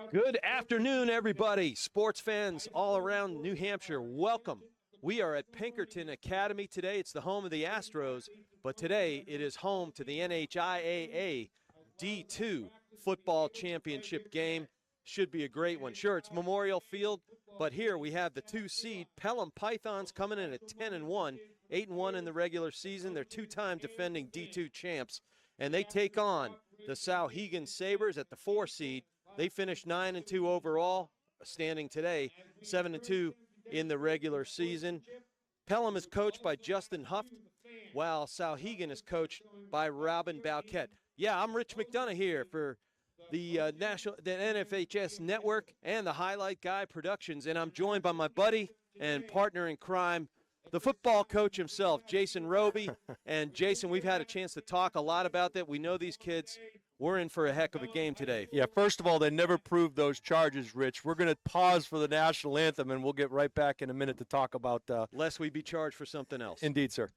Good afternoon, everybody. Sports fans all around New Hampshire, welcome. We are at Pinkerton Academy today. It's the home of the Astros, but today it is home to the NHIAA D2 football championship game. Should be a great one. Sure, it's Memorial Field, but here we have the 2-seed Pelham Pythons coming in at 10-1, 8-1 in the regular season. They're two-time defending D2 champs, and they take on the Souhegan Sabers at the 4-seed. They finished 9-2 overall, standing today 7-2 in the regular season. Pelham is coached by Justin Huft, while Souhegan is coached by Robin Bauquet. Yeah, I'm Rich McDonough here for the NFHS Network and the Highlight Guy Productions, and I'm joined by my buddy and partner in crime, the football coach himself, Jason Roby. And Jason, we've had a chance to talk a lot about that. We know these kids. We're in for a heck of a game today. Yeah, first of all, they never proved those charges, Rich. We're going to pause for the national anthem, and we'll get right back in a minute to talk about lest we be charged for something else. Indeed, sir.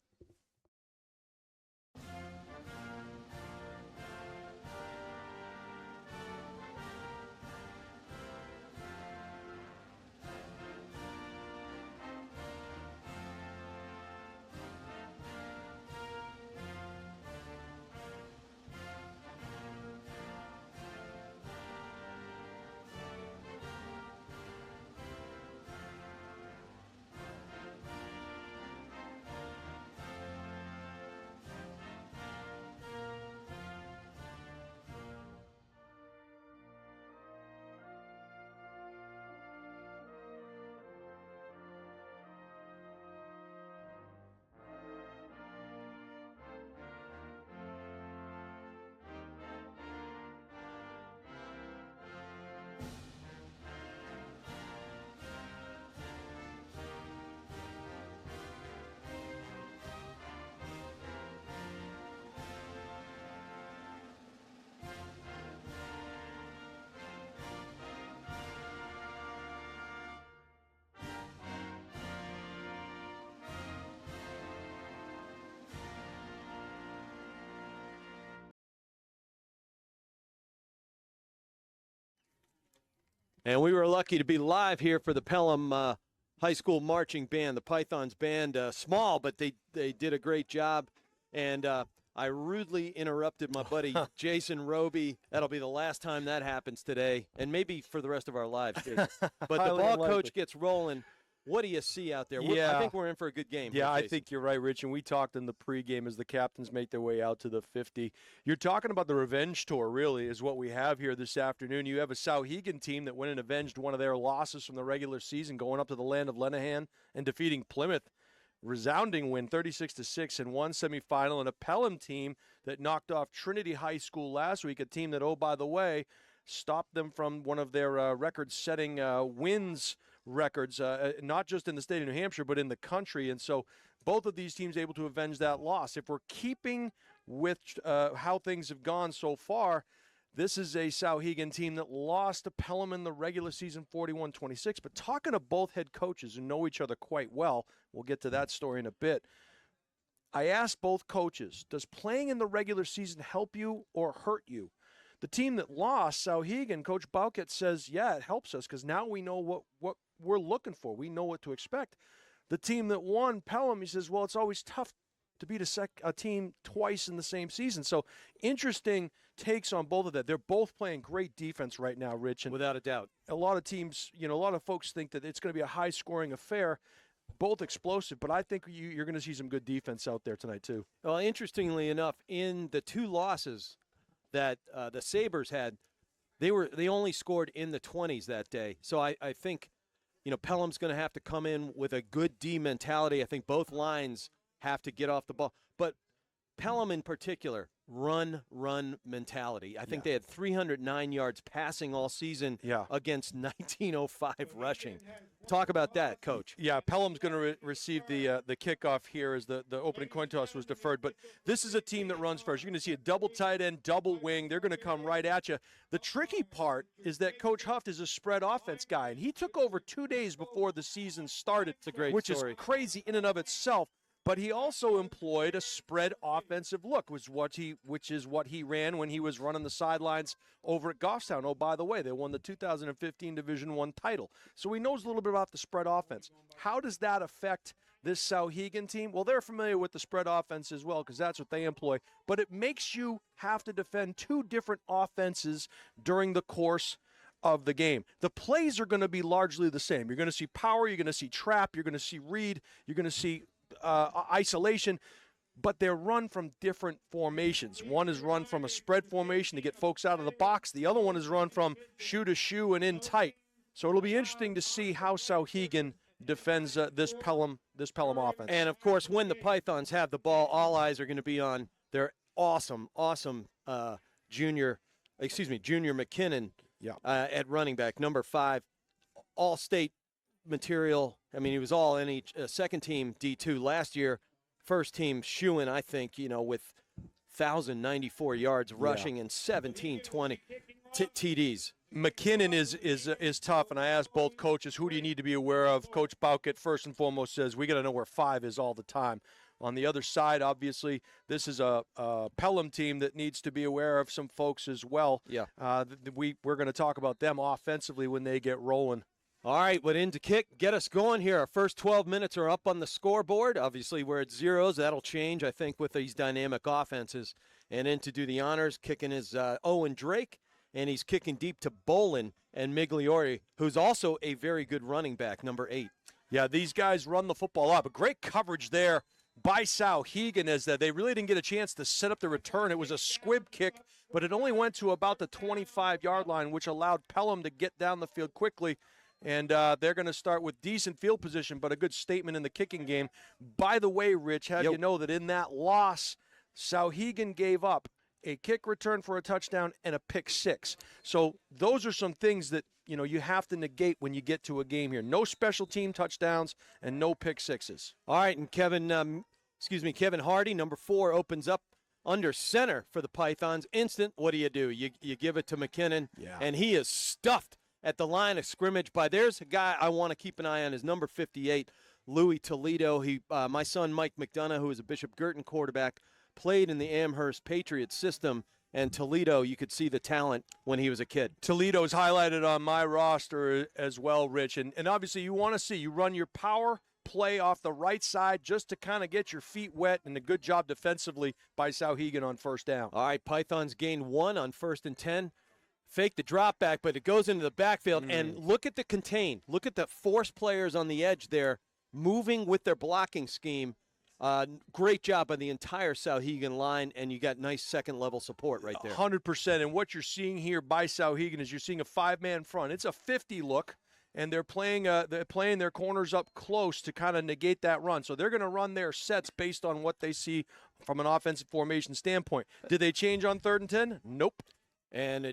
And we were lucky to be live here for the Pelham High School Marching Band, the Pythons Band. Small, but they did a great job. And I rudely interrupted my buddy Jason Roby. That'll be the last time that happens today, and maybe for the rest of our lives, Jason. But the ball coach gets rolling. What do you see out there? I think we're in for a good game. Yeah, I think you're right, Rich. And we talked in the pregame as the captains make their way out to the 50. You're talking about the revenge tour, really, is what we have here this afternoon. You have a Souhegan team that went and avenged one of their losses from the regular season, going up to the land of Lenahan and defeating Plymouth. Resounding win, 36-6 in one semifinal, and a Pelham team that knocked off Trinity High School last week, a team that, oh, by the way, stopped them from one of their record-setting wins records, not just in the state of New Hampshire, but in the country. And so both of these teams able to avenge that loss. If we're keeping with how things have gone so far, this is a Souhegan team that lost to Pelham in the regular season 41-26. But talking to both head coaches who know each other quite well, we'll get to that story in a bit. I asked both coaches, does playing in the regular season help you or hurt you? The team that lost, Souhegan, Coach Bauquet says, yeah, it helps us because now we know what we're looking for. We know what to expect. The team that won, Pelham, he says, well, it's always tough to beat a team twice in the same season. So interesting takes on both of that. They're both playing great defense right now, Rich. And without a doubt. A lot of teams, a lot of folks think that it's going to be a high-scoring affair. Both explosive, but I think you're going to see some good defense out there tonight too. Well, interestingly enough, in the two losses that the Sabres had, they only scored in the 20s that day. So I think, Pelham's going to have to come in with a good D mentality. I think both lines have to get off the ball. But Pelham in particular, run mentality. I think they had 309 yards passing all season against 1905 rushing. Talk about that, Coach. Yeah, Pelham's going to receive the kickoff here as the opening coin toss was deferred. But this is a team that runs first. You're going to see a double tight end, double wing. They're going to come right at you. The tricky part is that Coach Huft is a spread offense guy, and he took over 2 days before the season started, it's a great which story. Is crazy in and of itself. but he also employed a spread offensive look, which is what he ran when he was running the sidelines over at Goffstown. Oh, by the way, they won the 2015 Division I title. So he knows a little bit about the spread offense. How does that affect this Souhegan team? Well, they're familiar with the spread offense as well because that's what they employ. But it makes you have to defend two different offenses during the course of the game. The plays are going to be largely the same. You're going to see power, you're going to see trap, you're going to see read, you're going to see isolation, but they're run from different formations. One is run from a spread formation to get folks out of the box. The other one is run from shoe to shoe and in tight. So it'll be interesting to see how Souhegan defends this Pelham offense. And, of course, when the Pythons have the ball, all eyes are going to be on their awesome junior McKinnon at running back, number 5, all-state material. I mean, he was all second-team D2 last year, first-team shoo-in, I think, with 1,094 yards rushing and 17-20 TDs. McKinnon is tough, and I asked both coaches, who do you need to be aware of? Coach Bowkett, first and foremost, says we got to know where 5 is all the time. On the other side, obviously, this is a Pelham team that needs to be aware of some folks as well. Yeah. We're going to talk about them offensively when they get rolling. All right, what in to kick, get us going here. Our first 12 minutes are up on the scoreboard. Obviously, we're at zeros. That'll change, I think, with these dynamic offenses. And in to do the honors, kicking is Owen Drake, and he's kicking deep to Bolin and Migliori, who's also a very good running back, number 8. Yeah, these guys run the football up. A great coverage there by Souhegan as that they really didn't get a chance to set up the return. It was a squib kick, but it only went to about the 25-yard line, which allowed Pelham to get down the field quickly. And they're going to start with decent field position, but a good statement in the kicking game. By the way, Rich, you know that in that loss, Souhegan gave up a kick return for a touchdown and a pick 6. So those are some things that, you have to negate when you get to a game here. No special team touchdowns and no pick 6s. All right, and Kevin Hardy, number 4, opens up under center for the Pythons. Instant, what do? You give it to McKinnon, and he is stuffed at the line of scrimmage there's a guy I want to keep an eye on, is number 58, Louis Toledo. My son Mike McDonough, who is a Bishop Girton quarterback, played in the Amherst Patriots system, and Toledo, you could see the talent when he was a kid. Toledo's highlighted on my roster as well, Rich, and obviously you want to see you run your power play off the right side just to kind of get your feet wet, and a good job defensively by Souhegan on first down. All right, Pythons gain 1 on 1st and 10. Fake the drop back, but it goes into the backfield. And look at the contain. Look at the force players on the edge there moving with their blocking scheme. Great job by the entire Souhegan line, and you got nice second-level support right there. 100%. And what you're seeing here by Souhegan is you're seeing a 5-man front. It's a 50 look, and they're playing their corners up close to kind of negate that run. So they're going to run their sets based on what they see from an offensive formation standpoint. Did they change on 3rd and 10? Nope. And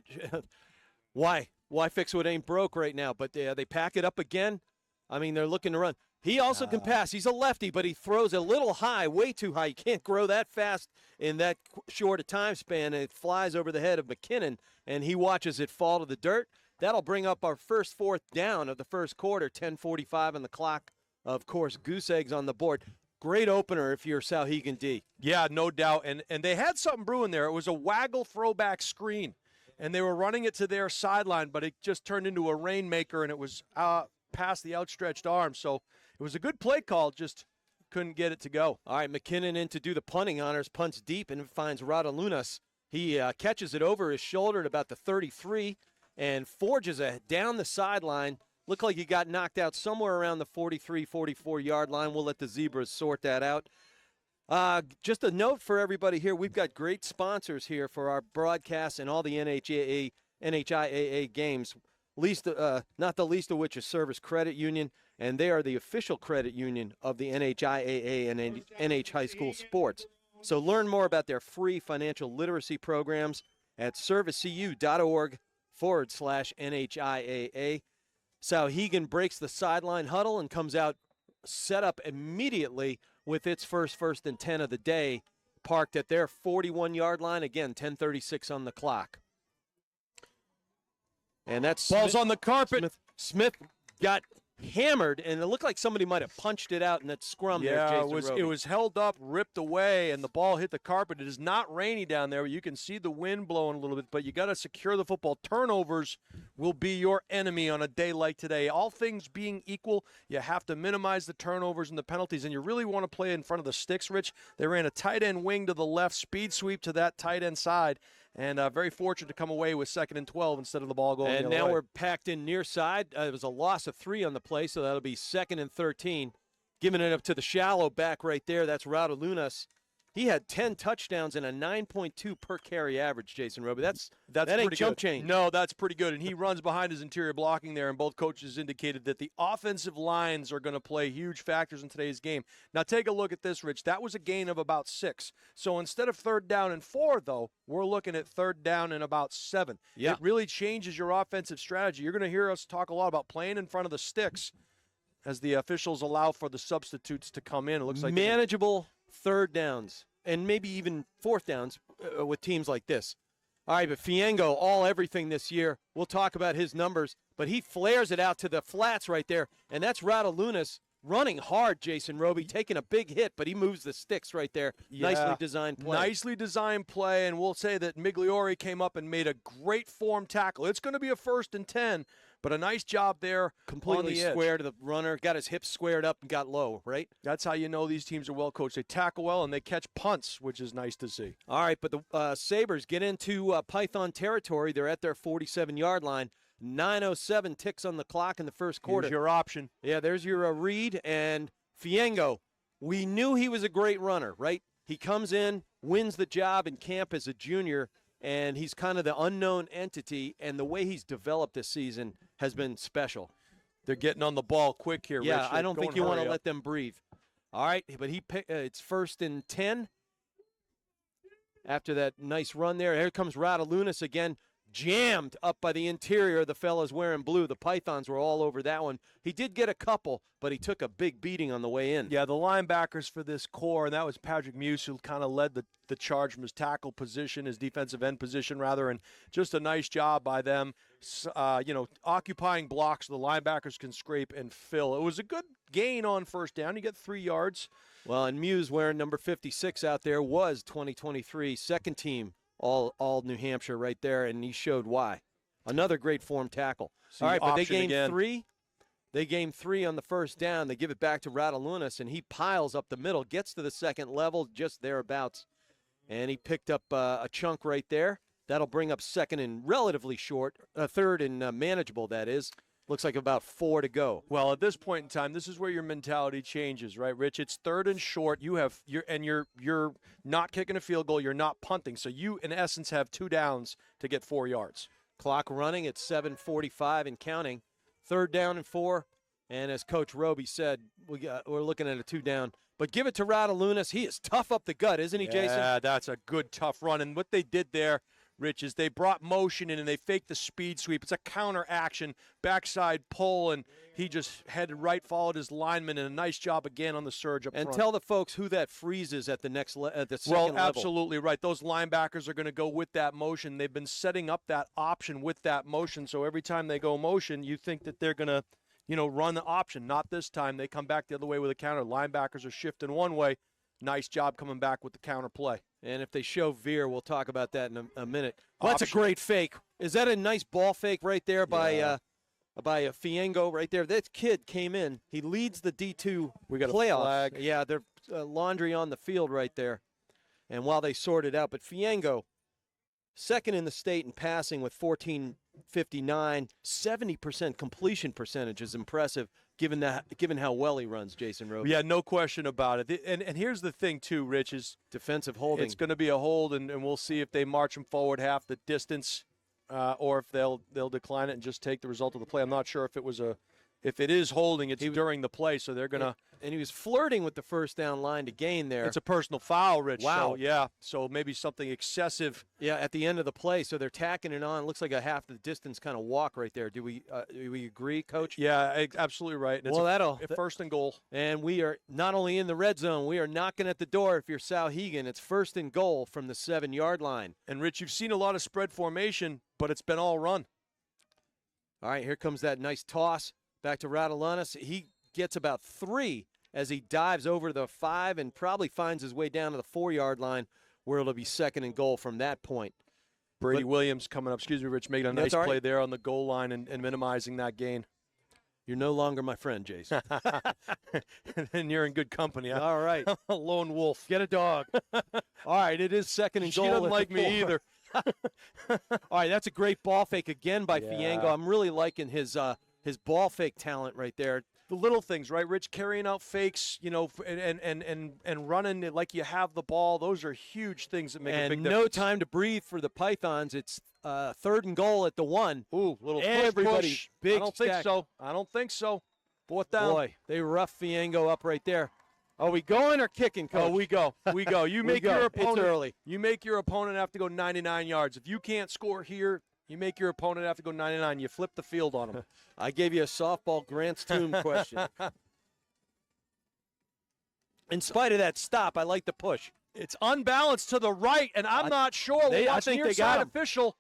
why fix what ain't broke right now? But they pack it up again. I mean, they're looking to run. He also can pass. He's a lefty, but he throws a little high, way too high. You can't grow that fast in that short a time span. And it flies over the head of McKinnon, and he watches it fall to the dirt. That'll bring up our first 4th down of the first quarter, 10:45 on the clock. Of course, goose eggs on the board. Great opener if you're Souhegan D. Yeah, no doubt. And they had something brewing there. It was a waggle throwback screen, and they were running it to their sideline, but it just turned into a rainmaker, and it was past the outstretched arm. So it was a good play call, just couldn't get it to go. All right, McKinnon in to do the punting honors, punts deep, and finds Radalunas. He catches it over his shoulder at about the 33 and forges down the sideline. Looked like he got knocked out somewhere around the 43, 44-yard line. We'll let the Zebras sort that out. Just a note for everybody here, we've got great sponsors here for our broadcasts and all the NHIAA games, not the least of which is Service Credit Union, and they are the official credit union of the NHIAA and NH High School Sports. So learn more about their free financial literacy programs at servicecu.org/NHIAA. Souhegan breaks the sideline huddle and comes out set up immediately with its first and 10 of the day, parked at their 41-yard line. Again, 10:36 on the clock. And that's ball's on the carpet. Smith got hammered, and it looked like somebody might have punched it out in that scrum there, Yeah, Jason it Roby. was held up, ripped away, and the ball hit the carpet. It is not rainy down there. You can see the wind blowing a little bit, but you got to secure the football. Turnovers will be your enemy on a day like today. All things being equal, you have to minimize the turnovers and the penalties, and you really want to play in front of the sticks, Rich. They ran a tight end wing to the left, speed sweep to that tight end side, and very fortunate to come away with 2nd and 12 instead of the ball going the And other now way. we're packed in near side. It was a loss of 3 on the play, so that'll be 2nd and 13. Giving it up to the shallow back right there. That's Radulinas. He had 10 touchdowns and a 9.2 per carry average, Jason Roby. That ain't pretty jump good. change. No, that's pretty good. And he runs behind his interior blocking there, and both coaches indicated that the offensive lines are going to play huge factors in today's game. Now, take a look at this, Rich. That was a gain of about 6. So instead of 3rd down and 4, though, we're looking at 3rd down and about 7. Yeah. It really changes your offensive strategy. You're going to hear us talk a lot about playing in front of the sticks as the officials allow for the substitutes to come in. It looks like manageable 3rd downs and maybe even 4th downs with teams like this. All right, but Fiengo, everything this year. We'll talk about his numbers, but he flares it out to the flats right there, and that's Radulinas running hard, Jason Roby, taking a big hit, but he moves the sticks right there. Yeah, Nicely designed play. Nicely designed play, and we'll say that Migliore came up and made a great form tackle. It's going to be a 1st and 10, but a nice job there. Completely on the edge. square to the runner, got his hips squared up and got low, right? That's how you know these teams are well coached. They tackle well and they catch punts, which is nice to see. All right, but the Sabres get into Python territory. They're at their 47-yard line. 9:07 ticks on the clock in the first quarter. Here's your option. Yeah, there's your read. And Fiengo, we knew he was a great runner, right? He comes in, wins the job in camp as a junior, and he's kind of the unknown entity, and the way he's developed this season has been special. They're getting on the ball quick here, Yeah, Rich. I don't think you want to let let them breathe. All right, but it's 1st and 10. After that nice run there, here comes Radulinas again, jammed up by the interior of the fellas wearing blue. The Pythons were all over that one. He did get a couple, but he took a big beating on the way in. Yeah, the linebackers for this core, and that was Patrick Muse who kind of led the charge from his tackle position, his defensive end position, rather, and just a nice job by them, occupying blocks so the linebackers can scrape and fill. It was a good gain on 1st down. You get 3 yards. Well, and Muse wearing number 56 out there was 2023 2nd team all New Hampshire right there, and he showed why. Another great form tackle. See, all right, but they option gained again. 3. They gained 3 on the 1st down. They give it back to Radulinas, and he piles up the middle, gets to the 2nd level, just thereabouts. And he picked up a chunk right there. That'll bring up 2nd and relatively short, 3rd and manageable, that is. Looks like about 4 to go. Well, at this point in time, this is where your mentality changes, right, Rich? It's 3rd and short. You're not kicking a field goal. You're not punting. So you, in essence, have 2 downs to get 4 yards. Clock running at 7:45 and counting. 3rd down and 4. And as Coach Roby said, we're looking at a 2 down. But give it to Radulinas. He is tough up the gut, isn't he, Jason? Yeah, that's a good, tough run. And what they did there, Rich, is they brought motion in and they faked the speed sweep. It's a counter action, backside pull, and he just headed right, followed his lineman, and a nice job again on the surge up front. And tell the folks who that freezes at the next at the second Well, level. absolutely right. Those linebackers are going to go with that motion. They've been setting up that option with that motion, so every time they go motion, you think that they're going to, run the option. Not this time. They come back the other way with a counter. Linebackers are shifting one way. Nice job coming back with the counter play. And if they show veer, we'll talk about that in a minute. Well, that's a Option. great fake. Is that a nice ball fake right there by a Fiengo right there? That kid came in. He leads the D2 We got a playoffs. flag. Yeah, they're laundry on the field right there. And while they sort it out, but Fiengo, 2nd in the state in passing with 14.59, 70% completion percentage is impressive given how well he runs, Jason Roby. Yeah, no question about it. And here's the thing, too, Rich, is Defensive holding. it's going to be a hold, and we'll see if they march him forward half the distance or if they'll decline it and just take the result of the play. I'm not sure if it is holding, it's during the play, so they're going to. And he was flirting with the 1st down line to gain there. It's a personal foul, Rich. Wow. So, yeah, so maybe something excessive. Yeah, at the end of the play, so they're tacking it on. Looks like a half the distance kind of walk right there. Do we agree, Coach? Yeah, absolutely right. And it's Well, a 1st and goal. And we are not only in the red zone, we are knocking at the door if you're Souhegan. It's 1st and goal from the 7-yard line. And, Rich, you've seen a lot of spread formation, but it's been all run. All right, here comes that nice toss. back to Radulanis. He gets about 3 as he dives over the 5 and probably finds his way down to the 4-yard line where it'll be 2nd and goal from that point. Brady Williams coming up. Excuse me, Rich, making a nice right. play there on the goal line and minimizing that gain. You're no longer my friend, Jason. And you're in good company. All right. A lone wolf. Get a dog. All right, it is 2nd and goal. She doesn't at like the me 4. either. All right, that's a great ball fake again by Yeah. Fiango. I'm really liking his ball fake talent right there. The little things, right, Rich? Carrying out fakes, and running it like you have the ball. Those are huge things that make a big And difference. no time to breathe for the Pythons. It's 3rd and goal at the 1. Ooh, little Everybody, push. big I don't stack. think so. 4th down. Boy, they rough Fiango up right there. Are we going or kicking, Coach? Oh, we go. You make go. your It's opponent early. You make your opponent have to go 99 yards. If you can't score here, you make your opponent have to go 99. You flip the field on them. I gave you a softball Grant's Tomb question. In spite of that stop, I like the push. It's unbalanced to the right, and I'm not sure. I think they got him. Official.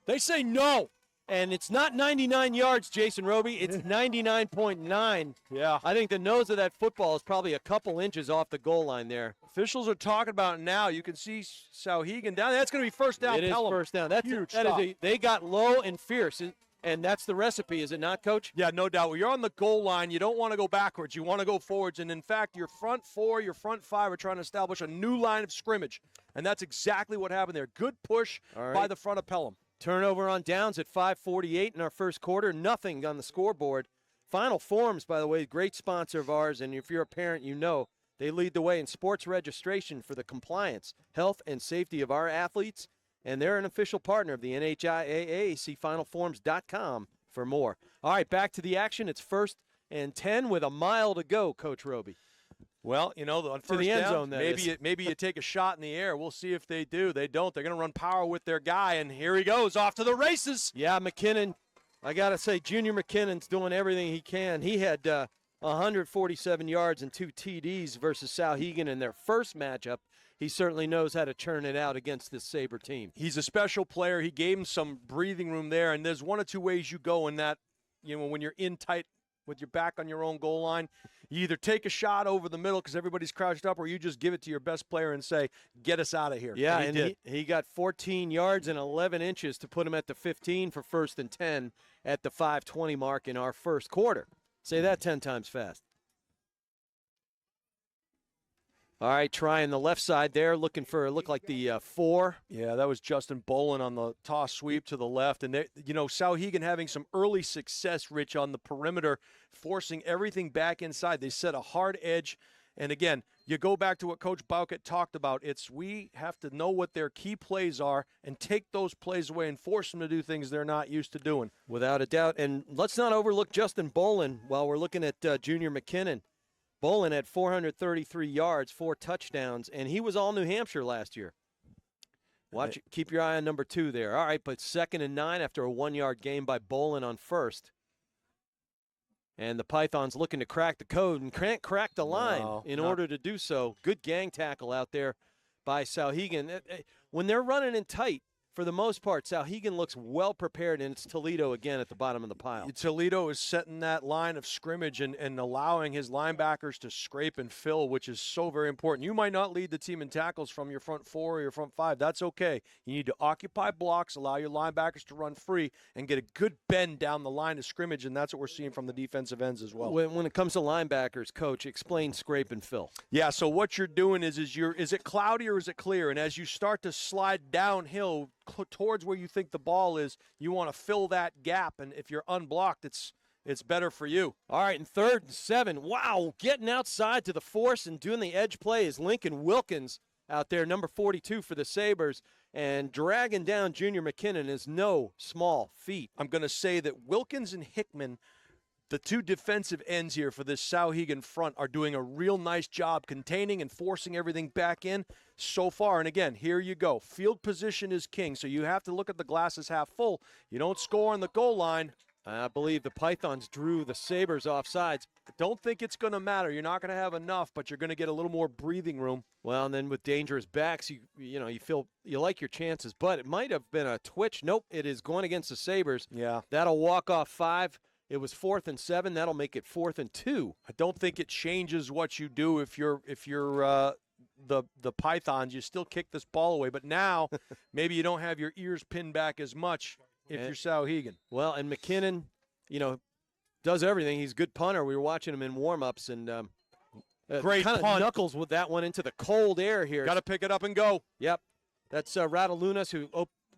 They say no. And it's not 99 yards, Jason Roby. It's 99.9. Yeah. I think the nose of that football is probably a couple inches off the goal line there. Officials are talking about it now. You can see Souhegan down. That's going to be first down. It is Pelham. first down. That's huge. they got low and fierce, and that's the recipe, is it not, Coach? Yeah, no doubt. When you're on the goal line, you don't want to go backwards. You want to go forwards. And, in fact, your front 4, your front 5 are trying to establish a new line of scrimmage. And that's exactly what happened there. Good push by the front of Pelham. Turnover on downs at 5:48 in our first quarter. Nothing on the scoreboard. Final Forms, by the way, great sponsor of ours, and if you're a parent, you know they lead the way in sports registration for the compliance, health, and safety of our athletes, and they're an official partner of the NHIAA. See finalforms.com for more. All right, back to the action. It's 1st and 10 with a mile to go, Coach Roby. Well, on first the end down, zone, maybe you take a shot in the air. We'll see if they do. They don't. They're going to run power with their guy, and here he goes off to the races. Yeah, McKinnon, I got to say, Junior McKinnon's doing everything he can. He had 147 yards and 2 TDs versus Souhegan in their first matchup. He certainly knows how to churn it out against this Sabre team. He's a special player. He gave him some breathing room there, and there's one or two ways you go in that, when you're in tight with your back on your own goal line. You either take a shot over the middle because everybody's crouched up, or you just give it to your best player and say, get us out of here. Yeah, and he got 14 yards and 11 inches to put him at the 15 for 1st and 10 at the 5:20 mark in our first quarter. Say that 10 times fast. All right, trying the left side there, looked like the 4. Yeah, that was Justin Bolin on the toss sweep to the left. And, Souhegan having some early success, Rich, on the perimeter, forcing everything back inside. They set a hard edge. And, again, you go back to what Coach Bauket talked about. We have to know what their key plays are and take those plays away and force them to do things they're not used to doing. Without a doubt. And let's not overlook Justin Bolin while we're looking at Junior McKinnon. Bolin had 433 yards, 4 touchdowns, and he was all New Hampshire last year. Keep your eye on number 2 there. All right, but 2nd and 9 after a 1-yard gain by Bolin on first. And the Pythons looking to crack the code and can't crack the line in order to do so. Good gang tackle out there by Souhegan. When they're running in tight, for the most part, Souhegan looks well prepared, and it's Toledo again at the bottom of the pile. Toledo is setting that line of scrimmage and allowing his linebackers to scrape and fill, which is so very important. You might not lead the team in tackles from your front 4 or your front 5. That's okay. You need to occupy blocks, allow your linebackers to run free, and get a good bend down the line of scrimmage, and that's what we're seeing from the defensive ends as well. When it comes to linebackers, Coach, explain scrape and fill. Yeah, so what you're doing is it cloudy or is it clear? And as you start to slide downhill towards where you think the ball is, you want to fill that gap, and if you're unblocked, it's better for you. All right, and 3rd and 7. Wow, getting outside to the force and doing the edge play is Lincoln Wilkins out there, number 42 for the Sabres, and dragging down Junior McKinnon is no small feat. I'm going to say that Wilkins and Hickman, the 2 defensive ends here for this Souhegan front, are doing a real nice job containing and forcing everything back in so far. And again, here you go. Field position is king, so you have to look at the glasses half full. You don't score on the goal line. I believe the Pythons drew the Sabres offsides. Don't think it's going to matter. You're not going to have enough, but you're going to get a little more breathing room. Well, and then with dangerous backs, you feel you like your chances, but it might have been a twitch. Nope, it is going against the Sabres. Yeah. That'll walk off 5. It was 4th and 7. That'll make it 4th and 2. I don't think it changes what you do if you're the Pythons. You still kick this ball away, but now maybe you don't have your ears pinned back as much if you're Souhegan. Well, and McKinnon, does everything. He's a good punter. We were watching him in warm-ups, and great kind punt. of knuckles with that one into the cold air here. Got to pick it up and go. Yep. That's Radalunas who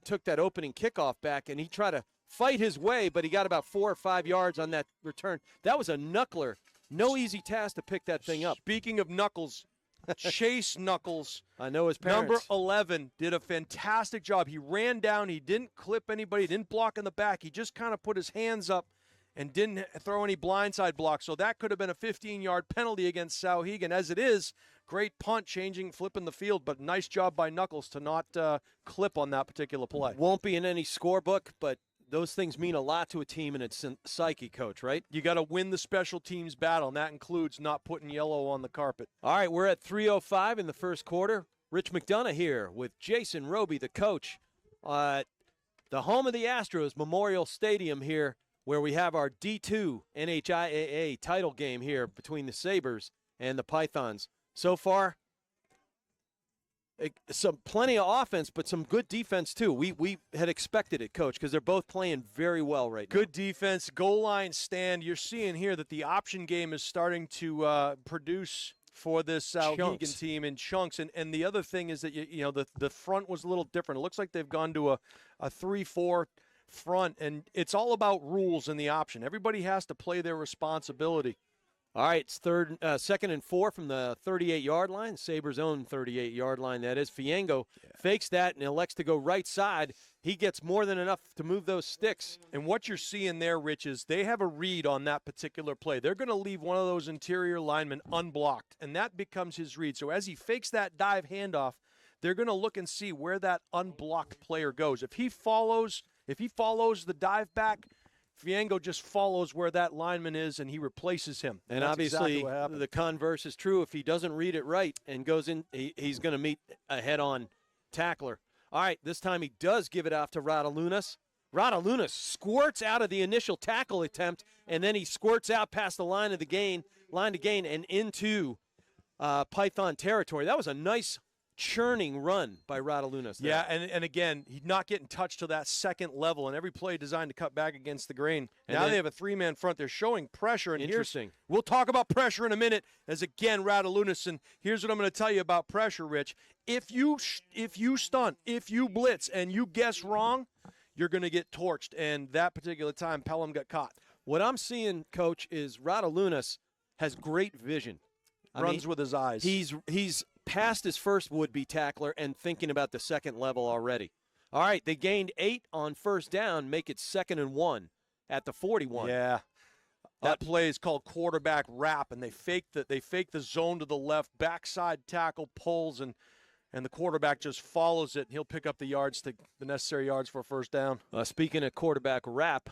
took that opening kickoff back, and he tried to fight his way, but he got about 4 or 5 yards on that return. That was a knuckler. No easy task to pick that thing up. Speaking of knuckles, Chase Knuckles, I know his parents. number 11, did a fantastic job. He ran down. He didn't clip anybody. Didn't block in the back. He just kind of put his hands up and didn't throw any blindside blocks. So that could have been a 15-yard penalty against Souhegan. As it is, great punt, flipping the field, but nice job by Knuckles to not clip on that particular play. Won't be in any scorebook, but those things mean a lot to a team and its psyche, Coach, right? You got to win the special teams battle, and that includes not putting yellow on the carpet. All right, we're at 3:05 in the first quarter. Rich McDonough here with Jason Roby, the coach, at the home of the Astros, Memorial Stadium here, where we have our D2 NHIAA title game here between the Sabers and the Pythons. So far, plenty of offense, but some good defense too. We had expected it, Coach, because they're both playing very well right now. Good defense, goal line stand. You're seeing here that the option game is starting to produce for this Souhegan team in chunks. And the other thing is that the front was a little different. It looks like they've gone to a 3-4 front, and it's all about rules in the option. Everybody has to play their responsibility. All right, it's 2nd and 4 from the 38-yard line, Sabres' own 38-yard line, that is. Fiengo fakes that and elects to go right side. He gets more than enough to move those sticks. And what you're seeing there, Rich, is they have a read on that particular play. They're going to leave one of those interior linemen unblocked, and that becomes his read. So as he fakes that dive handoff, they're going to look and see where that unblocked player goes. If he follows the dive back, Fiengo just follows where that lineman is, and he replaces him. And that's obviously, exactly the converse is true. If he doesn't read it right and goes in, he's going to meet a head-on tackler. All right, this time he does give it off to Radalunas. Radalunas squirts out of the initial tackle attempt, and then he squirts out past the line to gain, and into Python territory. That was a nice churning run by Radalunas there. Yeah, and again, he's not getting touched to that second level, and every play designed to cut back against the grain. And now they have a 3-man front. They're showing pressure. And interesting. We'll talk about pressure in a minute as, again, Radalunas. And here's what I'm going to tell you about pressure, Rich. If you stunt, if you blitz, and you guess wrong, you're going to get torched. And that particular time, Pelham got caught. What I'm seeing, Coach, is Radalunas has great vision. Runs with his eyes. He's past his first would-be tackler and thinking about the second level already. All right, they gained 8 on first down, make it 2nd and 1 at the 41. Yeah. That play is called quarterback wrap, and they fake the zone to the left, backside tackle pulls, and the quarterback just follows it, and he'll pick up the necessary yards for a first down. Speaking of quarterback wrap,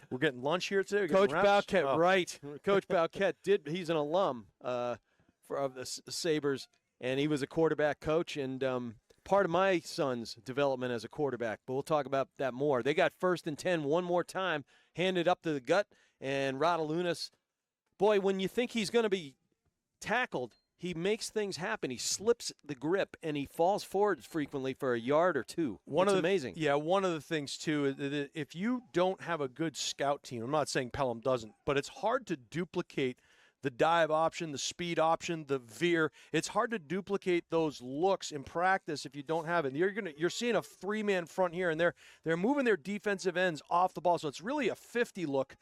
we're getting lunch here too. Coach Bowcat, right? Coach Bowcat he's an alum of the Sabres, and he was a quarterback coach and part of my son's development as a quarterback. But we'll talk about that more. They got 1st and 10 one more time, handed up to the gut, and Radalunas, boy, when you think he's going to be tackled, he makes things happen. He slips the grip, and he falls forward frequently for a yard or two. It's amazing. Yeah, one of the things, too, is if you don't have a good scout team, I'm not saying Pelham doesn't, but it's hard to duplicate the dive option, the speed option, the veer. It's hard to duplicate those looks in practice if you don't have it. You're seeing a 3-man front here, and they're moving their defensive ends off the ball, so it's really a 50 look.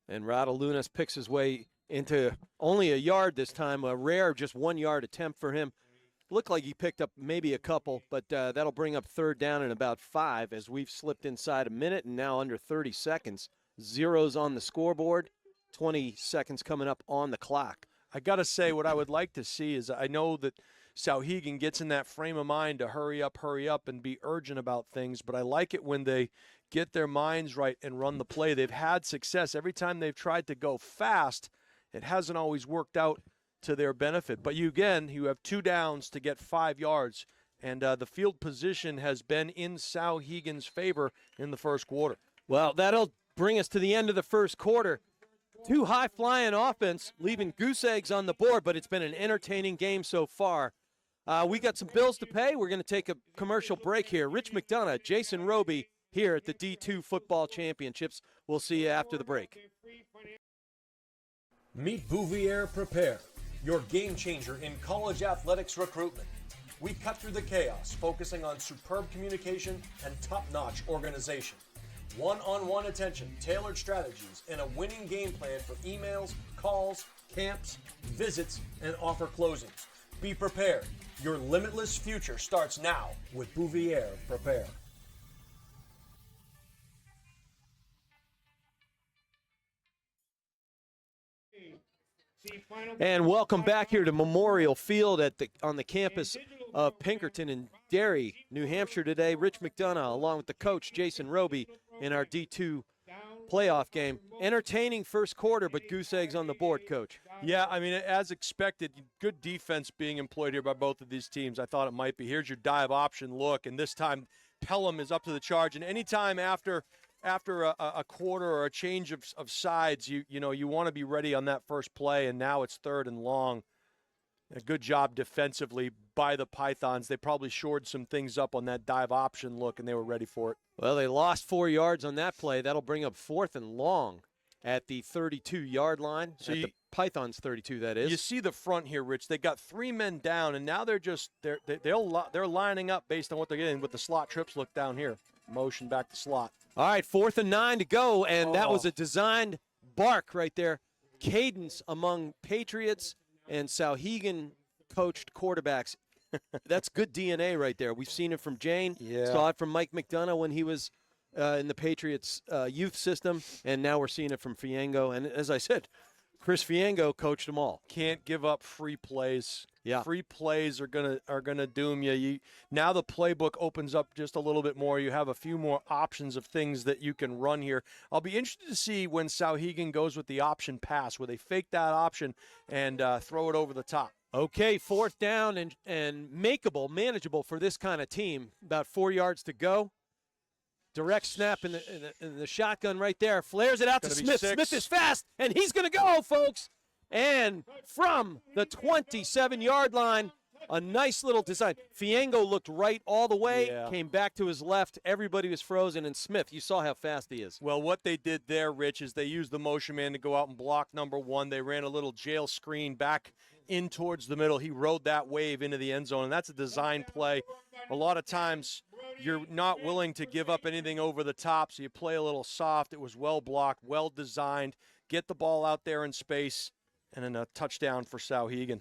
And Radalunas picks his way into only a yard this time, a rare just 1-yard attempt for him. Looked like he picked up maybe a couple, but that'll bring up 3rd down and about 5 as we've slipped inside a minute and now under 30 seconds. Zeros on the scoreboard, 20 seconds coming up on the clock. I got to say, what I would like to see is I know that Souhegan gets in that frame of mind to hurry up and be urgent about things, but I like it when they get their minds right and run the play. They've had success. Every time they've tried to go fast, it hasn't always worked out to their benefit. But you have 2 downs to get 5 yards, and the field position has been in Souhegan's favor in the first quarter. Well, that'll bring us to the end of the first quarter. Two high-flying offense, leaving goose eggs on the board, but it's been an entertaining game so far. We got some bills to pay. We're going to take a commercial break here. Rich McDonough, Jason Roby here at the D2 Football Championships. We'll see you after the break. Meet Bouvier Prepare, your game changer in college athletics recruitment. We cut through the chaos, focusing on superb communication and top-notch organization. One-on-one attention, tailored strategies, and a winning game plan for emails, calls, camps, visits, and offer closings. Be prepared. Your limitless future starts now with Bouvier Prepare. And welcome back here to Memorial Field on the campus of Pinkerton and Derry, New Hampshire today. Rich McDonough along with the coach, Jason Roby, in our D2 playoff game. Entertaining first quarter, but goose eggs on the board, Coach. Yeah, I mean, as expected, good defense being employed here by both of these teams. I thought it might be. Here's your dive option look, and this time Pelham is up to the charge. And anytime after a quarter or a change of sides, you want to be ready on that first play, and now it's third and long. A good job defensively by the Pythons. They probably shored some things up on that dive option look, and they were ready for it. Well, they lost 4 yards on that play. That'll bring up fourth and long at the 32-yard line. So the Pythons 32, that is. You see the front here, Rich. They got 3 men down, and now they're lining up based on what they're getting with the slot trips look down here. Motion back to slot. All right, 4th and 9 to go, and that was a designed bark right there. Cadence among Patriots and Souhegan coached quarterbacks. That's good DNA right there. We've seen it from Jane. Yeah. Saw it from Mike McDonough when he was in the Patriots youth system, and now we're seeing it from Fiengo. And as I said, Chris Fiengo coached them all. Can't give up free plays. Yeah. Free plays are gonna doom you. Now the playbook opens up just a little bit more. You have a few more options of things that you can run here. I'll be interested to see when Souhegan goes with the option pass, where they fake that option and throw it over the top. Okay, 4th down and manageable for this kind of team. About 4 yards to go. Direct snap in the shotgun right there. Flares it out to Smith. Smith is fast, and he's going to go, folks. And from the 27-yard line, a nice little design. Fiengo looked right all the way, came back to his left. Everybody was frozen, and Smith, you saw how fast he is. Well, what they did there, Rich, is they used the motion man to go out and block number 1. They ran a little jail screen back in towards the middle. He rode that wave into the end zone, and that's a design play. A lot of times you're not willing to give up anything over the top, so you play a little soft. It was well blocked, well designed. Get the ball out there in space, and then a touchdown for Souhegan.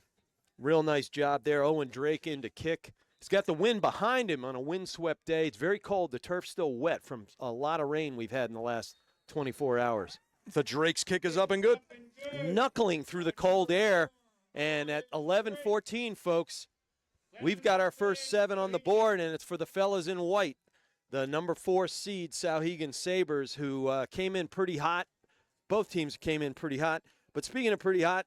Real nice job there. Owen Drake in to kick. He's got the wind behind him on a windswept day. It's very cold. The turf's still wet from a lot of rain we've had in the last 24 hours. The Drake's kick is up and good. Knuckling through the cold air. And at 11-14, folks, we've got our first 7 on the board, and it's for the fellas in white. The number 4 seed, Souhegan Sabers, who came in pretty hot. Both teams came in pretty hot. But speaking of pretty hot,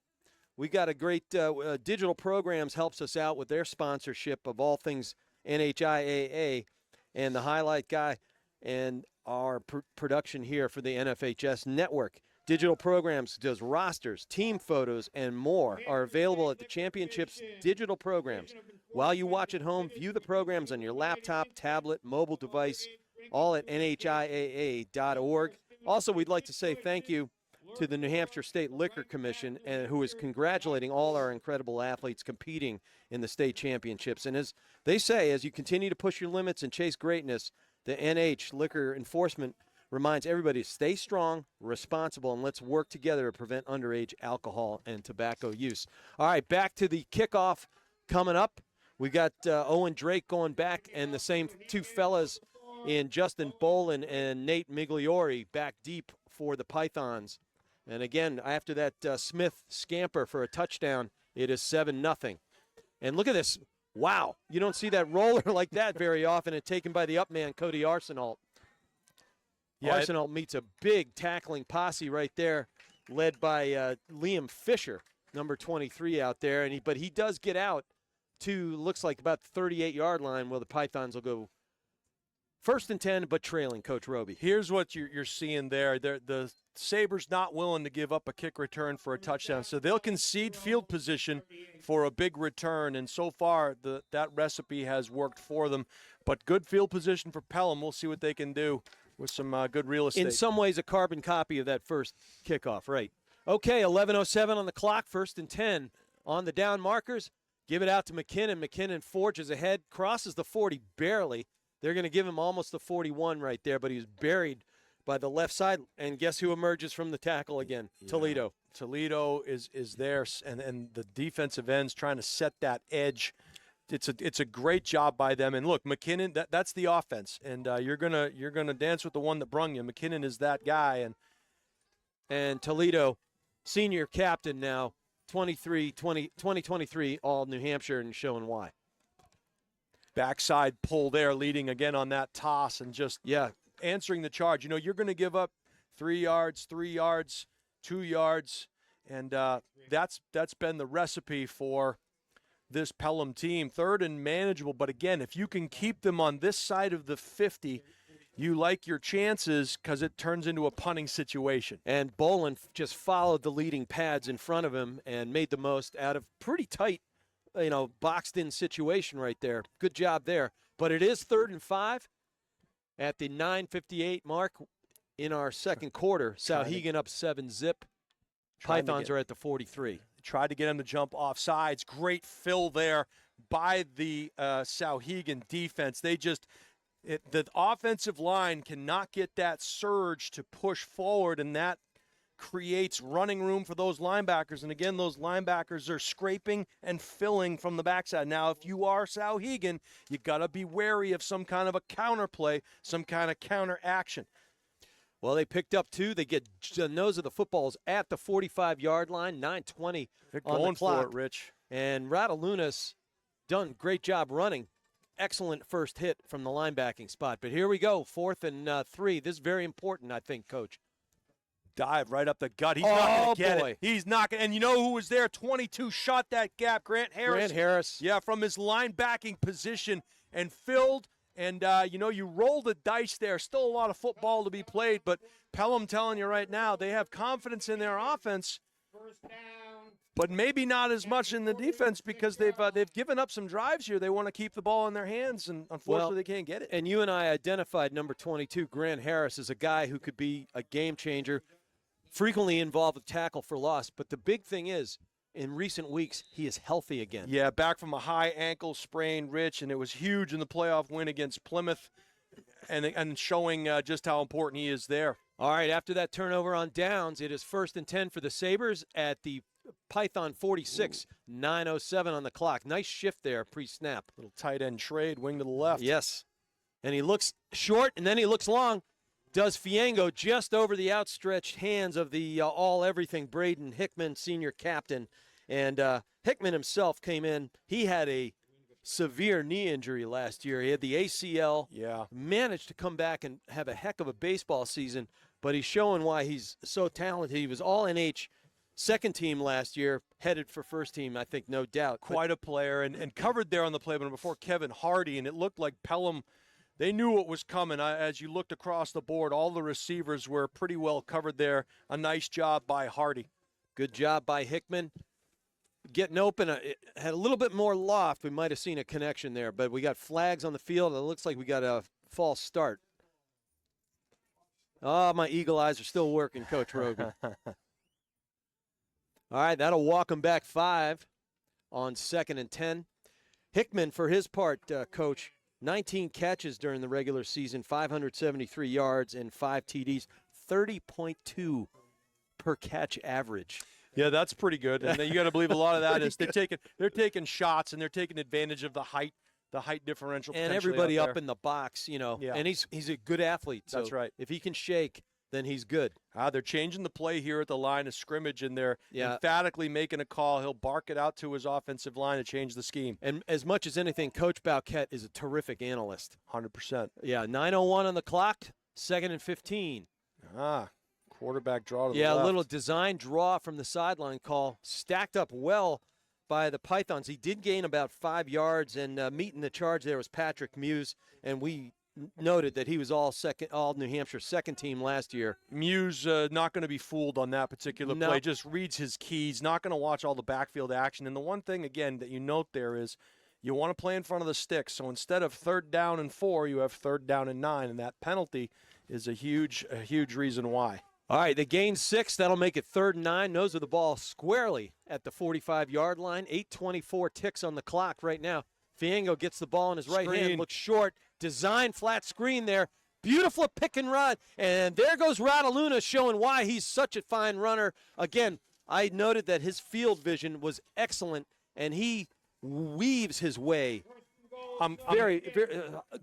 we got a great Digital Programs helps us out with their sponsorship of all things NHIAA, and the highlight guy and our production here for the NFHS network. Digital Programs does rosters, team photos, and more are available at the Championships Digital Programs. While you watch at home, view the programs on your laptop, tablet, mobile device, all at NHIAA.org. Also, we'd like to say thank you to the New Hampshire State Liquor Commission, who is congratulating all our incredible athletes competing in the state championships. And as they say, as you continue to push your limits and chase greatness, the NH Liquor Enforcement reminds everybody to stay strong, responsible, and let's work together to prevent underage alcohol and tobacco use. All right, back to the kickoff coming up. We got Owen Drake going back, and the same 2 fellas in Justin Bolin and Nate Migliori back deep for the Pythons. And again, after that Smith scamper for a touchdown, it is 7-0. And look at this. Wow, you don't see that roller like that very often, and taken by the up man, Cody Arsenault. Yeah, Arsenault meets a big tackling posse right there, led by Liam Fisher, number 23 out there. But he does get out to, looks like about the 38-yard line, where the Pythons will go First and 10, but trailing, Coach Roby. Here's what you're seeing there. The Sabres not willing to give up a kick return for a touchdown, so they'll concede field position for a big return, and so far that recipe has worked for them. But good field position for Pelham. We'll see what they can do with some good real estate. In some ways, a carbon copy of that first kickoff, right? Okay, 11:07 on the clock, first and 10 on the down markers. Give it out to McKinnon. McKinnon forges ahead, crosses the 40 barely. They're going to give him almost the 41 right there, but he's buried by the left side. And guess who emerges from the tackle again? Yeah. Toledo. Toledo is there, and the defensive ends trying to set that edge. It's a great job by them. And look, McKinnon, that's the offense, and you're gonna dance with the one that brung you. McKinnon is that guy, and Toledo, senior captain now, 2023 All New Hampshire, and showing why. Backside pull there, leading again on that toss, and just answering the charge. You're going to give up 3 yards, 2 yards, and that's been the recipe for this Pelham team. Third and manageable, but again, if you can keep them on this side of the 50, you like your chances because it turns into a punting situation. And Bolin just followed the leading pads in front of him and made the most out of pretty tight, boxed-in situation right there. Good job there. But it is 3rd and 5 at the 9:58 mark in our second quarter. Souhegan up 7-zip. Pythons are at the 43. Tried to get him to jump off sides. Great fill there by the Souhegan defense. The offensive line cannot get that surge to push forward, and that creates running room for those linebackers. And again, those linebackers are scraping and filling from the backside. Now, if you are Souhegan, you got to be wary of some kind of a counter play, some kind of counter action. Well, they picked up 2. They get the nose of the footballs at the 45-yard line, 9:20 on the clock. For it, Rich. And Radalunas done great job running. Excellent first hit from the linebacking spot. But here we go, 4th and 3. This is very important, I think, Coach. Dive right up the gut. He's not going to get boy. it. He's not going. And you know who was there? 22 shot that gap. Grant Harris. Yeah, from his linebacking position and filled. And, you roll the dice there. Still a lot of football to be played. But Pelham telling you right now, they have confidence in their offense. First down. But maybe not as much in the defense because they've given up some drives here. They want to keep the ball in their hands, and unfortunately they can't get it. And you and I identified number 22, Grant Harris, as a guy who could be a game changer, frequently involved with tackle for loss. But the big thing is, in recent weeks, he is healthy again. Yeah, back from a high ankle sprain, Rich, and it was huge in the playoff win against Plymouth, and showing just how important he is there. All right, after that turnover on downs, it is 1st and 10 for the Sabres at the Python 46, 9:07 on the clock. Nice shift there pre-snap. Little tight end trade, wing to the left. Yes, and he looks short, and then he looks long. Does Fiengo just over the outstretched hands of the all-everything Braden Hickman, senior captain. And Hickman himself came in. He had a severe knee injury last year. He had the ACL. Yeah. Managed to come back and have a heck of a baseball season, but he's showing why he's so talented. He was all-NH second team last year, headed for first team, I think, no doubt. Quite a player, and covered there on the play, but before Kevin Hardy, and it looked like Pelham, they knew what was coming. As you looked across the board, all the receivers were pretty well covered there. A nice job by Hardy. Good job by Hickman. Getting open, it had a little bit more loft. We might have seen a connection there, but we got flags on the field, and it looks like we got a false start. Oh, my eagle eyes are still working, Coach Rogan. All right, that'll walk him back 5 on 2nd and 10. Hickman, for his part, Coach, 19 catches during the regular season, 573 yards and 5 TDs, 30.2 per catch average. Yeah, that's pretty good. And you got to believe a lot of that is they're taking shots and they're taking advantage of the height differential. And everybody up in the box, Yeah. And he's a good athlete. So that's right. If he can shake, then he's good. They're changing the play here at the line of scrimmage, and they're emphatically making a call. He'll bark it out to his offensive line to change the scheme. And as much as anything, Coach Bauquet is a terrific analyst. 100%. Yeah, 9:01 on the clock, 2nd and 15. Quarterback draw to the left. left. A little design draw from the sideline call. Stacked up well by the Pythons. He did gain about 5 yards, and meeting the charge there was Patrick Muse, and we noted that he was all New Hampshire's second team last year. Muse not going to be fooled on that particular play. Just reads his keys, not going to watch all the backfield action. And the one thing, again, that you note there is you want to play in front of the sticks. So instead of 3rd down and 4, you have 3rd down and 9, and that penalty is a huge reason why. All right, they gain 6. That'll make it 3rd and 9. Nose of the ball squarely at the 45-yard line. 8:24 ticks on the clock right now. Fiengo gets the ball in his right hand, looks short, design flat screen there. Beautiful pick and run, and there goes Radaluna showing why he's such a fine runner. Again, I noted that his field vision was excellent, and he weaves his way. Very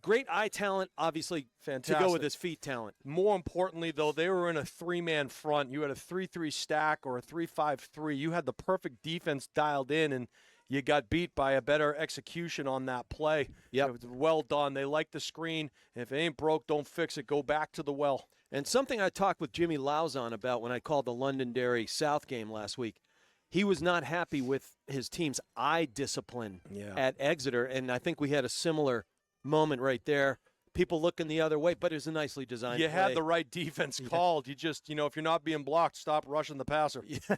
great eye talent, obviously, fantastic to go with his feet talent. More importantly, though, they were in a 3-man front. You had a 3-3 stack or a 3-5-3. You had the perfect defense dialed in, and you got beat by a better execution on that play. Yep. It was well done. They like the screen. If it ain't broke, don't fix it. Go back to the well. And something I talked with Jimmy Lauzon about when I called the Londonderry South game last week, he was not happy with his team's eye discipline at Exeter, and I think we had a similar moment right there. People looking the other way, but it was a nicely designed play. Had the right defense called. You just, if you're not being blocked, stop rushing the passer. Yeah.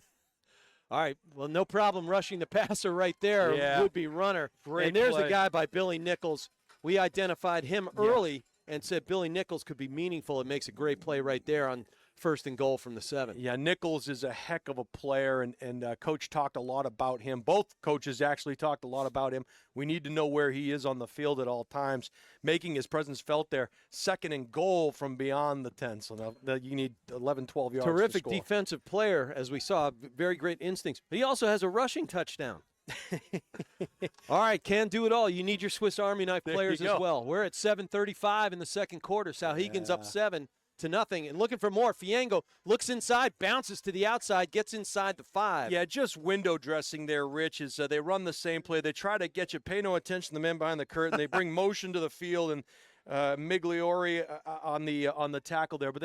All right, well, no problem rushing the passer right there, would-be runner. Great and there's play. a guy by Billy Nichols. We identified him early and said Billy Nichols could be meaningful. It makes a great play right there on 1st and goal from the 7. Yeah, Nichols is a heck of a player, and Coach talked a lot about him. Both coaches actually talked a lot about him. We need to know where he is on the field at all times, making his presence felt there. 2nd and goal from beyond the 10, so now you need 11, 12 yards. Terrific to score. defensive player, as we saw, very great instincts. But he also has a rushing touchdown. All right, can do it all. You need your Swiss Army knife players as well. We're at 7:35 in the second quarter. Souhegan's up 7-0, and looking for more. Fiengo looks inside, bounces to the outside, gets inside the 5. Yeah, just window dressing there, Rich, is they run the same play. They try to get you, pay no attention to the men behind the curtain. They bring motion to the field, and Migliori on the tackle there, but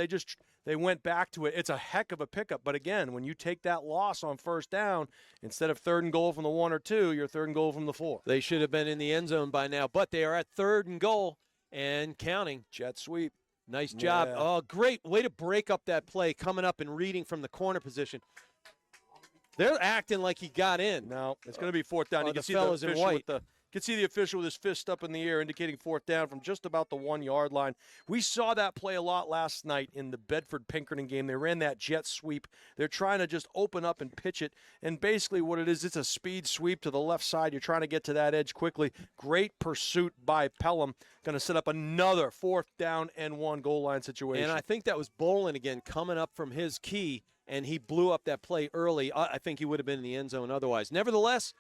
they went back to it. It's a heck of a pickup, but again, when you take that loss on 1st down, instead of 3rd and goal from the 1 or 2, you're 3rd and goal from the 4. They should have been in the end zone by now, but they are at 3rd and goal and counting. Jet sweep. Nice job. Yeah. Oh, great way to break up that play, coming up and reading from the corner position. They're acting like he got in. No, it's going to be 4th down. You can see fellas in white. You can see the official with his fist up in the air indicating 4th down from just about the 1-yard line. We saw that play a lot last night in the Bedford-Pinkerton game. They ran that jet sweep. They're trying to just open up and pitch it. And basically what it is, it's a speed sweep to the left side. You're trying to get to that edge quickly. Great pursuit by Pelham. Going to set up another 4th down and 1 goal line situation. And I think that was Bolin again coming up from his key, and he blew up that play early. I think he would have been in the end zone otherwise. Nevertheless,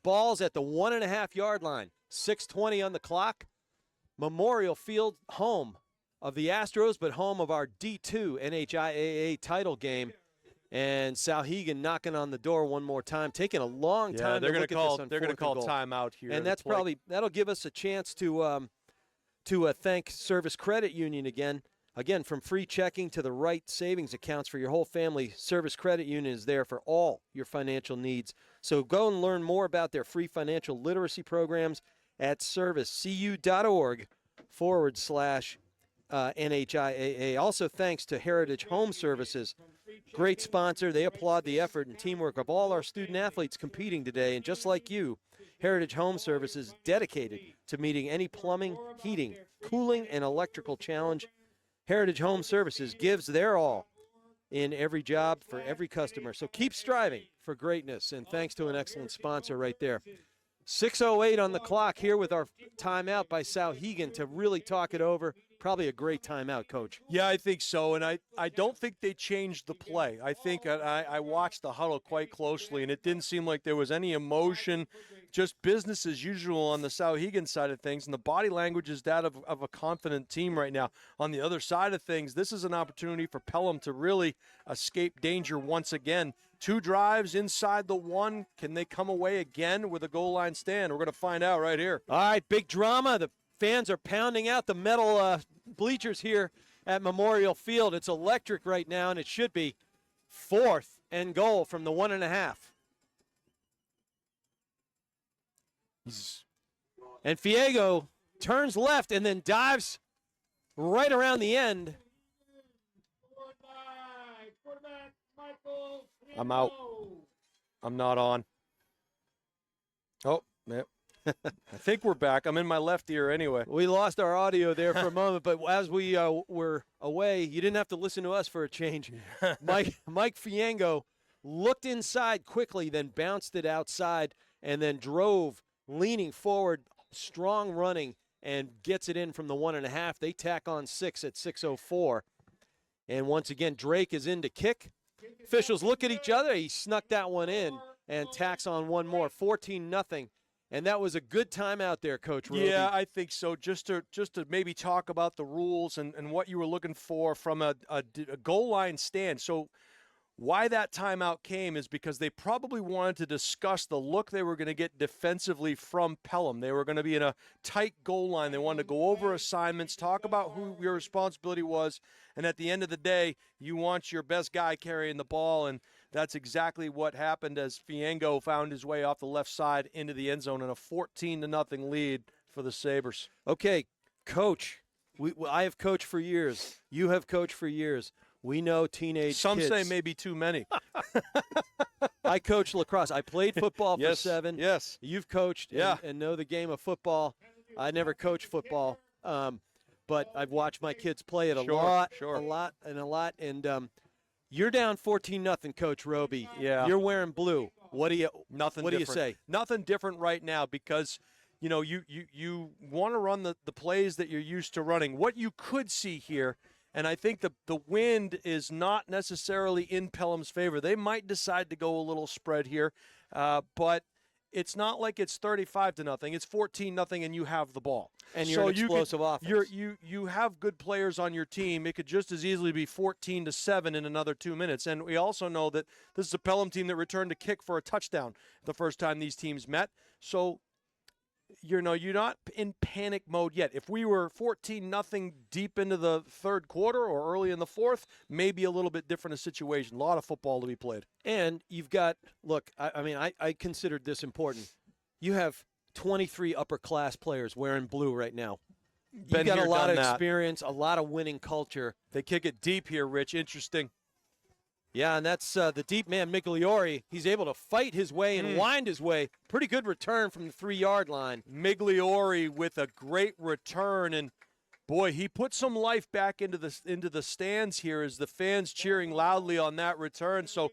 ball's at the 1.5-yard line. 6:20 on the clock. Memorial Field, home of the Astros, but home of our D2 NHIAA title game. And Souhegan knocking on the door one more time, taking a long time to look at this on 4th and goal. They're going to call timeout here. And that'll give us a chance to thank Service Credit Union again. Again, from free checking to the right savings accounts for your whole family, Service Credit Union is there for all your financial needs. So go and learn more about their free financial literacy programs at servicecu.org/NHIAA. Also, thanks to Heritage Home Services. Great sponsor. They applaud the effort and teamwork of all our student athletes competing today. And just like you, Heritage Home Services is dedicated to meeting any plumbing, heating, cooling, and electrical challenge. Heritage Home Services gives their all in every job for every customer. So keep striving for greatness, and thanks to an excellent sponsor right there. 6:08 on the clock here with our timeout by Souhegan to really talk it over. Probably a great timeout, Coach. Yeah, I think so, and I don't think they changed the play. I think I watched the huddle quite closely, and it didn't seem like there was any emotion, just business as usual on the Souhegan side of things, and the body language is that of a confident team right now. On the other side of things, this is an opportunity for Pelham to really escape danger once again. 2 drives inside the 1. Can they come away again with a goal line stand? We're going to find out right here. All right, big drama. The fans are pounding out the metal bleachers here at Memorial Field. It's electric right now, and it should be 4th and goal from the 1.5. And Fiego turns left and then dives right around the end. I'm out. I'm not on. Oh, yep. I think we're back. I'm in my left ear anyway. We lost our audio there for a moment, but as we were away, you didn't have to listen to us for a change. Mike Fiango looked inside quickly, then bounced it outside, and then drove, leaning forward, strong running, and gets it in from the 1.5. They tack on 6 at 6:04. And once again, Drake is in to kick. Officials look at each other. He snuck that one in and tacks on one more, 14-0. And that was a good time out there, Coach Roby. Yeah, I think so. Just to maybe talk about the rules and what you were looking for from a goal line stand. So why that timeout came is because they probably wanted to discuss the look they were going to get defensively from Pelham. They were going to be in a tight goal line. They wanted to go over assignments, talk about who your responsibility was, and at the end of the day, you want your best guy carrying the ball, and that's exactly what happened as Fiango found his way off the left side into the end zone in a 14-0 lead for the Sabres. Okay, Coach, I have coached for years. You have coached for years. We know teenage Some kids. say maybe too many. I coached lacrosse. I played football for 7. Yes. You've coached and know the game of football. I never coached football, but I've watched my kids play it a lot. And you're down 14-0, Coach Roby. Yeah. You're wearing blue. What do you different. say? Nothing different right now because you want to run the plays that you're used to running. What you could see here, and I think the wind is not necessarily in Pelham's favor. They might decide to go a little spread here, but it's not like it's 35-0. It's 14-0, and you have the ball. And you're an explosive offense. You have good players on your team. It could just as easily be 14-7 in another 2 minutes. And we also know that this is a Pelham team that returned a kick for a touchdown the first time these teams met. So you're not in panic mode yet. If we were 14-0 deep into the third quarter or early in the fourth, maybe a little bit different a situation. A lot of football to be played. And you've got, look, I considered this important. You have 23 upper-class players wearing blue right now. You've got a lot of experience, a lot of winning culture. They kick it deep here, Rich. Interesting. Yeah, and that's the deep man, Migliori. He's able to fight his way and wind his way. Pretty good return from the 3-yard line. Migliori with a great return, and boy, he put some life back into the stands here as the fans cheering loudly on that return. So,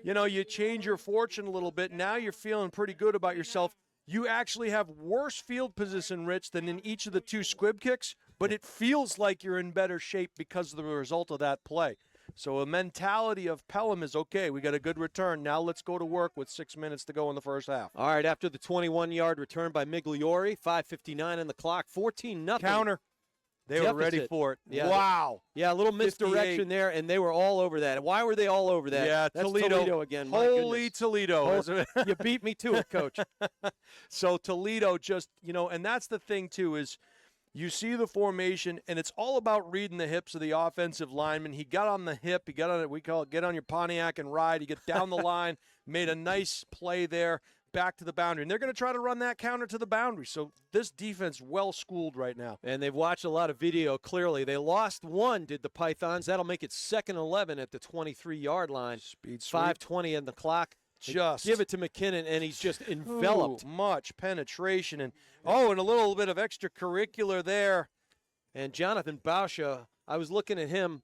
you change your fortune a little bit. Now you're feeling pretty good about yourself. You actually have worse field position, Rich, than in each of the 2 squib kicks, but it feels like you're in better shape because of the result of that play. So a mentality of Pelham is, okay, we got a good return. Now let's go to work with 6 minutes to go in the first half. All right, after the 21-yard return by Migliori, 5:59 on the clock, 14-0. Counter. They were ready for it. Yeah, wow. Yeah, a little misdirection there, and they were all over that. Why were they all over that? Yeah, that's Toledo again. Holy Toledo. You beat me to it, Coach. So Toledo just, and that's the thing, too, is you see the formation, and it's all about reading the hips of the offensive lineman. He got on the hip. He got on it. We call it get on your Pontiac and ride. He get down the line, made a nice play there, back to the boundary. And they're going to try to run that counter to the boundary. So this defense well-schooled right now. And they've watched a lot of video, clearly. They lost one, did the Pythons. That'll make it 2nd and 11 at the 23-yard line. Speed sweep. 5:20 on the clock. Just give it to McKinnon, and he's just enveloped. Much penetration. And a little bit of extracurricular there. And Jonathan Bauscha, I was looking at him,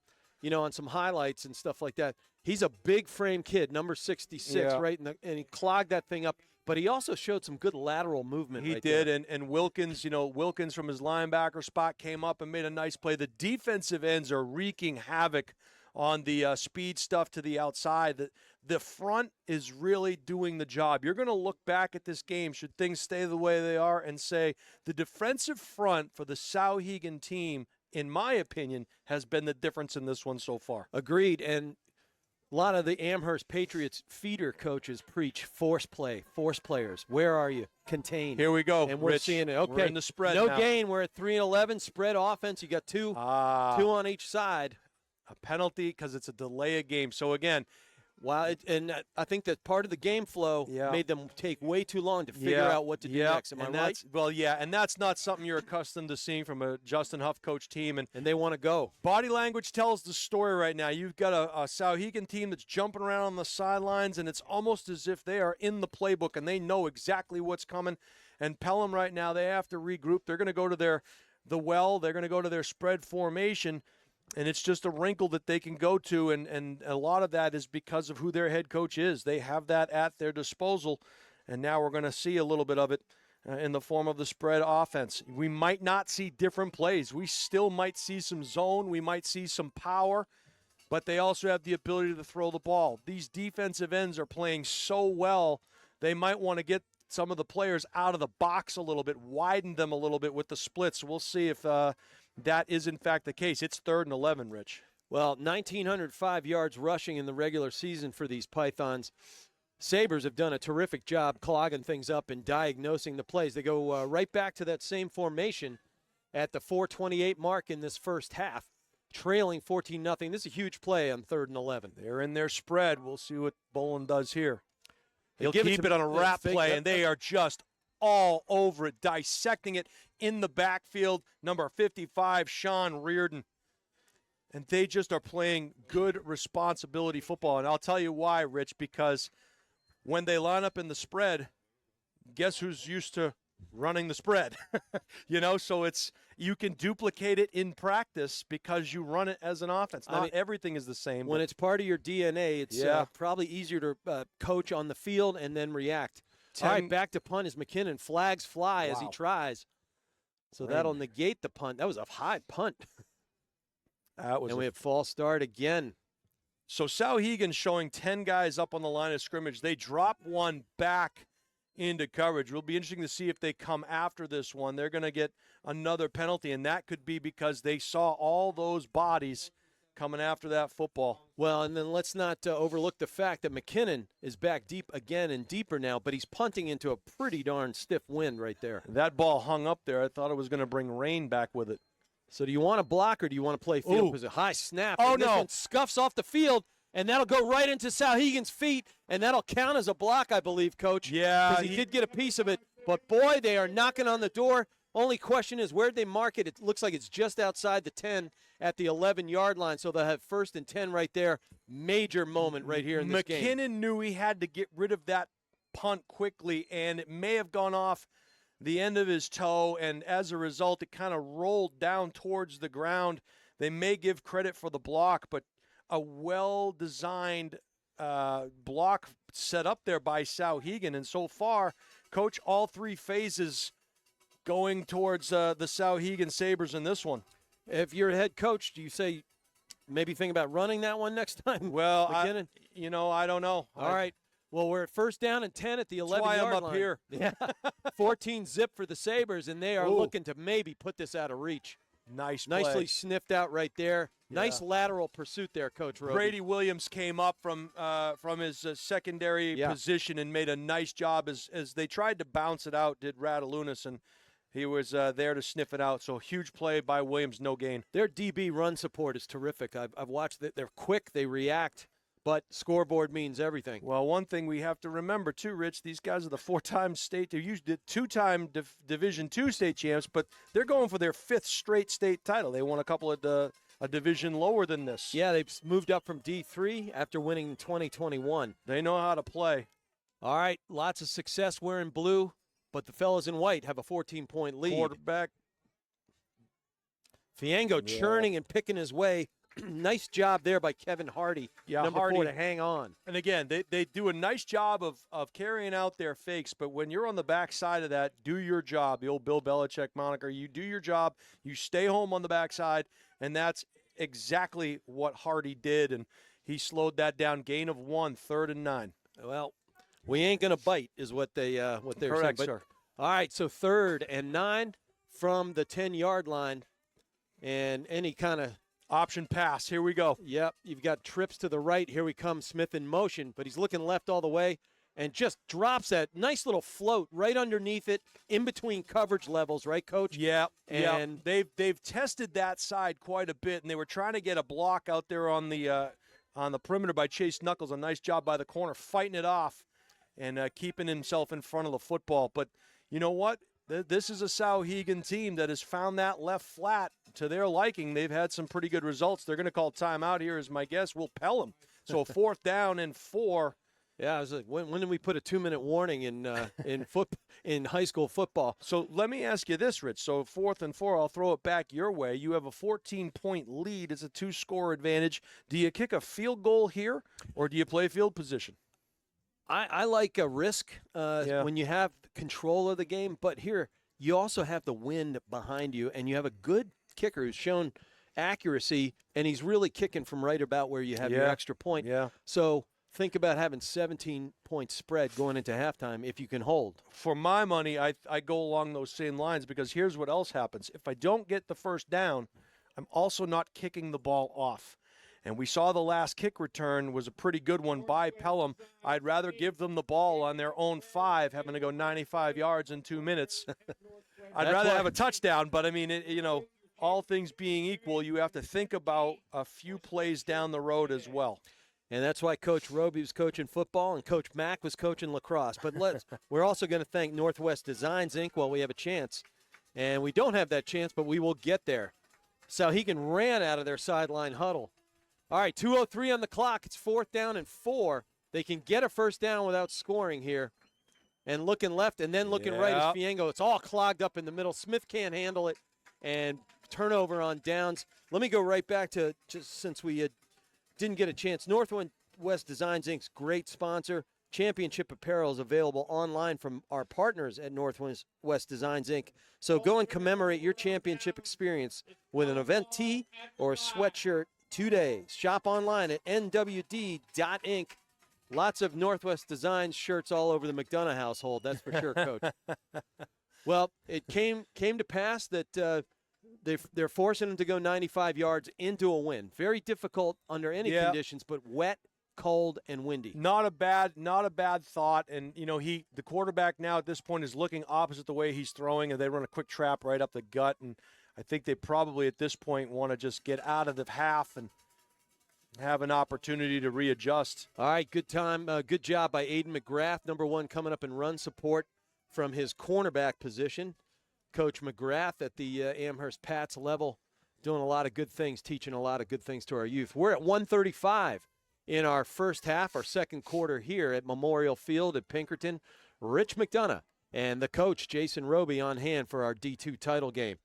on some highlights and stuff like that. He's a big frame kid, number 66, right? And he clogged that thing up. But he also showed some good lateral movement. He did, and Wilkins, Wilkins from his linebacker spot came up and made a nice play. The defensive ends are wreaking havoc on the speed stuff to the outside. The front is really doing the job. You're going to look back at this game, should things stay the way they are, and say the defensive front for the Souhegan team, in my opinion, has been the difference in this one so far. Agreed, and a lot of the Amherst Patriots feeder coaches preach force play, force players. Where are you? Contain. Here we go. And we're seeing it. Okay. We're in the spread no now. gain. We're at 3-11. Spread offense. You got two on each side. A penalty because it's a delay of game. So, again, Wow, I think that part of the game flow made them take way too long to figure out what to do next. Am I right? Well, yeah, and that's not something you're accustomed to seeing from a Justin Huff coach team. And they want to go. Body language tells the story right now. You've got a Souhegan team that's jumping around on the sidelines, and it's almost as if they are in the playbook and they know exactly what's coming. And Pelham right now, they have to regroup. They're going to go to they're going to go to their spread formation. And it's just a wrinkle that they can go to, and a lot of that is because of who their head coach is. They have that at their disposal, and now we're going to see a little bit of it in the form of the spread offense. We might not see different plays. We still might see some zone. We might see some power, but they also have the ability to throw the ball. These defensive ends are playing so well, they might want to get some of the players out of the box a little bit, widen them a little bit with the splits. We'll see if that is, in fact, the case. It's 3rd and 11, Rich. Well, 1,905 yards rushing in the regular season for these Pythons. Sabers have done a terrific job clogging things up and diagnosing the plays. They go right back to that same formation at the 4:28 mark in this first half, trailing 14-0. This is a huge play on 3rd and 11. They're in their spread. We'll see what Bolin does here. He'll give keep it on a wrap play, and they are just all over it, dissecting it in the backfield. Number 55, Sean Reardon. And they just are playing good responsibility football. And I'll tell you why, Rich, because when they line up in the spread, guess who's used to running the spread? So you can duplicate it in practice because you run it as an offense. Not everything is the same. When it's part of your DNA, it's probably easier to coach on the field and then react. All right, back to punt as McKinnon. Flags fly as he tries. So that'll negate the punt. That was a high punt. And we have false start again. So Souhegan showing 10 guys up on the line of scrimmage. They drop one back into coverage. It'll be interesting to see if they come after this one. They're going to get another penalty, and that could be because they saw all those bodies coming after that football. Well, and then let's not overlook the fact that McKinnon is back deep again and deeper now, but he's punting into a pretty darn stiff wind right there. That ball hung up there. I thought it was going to bring rain back with it. So do you want to block or do you want to play field? Because a high snap. Oh, and this one scuffs off the field, and that'll go right into Souhegan's feet, and that'll count as a block, I believe, Coach. Yeah. Because he did get a piece of it. But, boy, they are knocking on the door. Only question is, where'd they mark it? It looks like it's just outside the 10 at the 11-yard line, so they'll have 1st and 10 right there. Major moment right here in this game. McKinnon knew he had to get rid of that punt quickly, and it may have gone off the end of his toe, and as a result, it kind of rolled down towards the ground. They may give credit for the block, but a well-designed block set up there by Souhegan, and so far, Coach, all 3 phases going towards the Souhegan Sabers in this one. If you're a head coach, do you say maybe think about running that one next time? Well, I don't know. All right. Well, we're at 1st down and 10 at the 11-yard line. That's why I'm up here. Yeah. 14 zip for the Sabers, and they are looking to maybe put this out of reach. Nice play. Nicely sniffed out right there. Yeah. Nice lateral pursuit there, Coach Roby. Brady Williams came up from his secondary position and made a nice job as they tried to bounce it out, did Radalunas, and he was there to sniff it out. So huge play by Williams, no gain. Their DB run support is terrific. I've watched it. They're quick. They react. But scoreboard means everything. Well, one thing we have to remember, too, Rich, these guys are the 4-time state. They're usually 2-time Division II state champs, but they're going for their 5th straight state title. They won a couple of a division lower than this. Yeah, they've moved up from D3 after winning in 2021. They know how to play. All right, lots of success wearing blue, but the fellas in white have a 14-point lead. Quarterback. Fiango churning and picking his way. Nice job there by Kevin Hardy, number Hardy, 4, to hang on. And again, they do a nice job of carrying out their fakes, but when you're on the backside of that, do your job. The old Bill Belichick moniker, you do your job, you stay home on the backside, and that's exactly what Hardy did, and he slowed that down. Gain of 1, 3rd and 9. Well, we ain't going to bite is what they're Correct, saying. Sir. All right, so 3rd and 9 from the 10-yard line, and any kind of option pass. Here we go. Yep, you've got trips to the right. Here we come, Smith in motion, but he's looking left all the way and just drops that nice little float right underneath it, in between coverage levels, right, Coach? Yeah, and they've tested that side quite a bit, and they were trying to get a block out there on the on the perimeter by Chase Knuckles. A nice job by the corner, fighting it off and keeping himself in front of the football. But you know what? This is a Souhegan team that has found that left flat to their liking. They've had some pretty good results. They're going to call timeout here, is my guess. We'll Pelham. So a 4th down and 4. Yeah, I was like, when did we put a 2-minute warning in high school football? So let me ask you this, Rich. So 4th and 4, I'll throw it back your way. You have a 14-point lead. It's a 2-score advantage. Do you kick a field goal here, or do you play field position? I like a risk when you have control of the game, but here you also have the wind behind you, and you have a good kicker who's shown accuracy, and he's really kicking from right about where you have your extra point. Yeah. So think about having 17-point spread going into halftime if you can hold. For my money, I go along those same lines, because here's what else happens. If I don't get the first down, I'm also not kicking the ball off. And we saw the last kick return was a pretty good one by Pelham. I'd rather give them the ball on their own 5, having to go 95 yards in 2 minutes. I'd rather have a touchdown, but I mean, all things being equal, you have to think about a few plays down the road as well. And that's why Coach Roby was coaching football and Coach Mack was coaching lacrosse. But we're also going to thank Northwest Designs, Inc. while we have a chance. And we don't have that chance, but we will get there. Souhegan ran out of their sideline huddle. All right, 2:03 on the clock. It's 4th down and 4. They can get a first down without scoring here. And looking left and then looking right is Fiengo. It's all clogged up in the middle. Smith can't handle it. And turnover on downs. Let me go right back to, just since we didn't get a chance, Northwest Designs, Inc.'s great sponsor. Championship apparel is available online from our partners at Northwest Designs, Inc. So go and commemorate your championship experience with an event tee or a sweatshirt 2 days. Shop online at nwd.inc. Lots of Northwest Designs shirts all over the McDonough household, that's for sure, Coach. Well, it came to pass that they're forcing them to go 95 yards into a win. Very difficult under any conditions, but wet, cold, and windy. Not a bad thought. And the quarterback now at this point is looking opposite the way he's throwing, and they run a quick trap right up the gut. And I think they probably at this point want to just get out of the half and have an opportunity to readjust. All right, good job by Aiden McGrath, number 1, coming up in run support from his cornerback position. Coach McGrath at the Amherst Pats level, doing a lot of good things, teaching a lot of good things to our youth. We're at 1:35 in our first half, our second quarter here at Memorial Field at Pinkerton. Rich McDonough and the coach, Jason Roby, on hand for our D2 title game.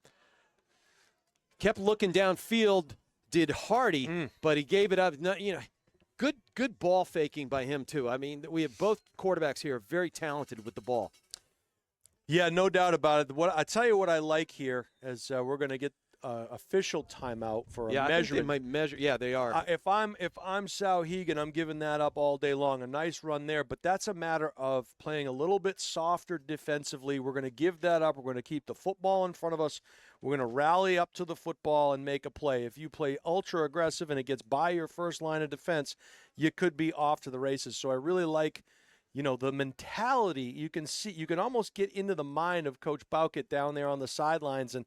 Kept looking downfield, did Hardy, but he gave it up. Good ball faking by him, too. I mean, we have both quarterbacks here very talented with the ball. Yeah, no doubt about it. I tell you what I like here is we're going to get official timeout for a measurement. I think they might measure. Yeah, they are. If I'm Souhegan, I'm giving that up all day long. A nice run there, but that's a matter of playing a little bit softer defensively. We're going to give that up. We're going to keep the football in front of us. We're going to rally up to the football and make a play. If you play ultra aggressive and it gets by your first line of defense, you could be off to the races. So I really like, the mentality. You can almost get into the mind of Coach Bowkett down there on the sidelines, and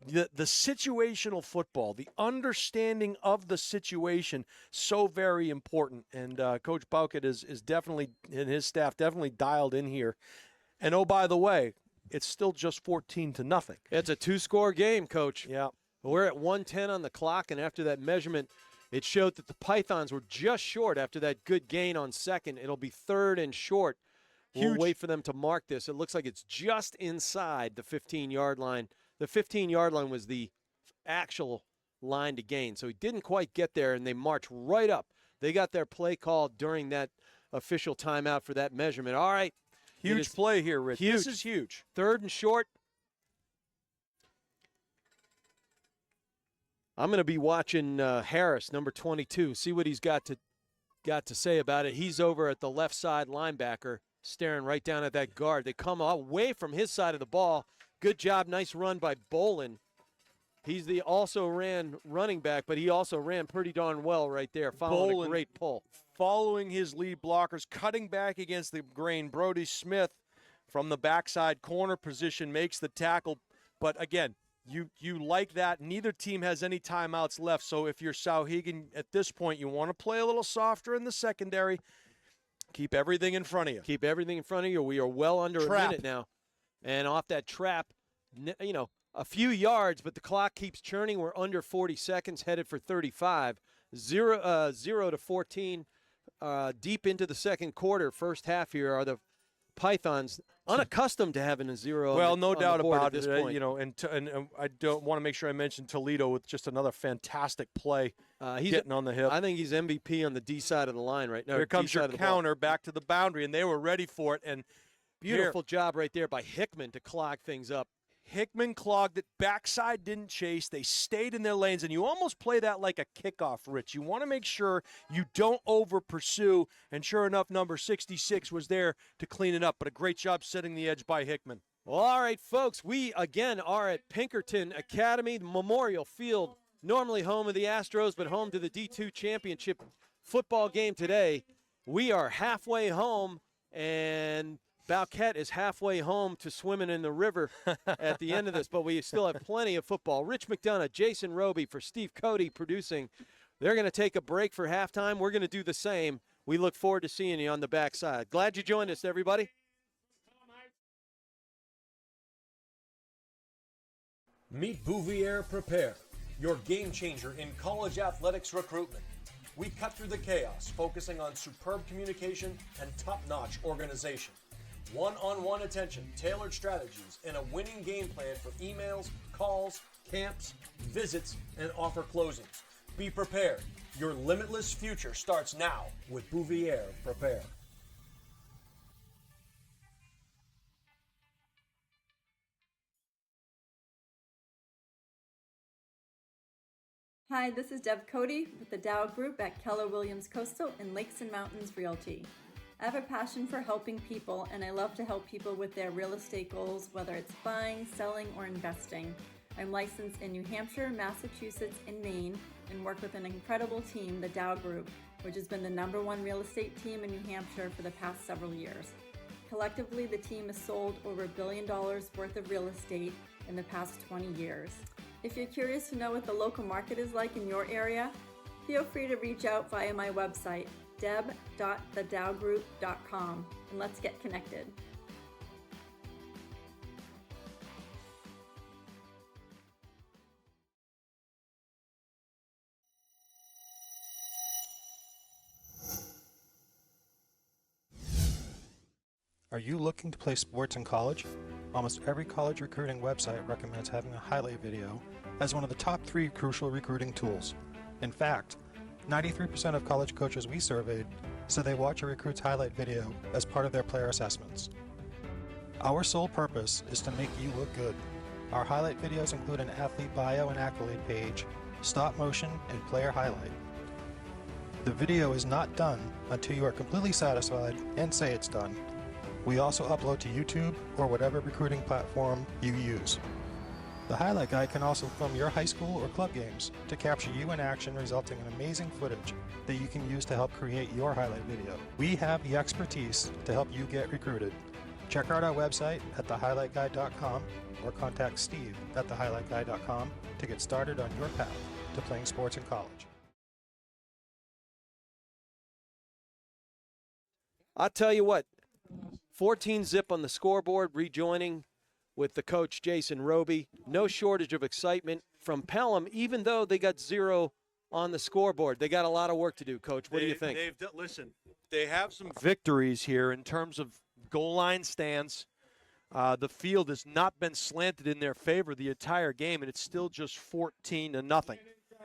the situational football, the understanding of the situation, so very important. And Coach Bowkett is definitely, and his staff definitely dialed in here. And oh, by the way, it's still just 14-0. It's a 2-score game, Coach. Yeah. We're at 1:10 on the clock, and after that measurement, it showed that the Pythons were just short after that good gain on second. It'll be 3rd and short. We'll wait for them to mark this. It looks like it's just inside the 15-yard line. The 15-yard line was the actual line to gain, so he didn't quite get there, and they marched right up. They got their play called during that official timeout for that measurement. All right. Huge play here, Rich. Huge. This is huge. 3rd and short. I'm going to be watching Harris, number 22, see what he's got to say about it. He's over at the left side linebacker, staring right down at that guard. They come away from his side of the ball. Good job, nice run by Bolin. He's also ran running back, but he also ran pretty darn well right there, following a great pull. Following his lead blockers, cutting back against the grain. Brody Smith from the backside corner position makes the tackle. But again, You like that. Neither team has any timeouts left. So if you're Souhegan at this point, you want to play a little softer in the secondary. Keep everything in front of you. Keep everything in front of you. We are well under a minute now. And off that trap, a few yards, but the clock keeps churning. We're under 40 seconds, headed for 35. 0 to 14 deep into the second quarter. First half here are the Pythons unaccustomed to having a zero. Well, on no the doubt board about at this it. point. And I don't want to make sure I mention Toledo with just another fantastic play He's getting on the hip. I think he's MVP on the D side of the line right now. Here comes your counter back to the boundary, and they were ready for it. And beautiful job right there by Hickman to clog things up. Hickman clogged it. Backside didn't chase. They stayed in their lanes, and you almost play that like a kickoff, Rich. You want to make sure you don't over-pursue, and sure enough, number 66 was there to clean it up. But a great job setting the edge by Hickman. Well, all right, folks, we again are at Pinkerton Academy, Memorial Field, normally home of the Astros, but home to the D2 championship football game today. We are halfway home, and Bauquet is halfway home to swimming in the river at the end of this, but we still have plenty of football. Rich McDonough, Jason Roby for Steve Cody producing. They're going to take a break for halftime. We're going to do the same. We look forward to seeing you on the backside. Glad you joined us, everybody. Meet Bouvier Prepare, your game changer in college athletics recruitment. We cut through the chaos, focusing on superb communication and top-notch organization. One-on-one attention, tailored strategies, and a winning game plan for emails, calls, camps, visits, and offer closings. Be prepared. Your limitless future starts now with Bouvier Prepare. Hi, this is Deb Cody with the Dow Group at Keller Williams Coastal and Lakes and Mountains Realty. I have a passion for helping people, and I love to help people with their real estate goals, whether it's buying, selling, or investing. I'm licensed in New Hampshire, Massachusetts, and Maine, and work with an incredible team, the Dow Group, which has been the #1 real estate team in New Hampshire for the past several years. Collectively, the team has sold over $1 billion worth of real estate in the past 20 years. If you're curious to know what the local market is like in your area, feel free to reach out via my website, deb.thedowgroup.com, and let's get connected. Are you looking to play sports in college? Almost every college recruiting website recommends having a highlight video as one of the top 3 crucial recruiting tools. In fact, 93% of college coaches we surveyed said they watch a recruit's highlight video as part of their player assessments. Our sole purpose is to make you look good. Our highlight videos include an athlete bio and accolade page, stop motion, and player highlight. The video is not done until you are completely satisfied and say it's done. We also upload to YouTube or whatever recruiting platform you use. The highlight guide can also film your high school or club games to capture you in action, resulting in amazing footage that you can use to help create your highlight video. We have the expertise to help you get recruited. Check out our website at thehighlightguide.com or contact Steve at thehighlightguide.com to get started on your path to playing sports in college. I'll tell you what, 14 zip on the scoreboard, rejoining with the coach, Jason Roby. No shortage of excitement from Pelham, even though they got 0 on the scoreboard. They got a lot of work to do, Coach. What do you think? Listen, they have some victories here in terms of goal line stands. The field has not been slanted in their favor the entire game, and it's still just 14-0.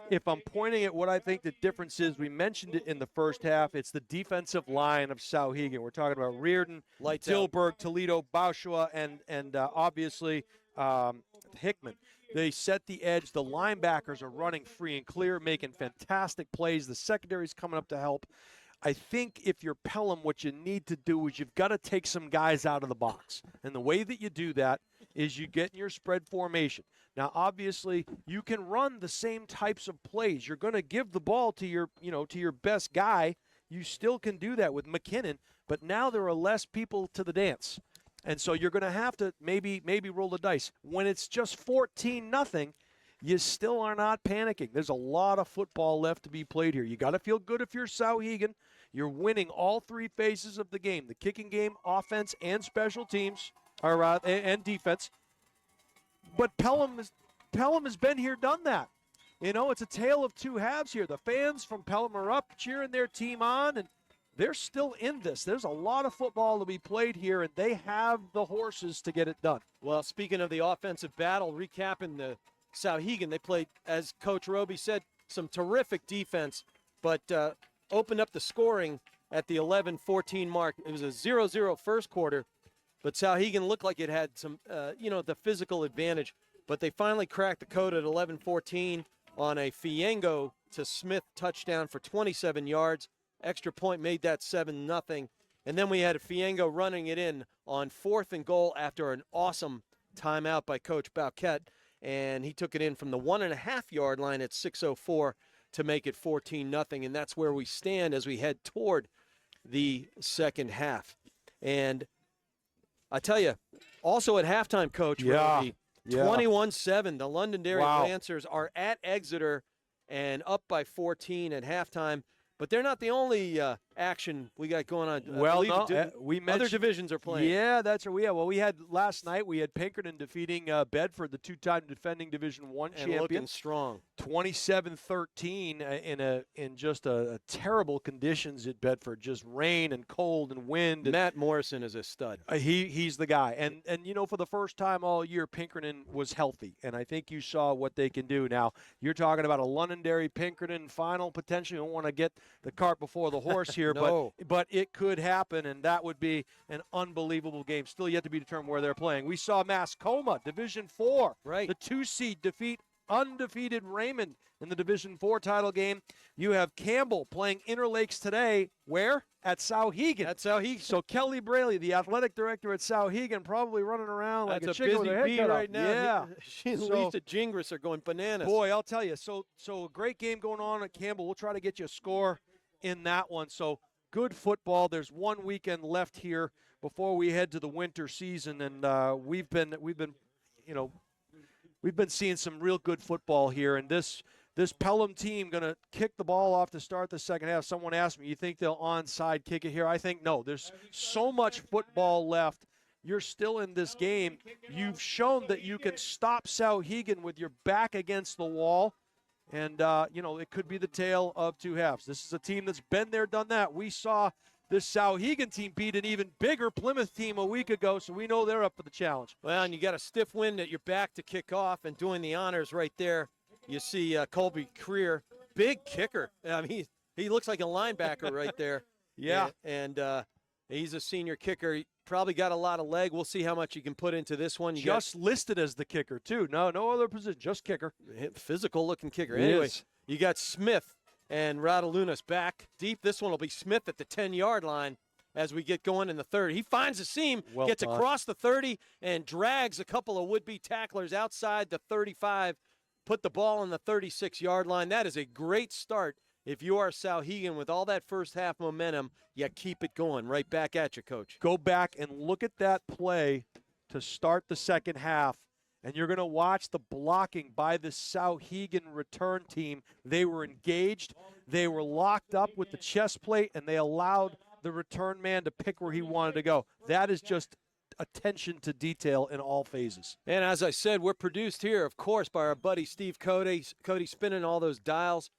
If I'm pointing at what I think the difference is, we mentioned it in the first half, it's the defensive line of Souhegan. We're talking about Reardon, Tilburg, Toledo, Bauschua, and obviously Hickman. They set the edge. The linebackers are running free and clear, making fantastic plays. The secondary's coming up to help. I think if you're Pelham, what you need to do is you've got to take some guys out of the box. And the way that you do that is you get in your spread formation. Now, obviously, you can run the same types of plays. You're going to give the ball to your best guy. You still can do that with McKinnon, but now there are less people to the dance. And so you're going to have to maybe roll the dice. When it's just 14-0, you still are not panicking. There's a lot of football left to be played here. You got to feel good if you're Souhegan. You're winning all three phases of the game, the kicking game, offense, and special teams, and defense. But Pelham has been here, done that. You know, it's a tale of two halves here. The fans from Pelham are up cheering their team on, and they're still in this. There's a lot of football to be played here, and they have the horses to get it done. Well, speaking of the offensive battle, recapping the Souhegan, they played, as Coach Roby said, some terrific defense, but opened up the scoring at the 11-14 mark. It was a 0-0 first quarter, but Souhegan looked like it had some, the physical advantage. But they finally cracked the code at 11-14 on a Fiengo to Smith touchdown for 27 yards. Extra point made that 7-0. And then we had a Fiengo running it in on 4th and goal after an awesome timeout by Coach Bauquet. And he took it in from the 1.5-yard line at 6:04 to make it 14-0. And that's where we stand as we head toward the second half. And I tell you, also at halftime, Coach, Yeah. 21-7. The Londonderry Wow. Lancers are at Exeter and up by 14 at halftime. But they're not the only action we got going on. Well, I believe no, we mentioned other divisions are playing. Yeah, that's right. We had last night. We had Pinkerton defeating Bedford, the two-time defending Division I And champion, looking strong. 27-13 in just a terrible conditions at Bedford, just rain and cold and wind. Matt Morrison is a stud. He's the guy, and for the first time all year, Pinkerton was healthy, and I think you saw what they can do. Now you're talking about a Londonderry Pinkerton final potentially. You don't want to get the cart before the horse here, No. but it could happen, and that would be an unbelievable game. Still yet to be determined where they're playing. We saw Mascoma, Division IV, Right. the 2-seed defeat undefeated Raymond in the Division IV title game. You have Campbell playing Interlakes today. Where? At Souhegan. That's how he. So Kelly Braley, the athletic director at Souhegan, probably running around like That's a a chicken with busy her head bee cut right off. now. Yeah. She and So- Lisa Gingras are going bananas. Boy, I'll tell you. So a great game going on at Campbell. We'll try to get you a score in that one. So good football. There's one weekend left here before we head to the winter season, and we've been seeing some real good football here. And this Pelham team going to kick the ball off to start the second half. Someone asked me, you think they'll onside kick it here? I think no. There's so much football left. You're still in this game. You've shown that you can stop Souhegan with your back against the wall. And, it could be the tale of two halves. This is a team that's been there, done that. We saw this Souhegan team beat an even bigger Plymouth team a week ago, so we know they're up for the challenge. Well, and you got a stiff wind at your back to kick off, and doing the honors right there, you see Colby Creer, big kicker. I mean, he looks like a linebacker right there. Yeah. And he's a senior kicker. He probably got a lot of leg. We'll see how much he can put into this one. Just listed as the kicker, too. No other position, just kicker. Physical-looking kicker. He Anyway, is. you got Smith and Radalunas back deep. This one will be Smith at the 10-yard line as we get going in the third. He finds a seam, Well gets done. across the 30, and drags a couple of would-be tacklers outside the 35, put the ball on the 36-yard line. That is a great start. If you are Souhegan with all that first half momentum, you keep it going. Right back at you, Coach. Go back and look at that play to start the second half, and you're going to watch the blocking by the Souhegan return team. They were engaged. They were locked up with the chest plate, and they allowed the return man to pick where he wanted to go. That is just attention to detail in all phases. And as I said, we're produced here, of course, by our buddy Steve Cody. Cody spinning all those dials,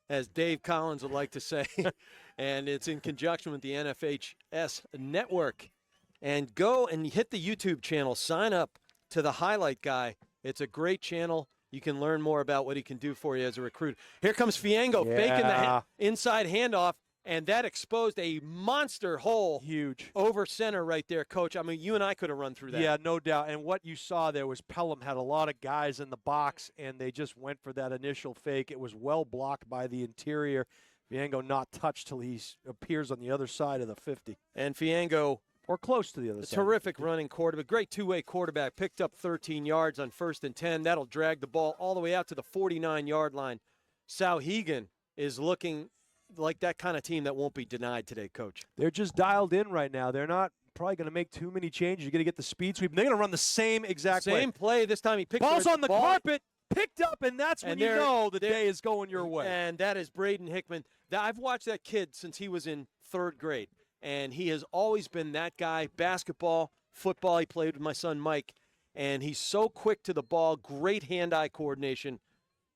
as Dave Collins would like to say. And it's in conjunction with the NFHS network. And go and hit the YouTube channel. Sign up to the Highlight Guy. It's a great channel. You can learn more about what he can do for you as a recruit. Here comes Fiengo faking the inside handoff, and that exposed a monster hole. Huge. Over center right there, Coach. I mean, you and I could have run through that. Yeah, no doubt. And what you saw there was Pelham had a lot of guys in the box, and they just went for that initial fake. It was well blocked by the interior. Fiengo not touched till he appears on the other side of the 50. And Fiengo, or close to the other a side. terrific running quarterback, great two-way quarterback, picked up 13 yards on 1st and 10. That'll drag the ball all the way out to the 49-yard line. Souhegan is looking like that kind of team that won't be denied today, Coach. They're just dialed in right now. They're not probably going to make too many changes. You're going to get the speed sweep. They're going to run the same exact play. Same play. This time he picked Ball's on the ball. carpet, picked up, and that's when you know the day is going your way. And that is Braden Hickman. I've watched that kid since he was in 3rd grade, and he has always been that guy. Basketball, football, he played with my son Mike, and he's so quick to the ball, great hand-eye coordination,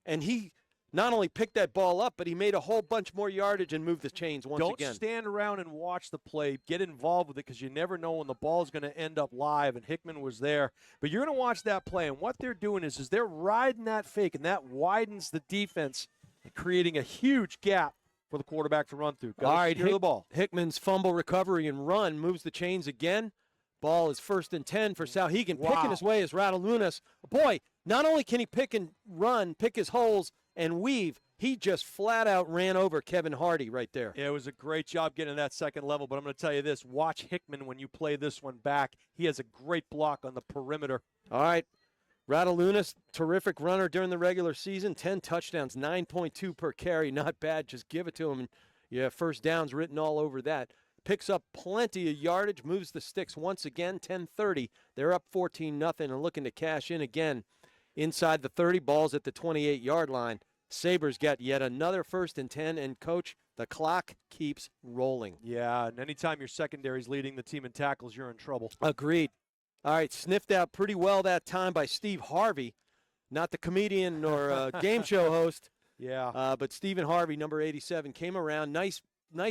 and he not only picked that ball up, but he made a whole bunch more yardage and moved the chains once again. Don't stand around and watch the play. Get involved with it because you never know when the ball is going to end up live, and Hickman was there. But you're going to watch that play, and what they're doing is they're riding that fake, and that widens the defense, creating a huge gap for the quarterback to run through. All right, the ball. Hickman's fumble recovery and run moves the chains again. Ball is 1st and 10 for Souhegan. Wow. Picking his way is Rattalunas. Boy, not only can he pick and run, pick his holes, and weave, he just flat out ran over Kevin Hardy right there. Yeah, it was a great job getting to that second level, but I'm going to tell you this. Watch Hickman when you play this one back. He has a great block on the perimeter. All right. Rattalunas, terrific runner during the regular season. 10 touchdowns, 9.2 per carry. Not bad. Just give it to him. Yeah, first downs written all over that. Picks up plenty of yardage, moves the sticks once again, 10-30. They're up 14-0 and looking to cash in again. Inside the 30, balls at the 28-yard line. Sabers got yet another 1st and 10, and, Coach, the clock keeps rolling. Yeah, and anytime your secondary's leading the team in tackles, you're in trouble. Agreed. All right, sniffed out pretty well that time by Steve Harvey, not the comedian or game show host. Yeah. But Stephen Harvey, number 87, came around. Nice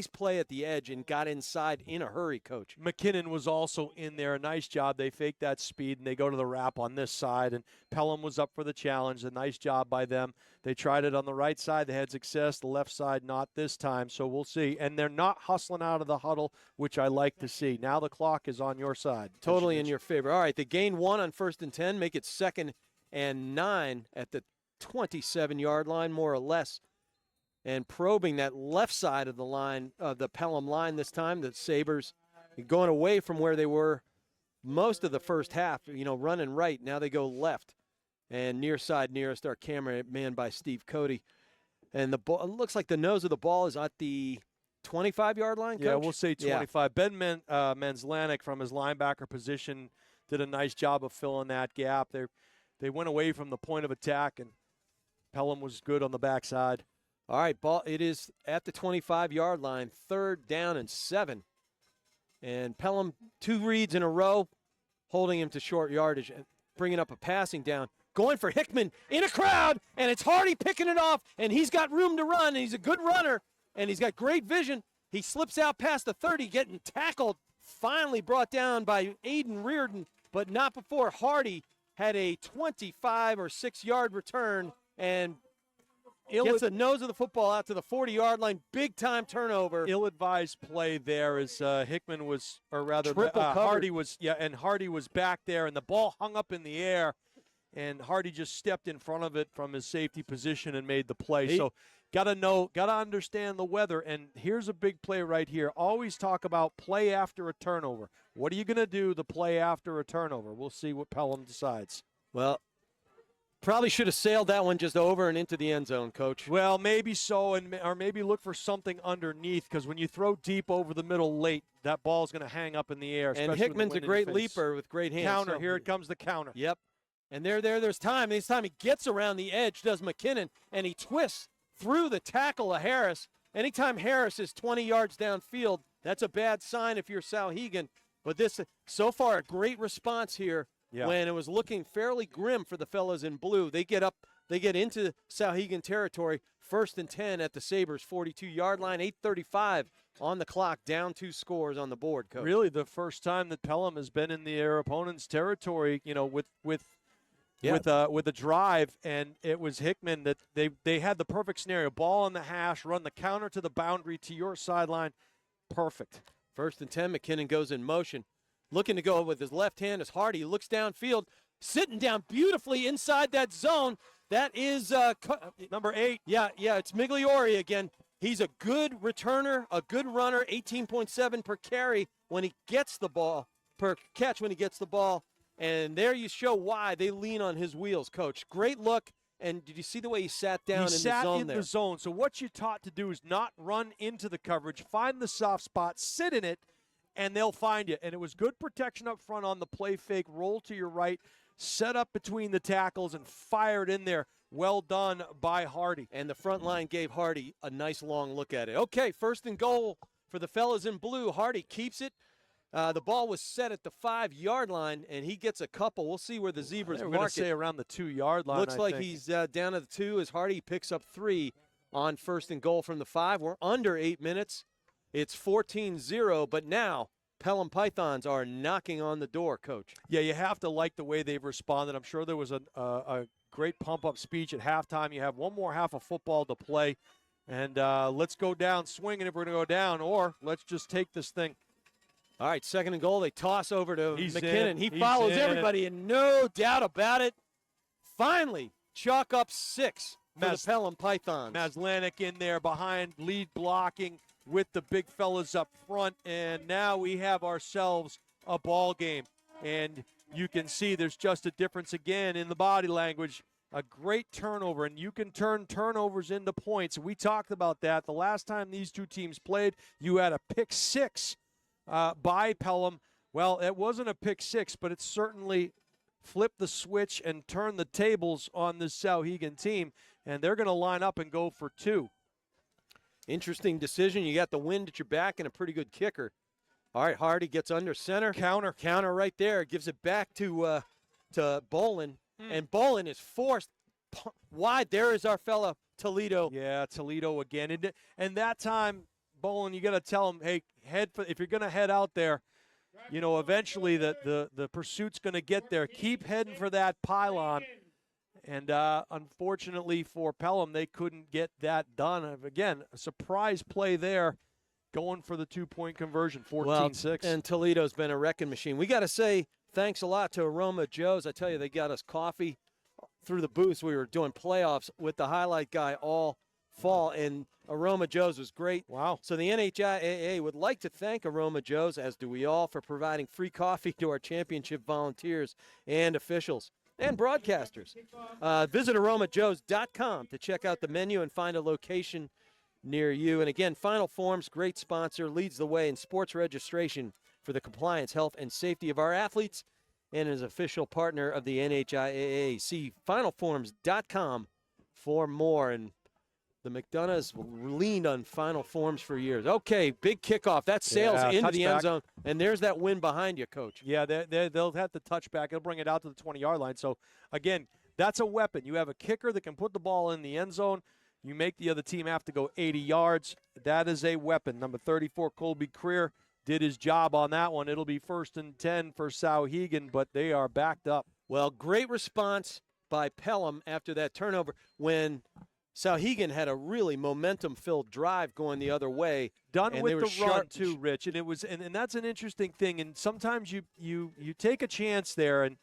play at the edge and got inside in a hurry, Coach. McKinnon was also in there. A nice job. They faked that speed, and they go to the wrap on this side. And Pelham was up for the challenge. A nice job by them. They tried it on the right side. They had success. The left side, not this time. So we'll see. And they're not hustling out of the huddle, which I like to see. Now the clock is on your side. Totally in your favor. All right, they gain 1 on 1st and 10, make it 2nd and 9 at the 27-yard line, more or less. And probing that left side of the line, the Pelham line this time, the Sabers going away from where they were most of the first half, running right. Now they go left. And near side nearest our cameraman by Steve Cody. And the ball, it looks like the nose of the ball is at the 25-yard line, Coach? Yeah, we'll say 25. Yeah. Ben Manzlanek from his linebacker position did a nice job of filling that gap. They went away from the point of attack, and Pelham was good on the backside. All right, ball. It is at the 25-yard line, 3rd down and 7. And Pelham, 2 reads in a row, holding him to short yardage and bringing up a passing down. Going for Hickman in a crowd, and it's Hardy picking it off, and he's got room to run, and he's a good runner, and he's got great vision. He slips out past the 30, getting tackled, finally brought down by Aiden Reardon, but not before Hardy had a 25 or 6-yard return and gets the nose of the football out to the 40-yard line. Big-time turnover. Ill-advised play there as Hickman was, or rather Hardy was, and Hardy was back there, and the ball hung up in the air, and Hardy just stepped in front of it from his safety position and made the play. So got to understand the weather, and here's a big play right here. Always talk about play after a turnover. What are you going to do the play after a turnover? We'll see what Pelham decides. Well, probably should have sailed that one just over and into the end zone, Coach. Well, maybe so, or maybe look for something underneath, because when you throw deep over the middle late, that ball's going to hang up in the air. And Hickman's a great leaper with great hands. Counter, here it comes the counter. Yep. And there's time. This time he gets around the edge, does McKinnon, and he twists through the tackle of Harris. Anytime Harris is 20 yards downfield, that's a bad sign if you're Souhegan. But this, so far, a great response here. Yeah. When it was looking fairly grim for the fellas in blue. They get into Souhegan territory, 1st and 10 at the Sabers 42-yard line, 8:35 on the clock, down 2 scores on the board, Coach. Really the first time that Pelham has been in their opponent's territory, with a drive, and it was Hickman that they had the perfect scenario. Ball on the hash, run the counter to the boundary to your sideline. Perfect. 1st and 10, McKinnon goes in motion. Looking to go with his left hand as Hardy looks downfield, sitting down beautifully inside that zone. That is number 8. Yeah, it's Migliori again. He's a good returner, a good runner, 18.7 per carry when he gets the ball, per catch when he gets the ball. And there you show why they lean on his wheels, Coach. Great look. And did you see the way he sat down in the zone there? He sat in the zone. So what you're taught to do is not run into the coverage, find the soft spot, sit in it, and they'll find you. And it was good protection up front on the play fake, roll to your right, set up between the tackles, and fired in there. Well done by Hardy. And the front line gave Hardy a nice long look at it. Okay, 1st and goal for the fellas in blue. Hardy keeps it. The ball was set at the 5-yard line, and he gets a couple. We'll see where the Zebras We're mark going to say it. around the 2-yard line. Looks like he's down at the 2 as Hardy picks up 3 on 1st and goal from the 5. We're under 8 minutes. It's 14-0, but now Pelham Pythons are knocking on the door, Coach. Yeah, you have to like the way they've responded. I'm sure there was a great pump-up speech at halftime. You have one more half of football to play, and let's go down swinging if we're going to go down, or let's just take this thing. All right, 2nd and goal. They toss over to He's McKinnon. in. He He's follows in. everybody, and no doubt about it, finally chalk up 6 for the Pelham Pythons. Maslanik in there behind, lead blocking with the big fellas up front, and now we have ourselves a ball game. And you can see there's just a difference again in the body language. A great turnover, and you can turn turnovers into points. We talked about that. The last time these two teams played, you had a pick 6 by Pelham. Well, it wasn't a pick 6, but it certainly flipped the switch and turned the tables on this Souhegan team, and they're going to line up and go for 2. Interesting decision. You got the wind at your back and a pretty good kicker. All right, Hardy gets under center. Counter right there. Gives it back to Bolin, and Bolin is forced wide. There is our fella Toledo. Yeah, Toledo again. And that time, Bolin, you got to tell him, hey, if you're going to head out there, eventually the pursuit's going to get there. Keep heading for that pylon. And unfortunately for Pelham, they couldn't get that done. Again, a surprise play there, going for the 2-point conversion, 14-6. And Toledo's been a wrecking machine. We got to say thanks a lot to Aroma Joe's. I tell you, they got us coffee through the booths. We were doing playoffs with the highlight guy all fall, and Aroma Joe's was great. Wow. So the NHIAA would like to thank Aroma Joe's, as do we all, for providing free coffee to our championship volunteers and officials and broadcasters. Visit aromajoes.com to check out the menu and find a location near you. And again, Final Forms, great sponsor, leads the way in sports registration for the compliance, health, and safety of our athletes, and is official partner of the NHIAA. See finalforms.com for more. And the McDonoughs leaned on Final Forms for years. Okay, big kickoff. That sails into the end zone, and there's that win behind you, Coach. Yeah, they'll have the touchback. They'll bring it out to the 20-yard line. So, again, that's a weapon. You have a kicker that can put the ball in the end zone. You make the other team have to go 80 yards. That is a weapon. Number 34, Colby Creer, did his job on that one. It'll be 1st and 10 for Souhegan, but they are backed up. Well, great response by Pelham after that turnover when Souhegan had a really momentum-filled drive going the other way. Done with the run too, Rich, and it was, and that's an interesting thing. And sometimes you take a chance there, and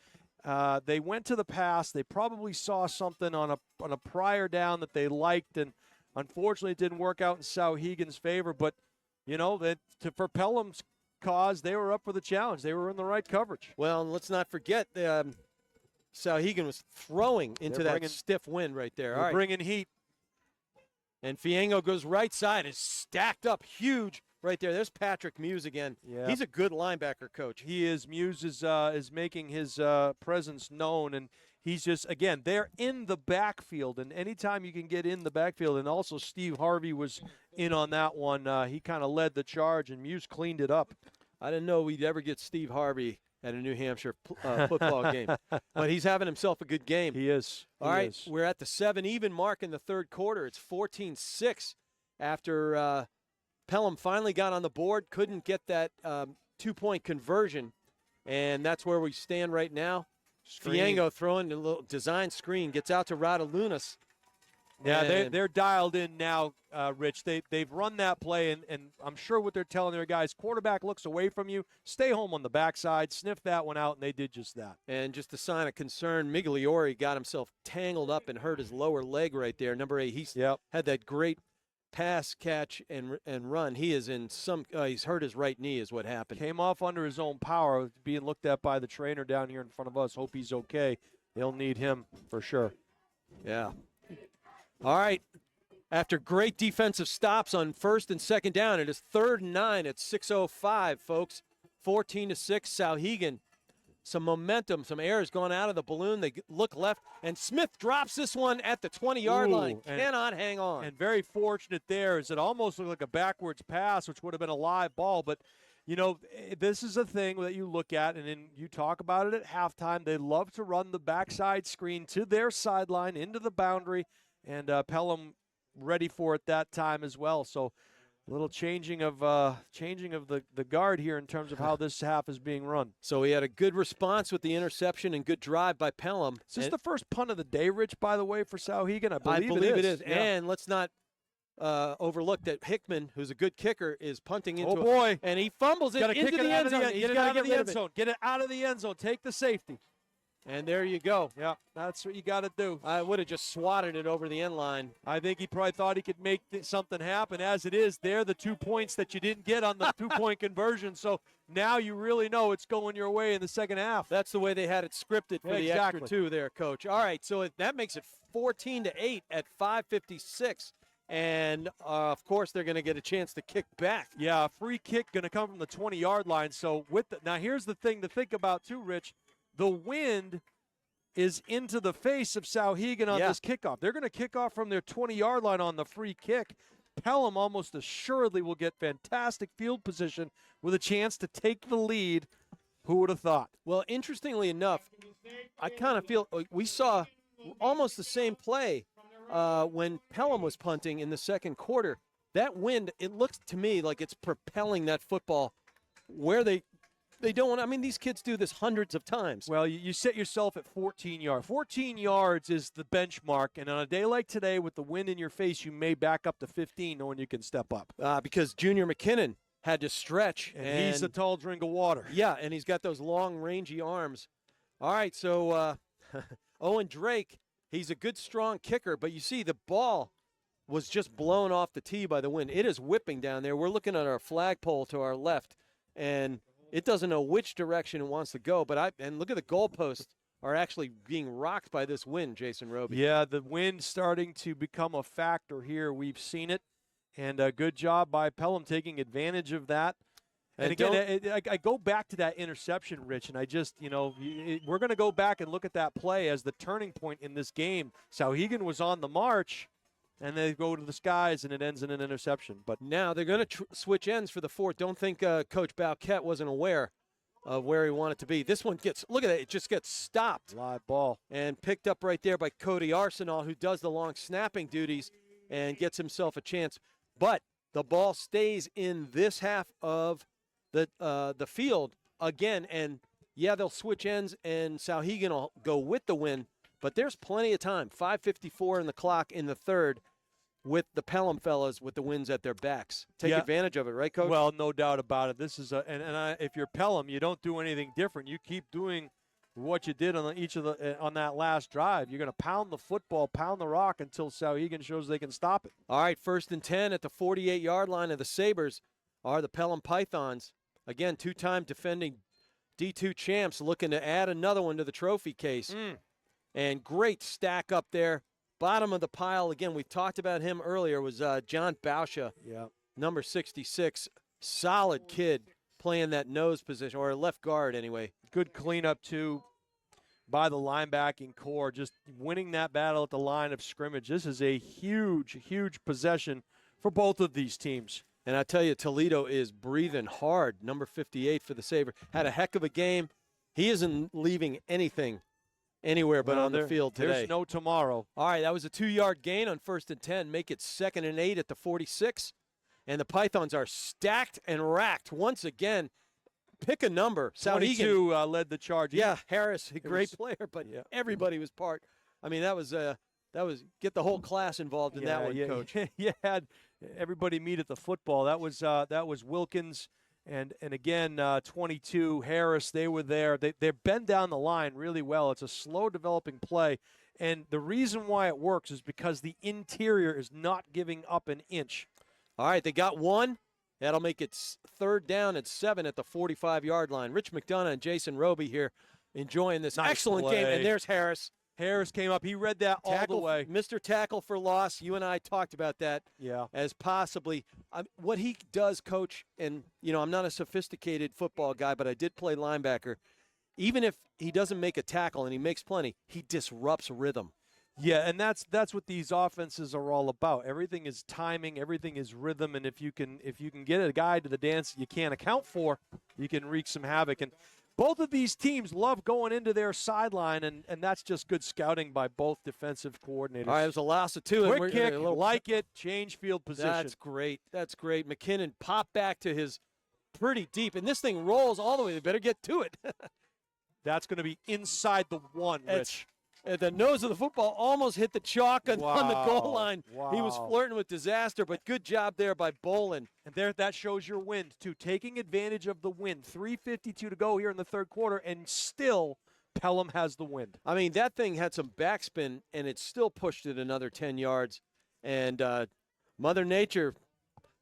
they went to the pass. They probably saw something on a prior down that they liked, and unfortunately, it didn't work out in Souhegan's favor. But for Pelham's cause, they were up for the challenge. They were in the right coverage. Well, and let's not forget Souhegan was throwing into that stiff wind right there. All right, bringing heat. And Fiengo goes right side, is stacked up huge right there. There's Patrick Muse again. Yeah. He's a good linebacker, Coach. He is. Muse is making his presence known, and he's just, again, they're in the backfield, and anytime you can get in the backfield, and also Steve Harvey was in on that one. He kind of led the charge, and Muse cleaned it up. I didn't know we'd ever get Steve Harvey at a New Hampshire football game. But he's having himself a good game. He is. All right, we're at the 7-even mark in the third quarter. It's 14-6 after Pelham finally got on the board, couldn't get that 2-point conversion, and that's where we stand right now. Fiengo throwing a little design screen, gets out to Radalunas. Yeah, they're dialed in now, Rich. They've run that play, and I'm sure what they're telling their guys, quarterback looks away from you, stay home on the backside, sniff that one out, and they did just that. And just a sign of concern, Migliori got himself tangled up and hurt his lower leg right there. Number 8, he's had that great pass, catch, and run. He is in he's hurt his right knee is what happened. Came off under his own power, being looked at by the trainer down here in front of us. Hope he's okay. They'll need him for sure. Yeah. All right. After great defensive stops on first and second down, it is 3rd and 9 at 6:05, folks. 14-6, Souhegan. Some momentum, some air has gone out of the balloon. They look left, and Smith drops this one at the 20-yard line. Cannot hang on. And very fortunate there, as it almost looked like a backwards pass, which would have been a live ball. But, you know, this is a thing that you look at, and then you talk about it at halftime. They love to run the backside screen to their sideline into the boundary, and Pelham ready for it that time as well. So a little changing of the guard here in terms of how this half is being run. So he had a good response with the interception and good drive by Pelham. Is this the first punt of the day, Rich, by the way, for Souhegan? I believe it is. Yeah. And let's not overlook that Hickman, who's a good kicker, is punting into boy. and he fumbles it into the end zone. Get it out of the end zone. Get it out of the end zone. Take the safety. And there you go. Yeah, that's what you got to do. I would have just swatted it over the end line. I think he probably thought he could make something happen. As it is, they're the 2 points that you didn't get on the two-point conversion. So now you really know it's going your way in the second half. That's the way they had it scripted for the extra 2 there, Coach. All right, so that makes it 14-8 at 5:56. And, of course, they're going to get a chance to kick back. Yeah, a free kick going to come from the 20-yard line. So now here's the thing to think about too, Rich. The wind is into the face of Souhegan on this kickoff. They're going to kick off from their 20-yard line on the free kick. Pelham almost assuredly will get fantastic field position with a chance to take the lead. Who would have thought? Well, interestingly enough, I kind of feel we saw almost the same play when Pelham was punting in the second quarter. That wind, it looks to me like it's propelling that football where they don't want. I mean, these kids do this hundreds of times. Well, you set yourself at 14 yards. 14 yards is the benchmark, and on a day like today with the wind in your face, you may back up to 15 knowing you can step up. Because Junior McKinnon had to stretch. And he's a tall drink of water. Yeah, and he's got those long, rangy arms. All right, so Owen Drake, he's a good, strong kicker, but you see the ball was just blown off the tee by the wind. It is whipping down there. We're looking at our flagpole to our left, and it doesn't know which direction it wants to go. And look at the goalposts are actually being rocked by this wind, Jason Roby. Yeah, the wind starting to become a factor here. We've seen it, and a good job by Pelham taking advantage of that. And again, I go back to that interception, Rich, and I just, we're going to go back and look at that play as the turning point in this game. Souhegan was on the march, and they go to the skies, and it ends in an interception. But now they're going to switch ends for the fourth. Don't think Coach Bauquet wasn't aware of where he wanted to be. This one look at it, it just gets stopped. Live ball. And picked up right there by Cody Arsenal, who does the long snapping duties and gets himself a chance. But the ball stays in this half of the field again, and they'll switch ends, and Souhegan will go with the win. But there's plenty of time, 5:54 in the clock in the third, with the Pelham fellas with the wins at their backs. Take advantage of it, right, Coach? Well, no doubt about it. This is if you're Pelham, you don't do anything different. You keep doing what you did on on that last drive. You're going to pound the football, pound the rock until Souhegan shows they can stop it. All right, 1st and 10 at the 48-yard line of the Sabers are the Pelham Pythons. Again, 2-time defending D2 champs, looking to add another one to the trophy case. And great stack up there. Bottom of the pile, again, we talked about him earlier, was John Bauscha, number 66. Solid kid playing that nose position, or left guard anyway. Good cleanup, too, by the linebacking core, just winning that battle at the line of scrimmage. This is a huge, huge possession for both of these teams. And I tell you, Toledo is breathing hard. Number 58 for the Saber. Had a heck of a game. He isn't leaving anything anywhere but on the field today. There's no tomorrow. All right, that was a 2-yard gain on 1st and 10. Make it 2nd and 8 at the 46. And the Pythons are stacked and racked once again. Pick a number. 22 led the charge. Yeah, Harris, a great player, but everybody was part. I mean, that was get the whole class involved in that one, Coach. You had everybody meet at the football. That was Wilkins, and again 22 Harris. They were there. They're bent down the line really well. It's a slow developing play, and the reason why it works is because the interior is not giving up an inch. All right, they got one. That'll make it 3rd down and 7 at the 45-yard line. Rich McDonough and Jason Roby here enjoying this excellent game. And there's Harris. Harris came up. He read that all the way. Mr. Tackle for Loss. You and I talked about that as possibly. What he does, Coach, and, I'm not a sophisticated football guy, but I did play linebacker. Even if he doesn't make a tackle and he makes plenty, he disrupts rhythm. Yeah, and that's what these offenses are all about. Everything is timing, everything is rhythm, and if you can get a guy to the dance you can't account for, you can wreak some havoc. And both of these teams love going into their sideline, and that's just good scouting by both defensive coordinators. All right, it was a loss of 2. Quick kick, like it, change field position. That's great. McKinnon popped back to his pretty deep, and this thing rolls all the way. They better get to it. That's going to be inside the 1, Rich. The nose of the football almost hit the chalk on the goal line. Wow. He was flirting with disaster, but good job there by Bolin. And that shows your wind, too. Taking advantage of the wind. 3:52 to go here in the third quarter, and still Pelham has the wind. I mean, that thing had some backspin, and it still pushed it another 10 yards. And Mother Nature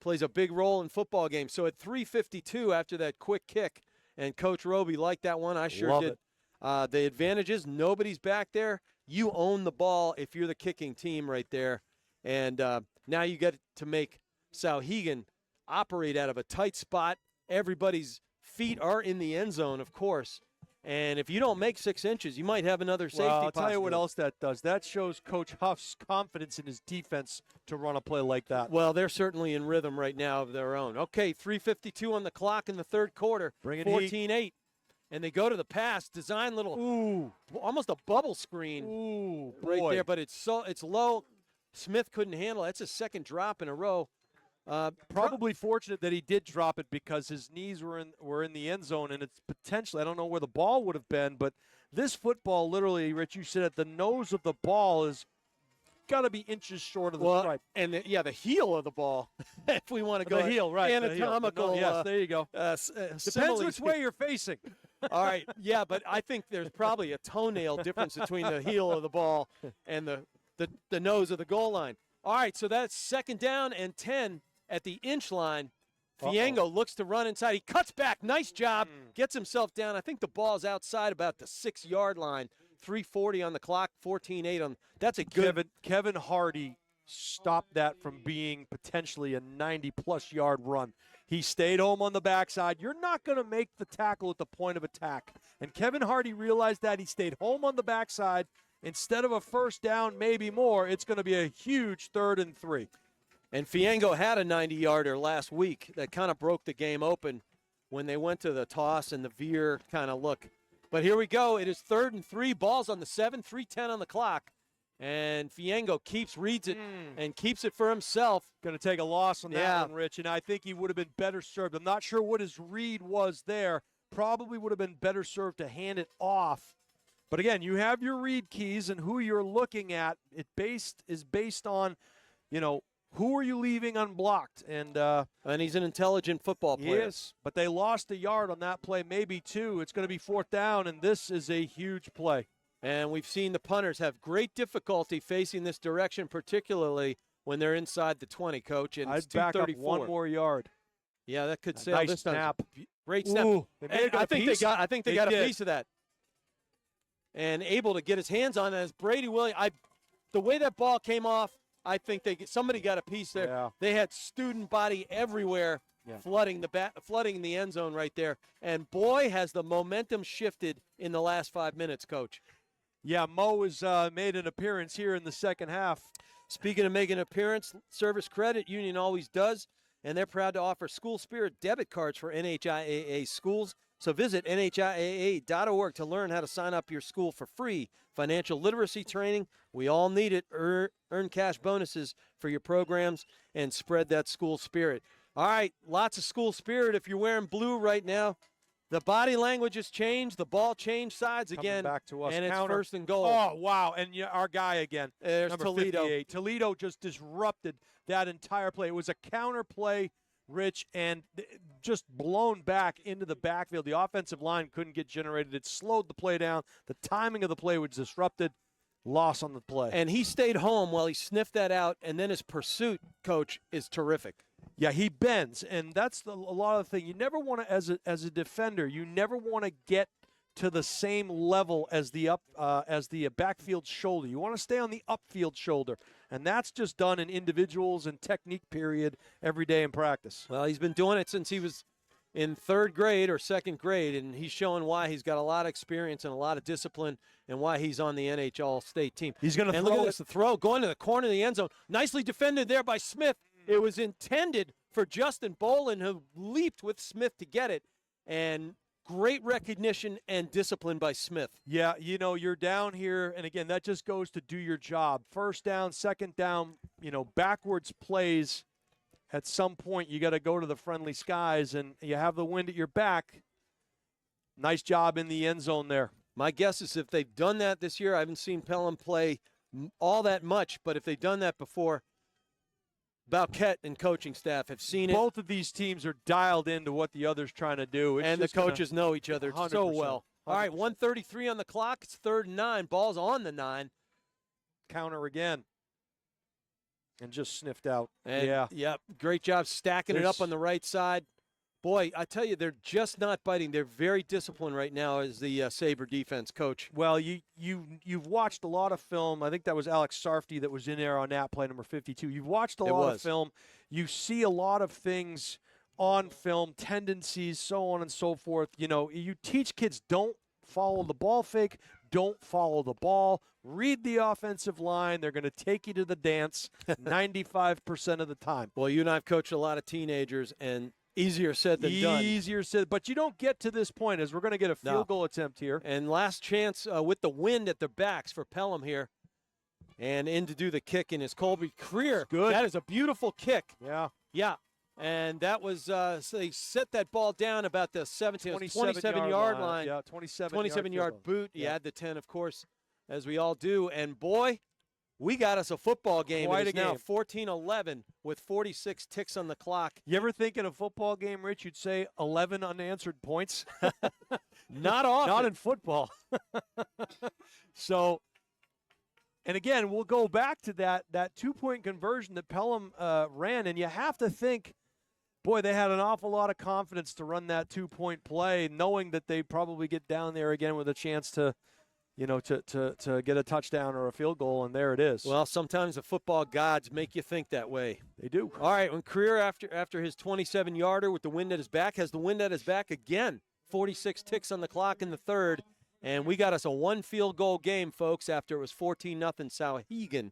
plays a big role in football games. So at 3:52 after that quick kick, and Coach Roby liked that one. I sure did. The advantage is nobody's back there. You own the ball if you're the kicking team right there. And now you get to make Souhegan operate out of a tight spot. Everybody's feet are in the end zone, of course. And if you don't make 6 inches, you might have another safety. Well, I'll tell you what else that does. That shows Coach Huff's confidence in his defense to run a play like that. Well, they're certainly in rhythm right now of their own. Okay, 3:52 on the clock in the third quarter. 14-8. And they go to the pass, design little, almost a bubble screen right there, but it's low. Smith couldn't handle it. That's his second drop in a row. Probably fortunate that he did drop it because his knees were in the end zone, and it's potentially, I don't know where the ball would have been, but this football literally, Rich, you said it, the nose of the ball is got to be inches short of the stripe. And the heel of the ball, if we want to go the heel, right? Anatomical. Yes, there you go. Depends which way you're facing. All right, yeah, but I think there's probably a toenail difference between the heel of the ball and the nose of the goal line. All right, so that's 2nd down and 10 at the inch line. Fiengo looks to run inside. He cuts back. Nice job. Gets himself down. I think the ball's outside about the 6-yard line. 3:40 on the clock, 14-8 on. That's a good. Kevin Hardy stopped that from being potentially a 90-plus yard run. He stayed home on the backside. You're not going to make the tackle at the point of attack. And Kevin Hardy realized that. He stayed home on the backside. Instead of a first down, maybe more, it's going to be a huge 3rd and 3. And Fiengo had a 90-yarder last week that kind of broke the game open when they went to the toss and the veer kind of look. But here we go. It is 3rd and 3. Ball's on the 7, 3:10 on the clock. And Fiengo reads it, and keeps it for himself. Going to take a loss on that one, Rich, and I think he would have been better served. I'm not sure what his read was there. Probably would have been better served to hand it off. But again, you have your read keys, and who you're looking at. It is based on, who are you leaving unblocked? And he's an intelligent football player. Yes, but they lost a yard on that play, maybe 2. It's going to be 4th down, and this is a huge play. And we've seen the punters have great difficulty facing this direction, particularly when they're inside the 20, Coach. And I'd back up 1 more yard. Yeah, that could sail nice this snap. Time. Great snap. I think they got a piece of that. And able to get his hands on it as Brady Williams. The way that ball came off, I think somebody got a piece there. Yeah. They had student body everywhere, flooding the end zone right there. And boy, has the momentum shifted in the last 5 minutes, Coach. Yeah, Mo has made an appearance here in the second half. Speaking of making an appearance, Service Credit Union always does, and they're proud to offer School Spirit debit cards for NHIAA schools. So visit NHIAA.org to learn how to sign up your school for free financial literacy training. We all need it. Earn cash bonuses for your programs and spread that school spirit. All right, lots of school spirit if you're wearing blue right now. The body language has changed. The ball changed sides again. Coming back to us. And it's Counter. 1st and goal. Oh, wow. And our guy again. There's number Toledo. 58. Toledo just disrupted that entire play. It was a counter play, Rich, and just blown back into the backfield. The offensive line couldn't get generated. It slowed the play down. The timing of the play was disrupted. Loss on the play. And he stayed home while he sniffed that out, and then his pursuit, Coach, is terrific. Yeah, he bends, and that's a lot of the thing. You never want to, as a defender, you never want to get to the same level as the backfield shoulder. You want to stay on the upfield shoulder, and that's just done in individuals and technique period every day in practice. Well, he's been doing it since he was in third grade or second grade, and he's showing why he's got a lot of experience and a lot of discipline and why he's on the NHL state team. He's going to and throw look at this, the throw going to the corner of the end zone. Nicely defended there by Smith. It was intended for Justin Bolin, who leaped with Smith to get it, and great recognition and discipline by Smith. Yeah, you're down here, and again, that just goes to do your job. First down, second down, backwards plays. At some point, you got to go to the friendly skies, and you have the wind at your back. Nice job in the end zone there. My guess is if they've done that this year, I haven't seen Pelham play all that much, but if they've done that before, Bauquet and coaching staff have seen it. Both of these teams are dialed into what the other's trying to do. And the coaches know each other so well. 100%. All right, 1:33 on the clock. It's 3rd and 9. Ball's on the 9. Counter again. And just sniffed out. And yeah, great job stacking it up on the right side. Boy, I tell you, they're just not biting. They're very disciplined right now as the Sabre defense coach. Well, you've watched a lot of film. I think that was Alex Sarfty that was in there on that play number 52. You've watched a lot of film. You see a lot of things on film, tendencies, so on and so forth. You teach kids, don't follow the ball fake, don't follow the ball. Read the offensive line. They're going to take you to the dance 95% of the time. Well, you and I have coached a lot of teenagers, and easier said than done. Easier said, but you don't get to this point as we're going to get a field goal attempt here. And last chance with the wind at their backs for Pelham here. And in to do the kick in is Colby Creer. Good. That is a beautiful kick. Yeah. Yeah. And that was, so they set that ball down about the 27-yard line. Yeah, 27-yard boot. Yeah. You add the 10, of course, as we all do. And, boy, we got us a football game. Quite it is a game. now 14-11 with 46 ticks on the clock. You ever think in a football game, Rich, you'd say 11 unanswered points? Not often. Not in football. So, and again, we'll go back to that 2-point conversion that Pelham ran, and you have to think, boy, they had an awful lot of confidence to run that 2-point play, knowing that they probably get down there again with a chance to get a touchdown or a field goal, and there it is. Well, sometimes the football gods make you think that way. They do. All right, when Creer, after his 27-yarder with the wind at his back, has the wind at his back again. 46 ticks on the clock in the 3rd, and we got us a 1-field-goal game, folks, after it was 14-0 Souhegan,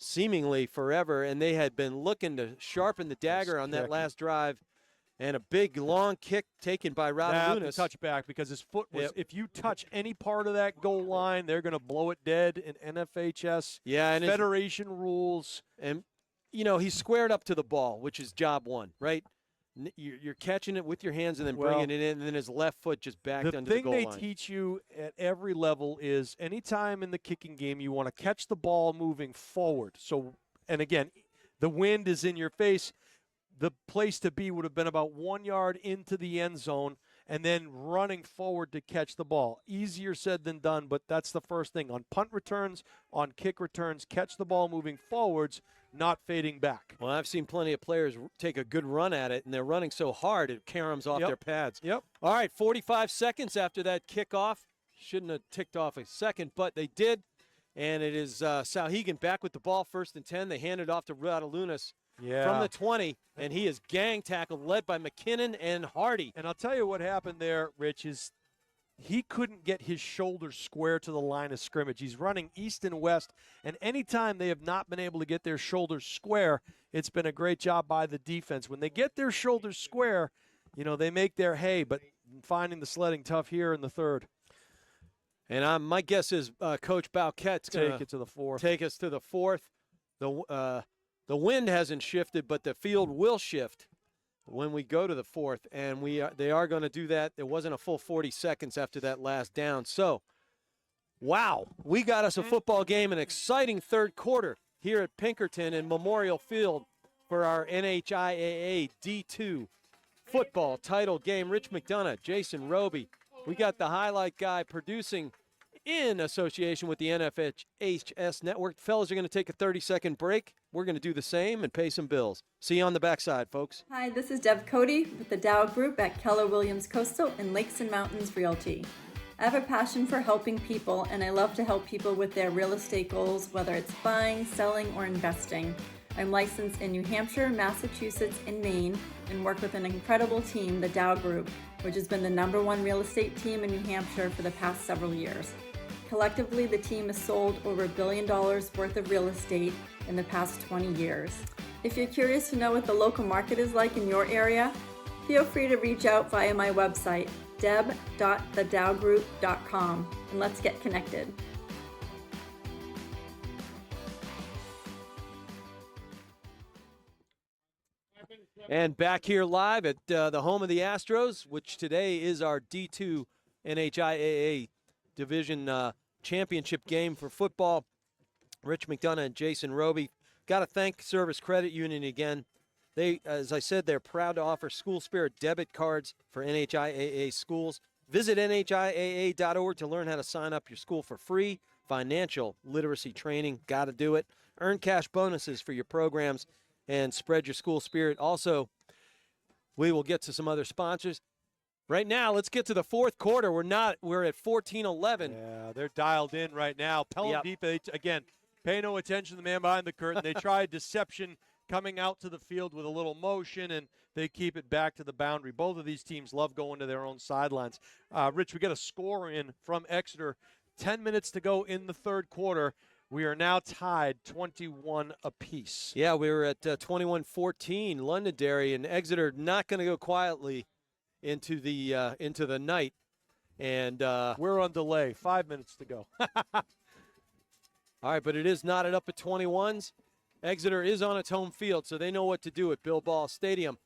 seemingly forever, and they had been looking to sharpen the dagger on that last drive. And a big, long kick taken by Radulinas. Touchback because his foot was, if you touch any part of that goal line, they're going to blow it dead in NFHS. Yeah, and Federation rules. And, he's squared up to the ball, which is job one, right? You're catching it with your hands and then bringing it in, and then his left foot just backed under the goal line. The thing they teach you at every level is anytime in the kicking game you want to catch the ball moving forward. So, and again, the wind is in your face. The place to be would have been about 1 yard into the end zone and then running forward to catch the ball. Easier said than done, but that's the first thing. On punt returns, on kick returns, catch the ball moving forwards, not fading back. Well, I've seen plenty of players take a good run at it, and they're running so hard it caroms off their pads. Yep. All right, 45 seconds after that kickoff. Shouldn't have ticked off a second, but they did. And it is Souhegan back with the ball, 1st and 10. They hand it off to Radulinas. From the 20, and he is gang tackled, led by McKinnon and Hardy. And I'll tell you what happened there, Rich, is he couldn't get his shoulders square to the line of scrimmage. He's running east and west, and anytime they have not been able to get their shoulders square, it's been a great job by the defense. When they get their shoulders square, they make their hay, but finding the sledding tough here in the 3rd. And my guess is Coach Bauquet's going to take it to the 4th. Take us to the 4th. The wind hasn't shifted, but the field will shift when we go to the 4th, and they are going to do that. There wasn't a full 40 seconds after that last down. So, wow, we got us a football game, an exciting 3rd quarter here at Pinkerton in Memorial Field for our NHIAA D2 football title game. Rich McDonough, Jason Roby. We got the highlight guy producing in association with the NFHS Network. Fellas are going to take a 30-second break. We're going to do the same and pay some bills. See you on the backside, folks. Hi, this is Deb Cody with the Dow Group at Keller Williams Coastal and Lakes and Mountains Realty. I have a passion for helping people, and I love to help people with their real estate goals, whether it's buying, selling, or investing. I'm licensed in New Hampshire, Massachusetts, and Maine, and work with an incredible team, the Dow Group, which has been the #1 real estate team in New Hampshire for the past several years. Collectively, the team has sold over $1 billion worth of real estate in the past 20 years. If you're curious to know what the local market is like in your area, feel free to reach out via my website, deb.thedowgroup.com, and let's get connected. And back here live at the home of the Astros, which today is our D2 NHIAA Division Championship game for football. Rich McDonough and Jason Roby. Got to thank Service Credit Union again. They, as I said, they're proud to offer School Spirit debit cards for NHIAA schools. Visit NHIAA.org to learn how to sign up your school for free financial literacy training. Got to do it. Earn cash bonuses for your programs and spread your school spirit. Also, we will get to some other sponsors. Right now, let's get to the fourth quarter. We're at 14-11. Yeah, they're dialed in right now. Pelham deep, again, pay no attention to the man behind the curtain. They tried deception coming out to the field with a little motion, and they keep it back to the boundary. Both of these teams love going to their own sidelines. Rich, we got a score in from Exeter. 10 minutes to go in the third quarter. We are now tied 21 apiece. Yeah, we were at 21-14 Londonderry, and Exeter not going to go quietly into the night. And we're on delay. 5 minutes to go. All right, but it is knotted up at 21s. Exeter is on its home field, so they know what to do at Bill Ball Stadium.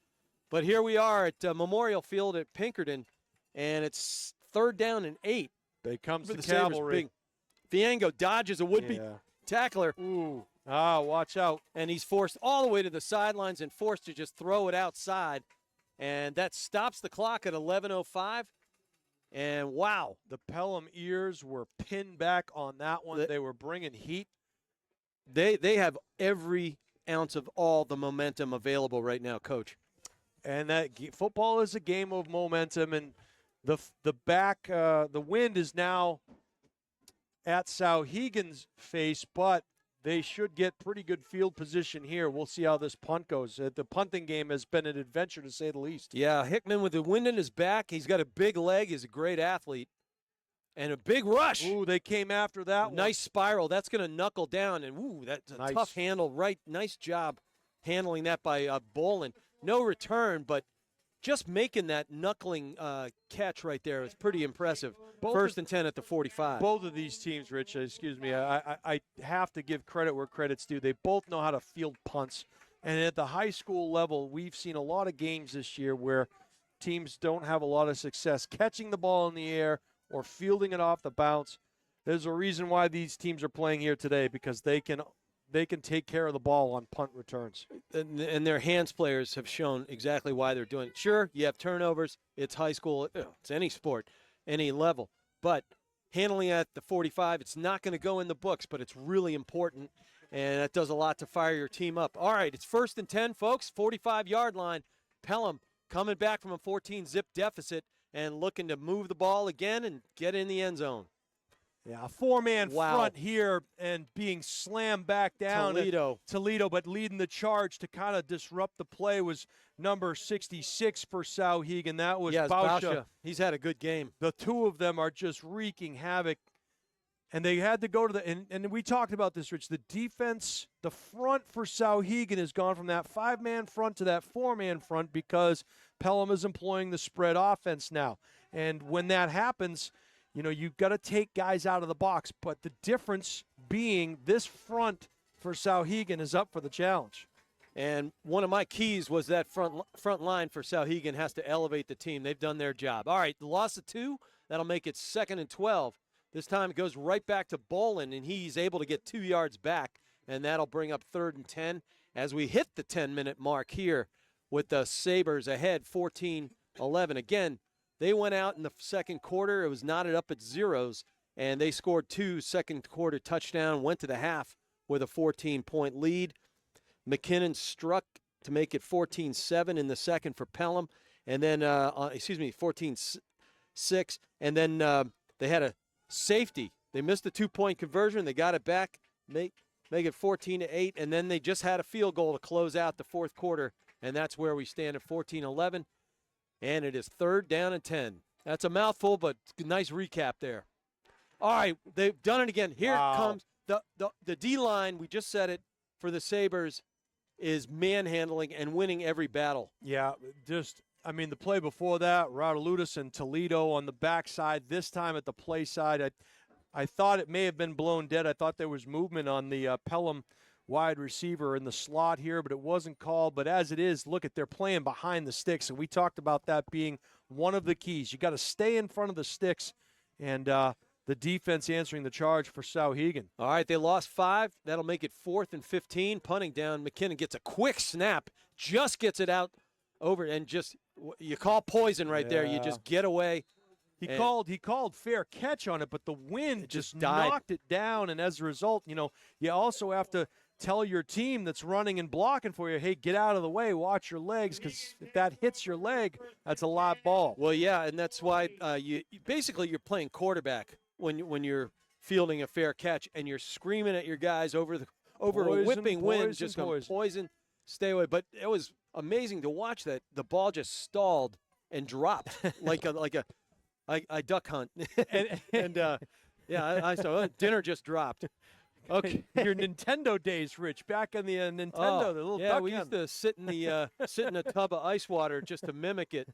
But here we are at Memorial Field at Pinkerton, and it's 3rd down and 8. They comes the cavalry. Viango dodges a would-be tackler. Ooh. Watch out. And he's forced all the way to the sidelines and forced to just throw it outside. And that stops the clock at 11:05. And wow. The Pelham ears were pinned back on that one. They were bringing heat. They have every ounce of all the momentum available right now, Coach. And that football is a game of momentum. And the wind is now at Souhegan's face, but they should get pretty good field position here. We'll see how this punt goes. The punting game has been an adventure, to say the least. Yeah, Hickman with the wind in his back. He's got a big leg. He's a great athlete. And a big rush. Ooh, they came after that one. Nice spiral. That's going to knuckle down. And, ooh, that's a tough handle. Right, nice job handling that by Bolin. No return, but just making that knuckling catch right there is pretty impressive. First and 10 at the 45. Both of these teams, Rich, excuse me, I have to give credit where credit's due. They both know how to field punts. And at the high school level, we've seen a lot of games this year where teams don't have a lot of success catching the ball in the air or fielding it off the bounce. There's a reason why these teams are playing here today, because they can take care of the ball on punt returns. And their hands players have shown exactly why they're doing it. Sure, you have turnovers. It's high school. It's any sport, any level. But handling at the 45, it's not going to go in the books, but it's really important, and that does a lot to fire your team up. All right, it's 1st and 10, folks, 45-yard line. Pelham coming back from a 14-zip deficit and looking to move the ball again and get in the end zone. Yeah, a 4-man front here and being slammed back down. Toledo, but leading the charge to kind of disrupt the play was number 66 for Souhegan. That was Bauscha. He's had a good game. The two of them are just wreaking havoc. And they had to go to and we talked about this, Rich. The defense, the front for Souhegan has gone from that 5-man front to that 4-man front because Pelham is employing the spread offense now. And when that happens, you know, you've got to take guys out of the box. But the difference being this front for Souhegan is up for the challenge. And one of my keys was that front line for Souhegan has to elevate the team. They've done their job. All right, the loss of 2, that'll make it 2nd and 12. This time it goes right back to Bolin, and he's able to get 2 yards back, and that'll bring up 3rd and 10 as we hit the 10-minute mark here with the Sabres ahead 14-11. Again, they went out in the second quarter. It was knotted up at zeros, and they scored 2 second-quarter touchdowns, went to the half with a 14-point lead. McKinnon struck to make it 14-7 in the second for Pelham, and then 14-6, and then They had a safety. They missed the 2-point conversion. They got it back, make it 14-8, and then they just had a field goal to close out the fourth quarter, and that's where we stand at 14-11, and it is 3rd down and 10. That's a mouthful, but nice recap there. All right, they've done it again. Here it comes. The D-line, we just said it, for the Sabres is manhandling and winning every battle. Yeah, the play before that, Radulidis and Toledo on the backside, this time at the play side. I thought it may have been blown dead. I thought there was movement on the Pelham wide receiver in the slot here, but it wasn't called. But as it is, look at, they're playing behind the sticks, and we talked about that being one of the keys. You got to stay in front of the sticks, and the defense answering the charge for Souhegan. All right, they lost 5. That'll make it 4th and 15. Punting down, McKinnon gets a quick snap, just gets it out over, and just, you call poison right there. You just get away. He called fair catch on it, but the wind just knocked it down, and as a result, you also have to tell your team that's running and blocking for you, hey, get out of the way, watch your legs, because if that hits your leg, that's a live ball. Well, yeah, and that's why you're playing quarterback when you're fielding a fair catch, and you're screaming at your guys over a whipping wind, just going poison, stay away. But it was amazing to watch that the ball just stalled and dropped like a duck hunt, I saw dinner just dropped. Okay, your Nintendo days, Rich. Back in the Nintendo, the little duck we used to sit in a tub of ice water just to mimic it,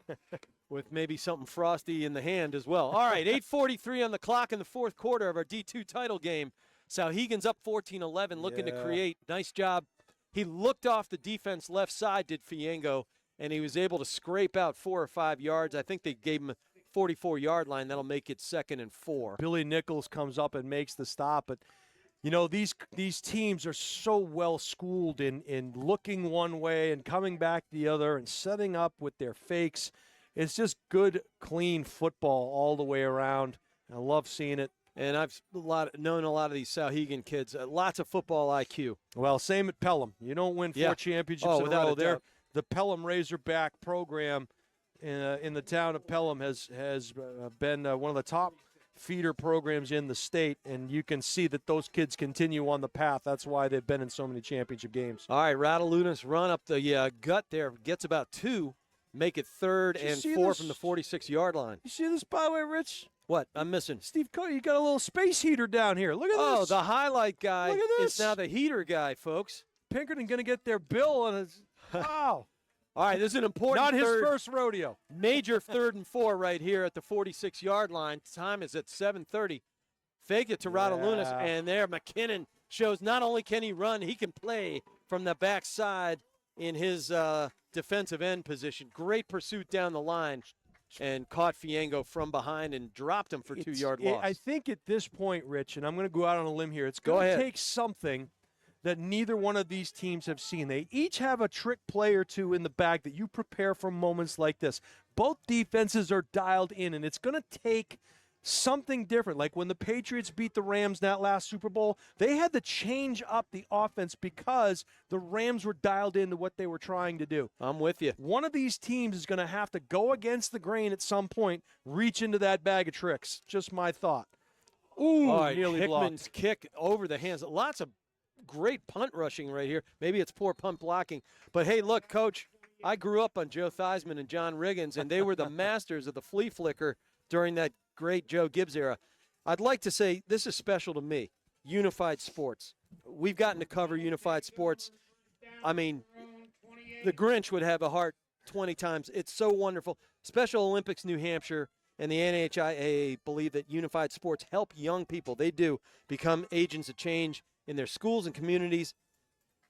with maybe something frosty in the hand as well. All right, 8:43 on the clock in the fourth quarter of our D2 title game. Souhegan's up 14-11, looking to create. Nice job. He looked off the defense left side, did Fiengo, and he was able to scrape out 4 or 5 yards. I think they gave him a 44-yard line. That'll make it 2nd and 4. Billy Nichols comes up and makes the stop, but these teams are so well schooled in looking one way and coming back the other and setting up with their fakes. It's just good, clean football all the way around. I love seeing it. And I've known a lot of these Souhegan kids. Lots of football IQ. Well, same at Pelham. You don't win 4 championships in a row. The Pelham Razorback program in the town of Pelham has been one of the top feeder programs in the state, and you can see that those kids continue on the path. That's why they've been in so many championship games. All right, Radulidis run up the gut there, gets about 2, make it 3rd and 4 from the 46-yard line. You see this, by the way, Rich? What? I'm missing. Steve Cody, you got a little space heater down here. Look at this. Oh, the highlight guy is now the heater guy, folks. Pinkerton going to get their bill on his – wow. All right, this is an important Not his first rodeo. Major 3rd and 4 right here at the 46-yard line. Time is at 7:30. Fake it to Radulidis, and there McKinnon shows not only can he run, he can play from the backside in his defensive end position. Great pursuit down the line, and caught Fiengo from behind and dropped him for 2-yard loss. I think at this point, Rich, and I'm going to go out on a limb here, it's going to take something that neither one of these teams have seen. They each have a trick play or two in the bag that you prepare for moments like this. Both defenses are dialed in, and it's going to take something different. Like when the Patriots beat the Rams that last Super Bowl, they had to change up the offense because the Rams were dialed into what they were trying to do. I'm with you. One of these teams is going to have to go against the grain at some point, reach into that bag of tricks. Just my thought. Ooh, all right, nearly Hickman's blocked. kick over the hands. Lots of great punt rushing right here. Maybe it's poor punt blocking. But, hey, look, Coach, I grew up on Joe Theismann and John Riggins, and they were the masters of the flea flicker during that great Joe Gibbs era. I'd like to say this is special to me, Unified Sports. We've gotten to cover Unified Sports. I mean, the Grinch would have a heart 20 times. It's so wonderful. Special Olympics New Hampshire and the NHIAA believe that Unified Sports help young people. They do become agents of change in their schools and communities.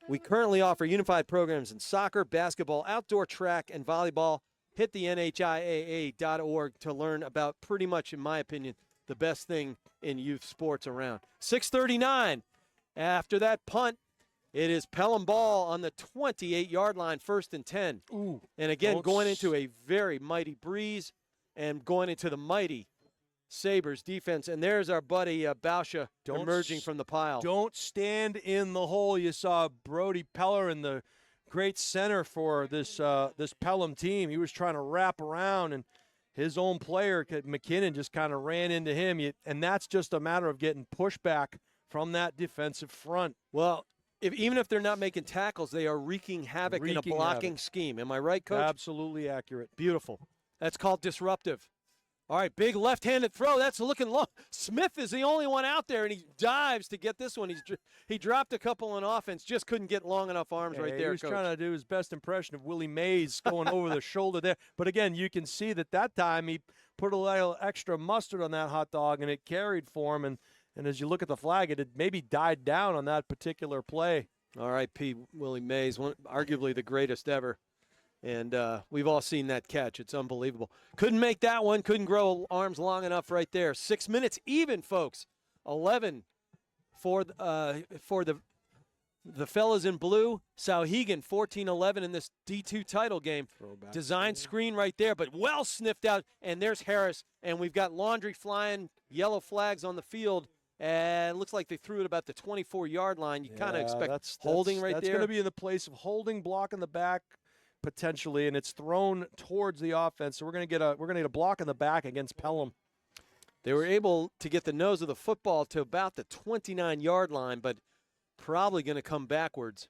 We currently offer unified programs in soccer, basketball, outdoor track, and volleyball. Hit the NHIAA.org to learn about pretty much, in my opinion, the best thing in youth sports around. 6:39. After that punt, it is Pelham ball on the 28-yard line, 1st and 10. Ooh, and again, going into a very mighty breeze and going into the mighty Sabres defense. And there's our buddy Bauscha emerging from the pile. Don't stand in the hole. You saw Brody Peller in the great center for this Pelham team. He was trying to wrap around, and his own player, McKinnon, just kind of ran into him. And that's just a matter of getting pushback from that defensive front. Well, even if they're not making tackles, they are wreaking havoc in a blocking scheme. Am I right, Coach? Absolutely accurate. Beautiful. That's called disruptive. All right, big left-handed throw. That's looking long. Smith is the only one out there, and he dives to get this one. He dropped a couple on offense, just couldn't get long enough arms right there, He was Coach. trying to do his best impression of Willie Mays going over the shoulder there. But, again, you can see that time he put a little extra mustard on that hot dog, and it carried for him. And as you look at the flag, it had maybe died down on that particular play. R.I.P. Willie Mays, arguably the greatest ever. And we've all seen that catch. It's unbelievable. Couldn't make that one. Couldn't grow arms long enough right there. 6 minutes even, folks. 11 for the fellas in blue. Souhegan 14-11 in this D2 title game. Design screen right there, but well sniffed out. And there's Harris. And we've got laundry flying, yellow flags on the field. And it looks like they threw it about the 24-yard line. You kind of expect holding right there. That's going to be in the place of holding, block in the back, potentially, and it's thrown towards the offense. So we're going to get a block in the back against Pelham. They were able to get the nose of the football to about the 29-yard line, but probably going to come backwards.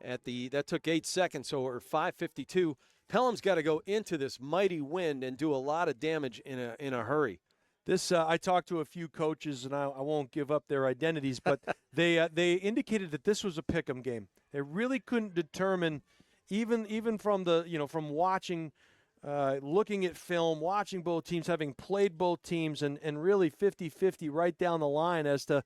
That took 8 seconds, so we're 5:52. Pelham's got to go into this mighty wind and do a lot of damage in a hurry. This I talked to a few coaches, and I won't give up their identities, but they indicated that this was a pick'em game. They really couldn't determine. Even from from watching, looking at film, watching both teams, having played both teams, and really 50-50 right down the line as to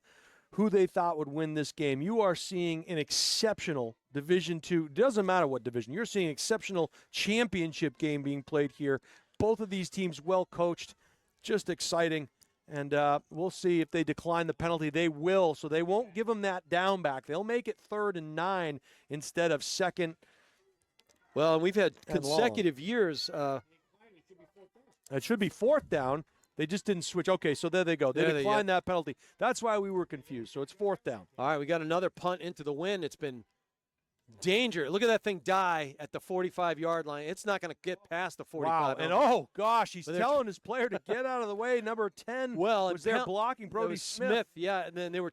who they thought would win this game. You are seeing an exceptional Division II. Doesn't matter what division. You're seeing an exceptional championship game being played here. Both of these teams well coached, just exciting. And we'll see if they decline the penalty. They will, so they won't give them that down back. They'll make it 3rd and 9 instead of 2nd. Well, we've had consecutive years. It should be 4th down. They just didn't switch. Okay, so there they go. They declined that penalty. That's why we were confused. So it's 4th down. All right, we got another punt into the wind. It's been danger. Look at that thing die at the 45-yard line. It's not going to get past the 45. Wow, and oh, gosh, he's telling his player to get out of the way. Number 10 was there blocking Brody Smith. Yeah, and then they were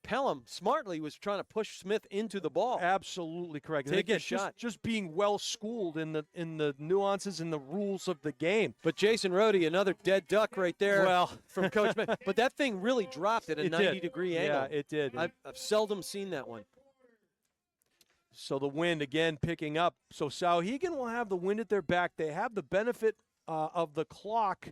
Pelham smartly was trying to push Smith into the ball. Absolutely correct. Take a shot. Just being well schooled in the nuances and the rules of the game. But Jason Rohde, another dead duck right there. Well, from Coach Matt. But that thing really dropped at a 90-degree angle. Yeah, it did. I've seldom seen that one. So the wind again picking up. So Souhegan will have the wind at their back. They have the benefit of the clock.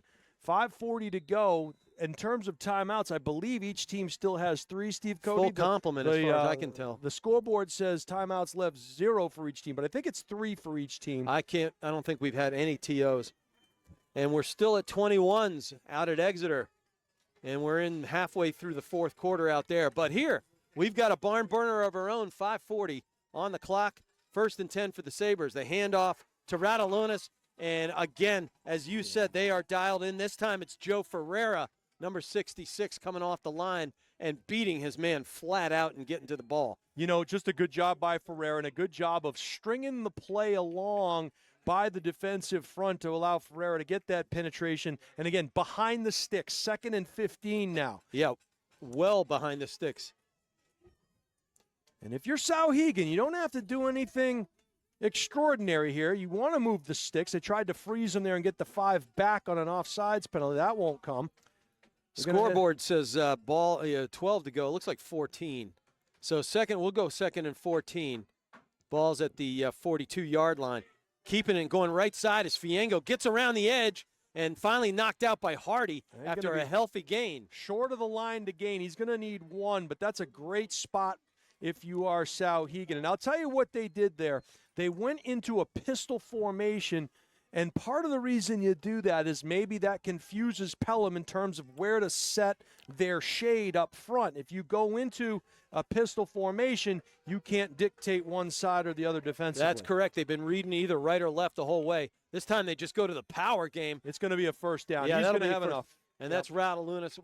5:40 to go. In terms of timeouts, I believe each team still has 3, Steve Cody. Full complement as far as I can tell. The scoreboard says timeouts left 0 for each team, but I think it's 3 for each team. I don't think we've had any TOs. And we're still at 21s out at Exeter. And we're in halfway through the 4th quarter out there. But here, we've got a barn burner of our own, 5:40 on the clock. 1st and 10 for the Sabres. They hand off to Radalonis. And again, as you said, they are dialed in. This time it's Joe Ferreira, number 66, coming off the line and beating his man flat out and getting to the ball. You know, just a good job by Ferreira and a good job of stringing the play along by the defensive front to allow Ferreira to get that penetration. And again, behind the sticks, 2nd and 15 now. Yeah, well behind the sticks. And if you're Souhegan, you don't have to do anything extraordinary here. You want to move the sticks. They tried to freeze them there and get the 5 back on an offsides penalty. That won't come. Scoreboard says ball 12 to go. It looks like 14. So we'll go 2nd and 14. Ball's at the 42-yard line. Keeping it going right side as Fiengo gets around the edge and finally knocked out by Hardy after a healthy gain. Short of the line to gain. He's going to need 1, but that's a great spot if you are Souhegan. And I'll tell you what they did there. They went into a pistol formation, and part of the reason you do that is maybe that confuses Pelham in terms of where to set their shade up front. If you go into a pistol formation, you can't dictate one side or the other defensively. That's correct. They've been reading either right or left the whole way. This time they just go to the power game. It's going to be a 1st down. Yeah, he's going to have enough. And that's Radalonis.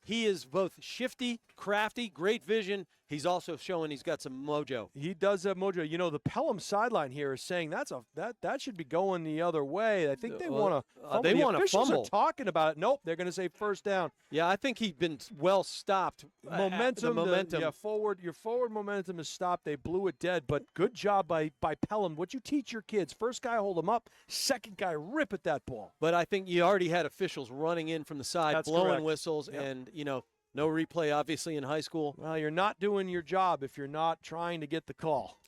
He is both shifty, crafty, great vision, he's also showing he's got some mojo. He does have mojo. You know, the Pelham sideline here is saying that should be going the other way. I think they want to. They want to fumble. Are talking about it. Nope, they're going to say first down. Yeah, I think he's been well stopped. Momentum. Your forward momentum is stopped. They blew it dead. But good job by Pelham. What you teach your kids: first guy hold them up, second guy rip at that ball. But I think you already had officials running in from the side, blowing correct. whistles, and no replay, obviously, in high school. Well, you're not doing your job if you're not trying to get the call.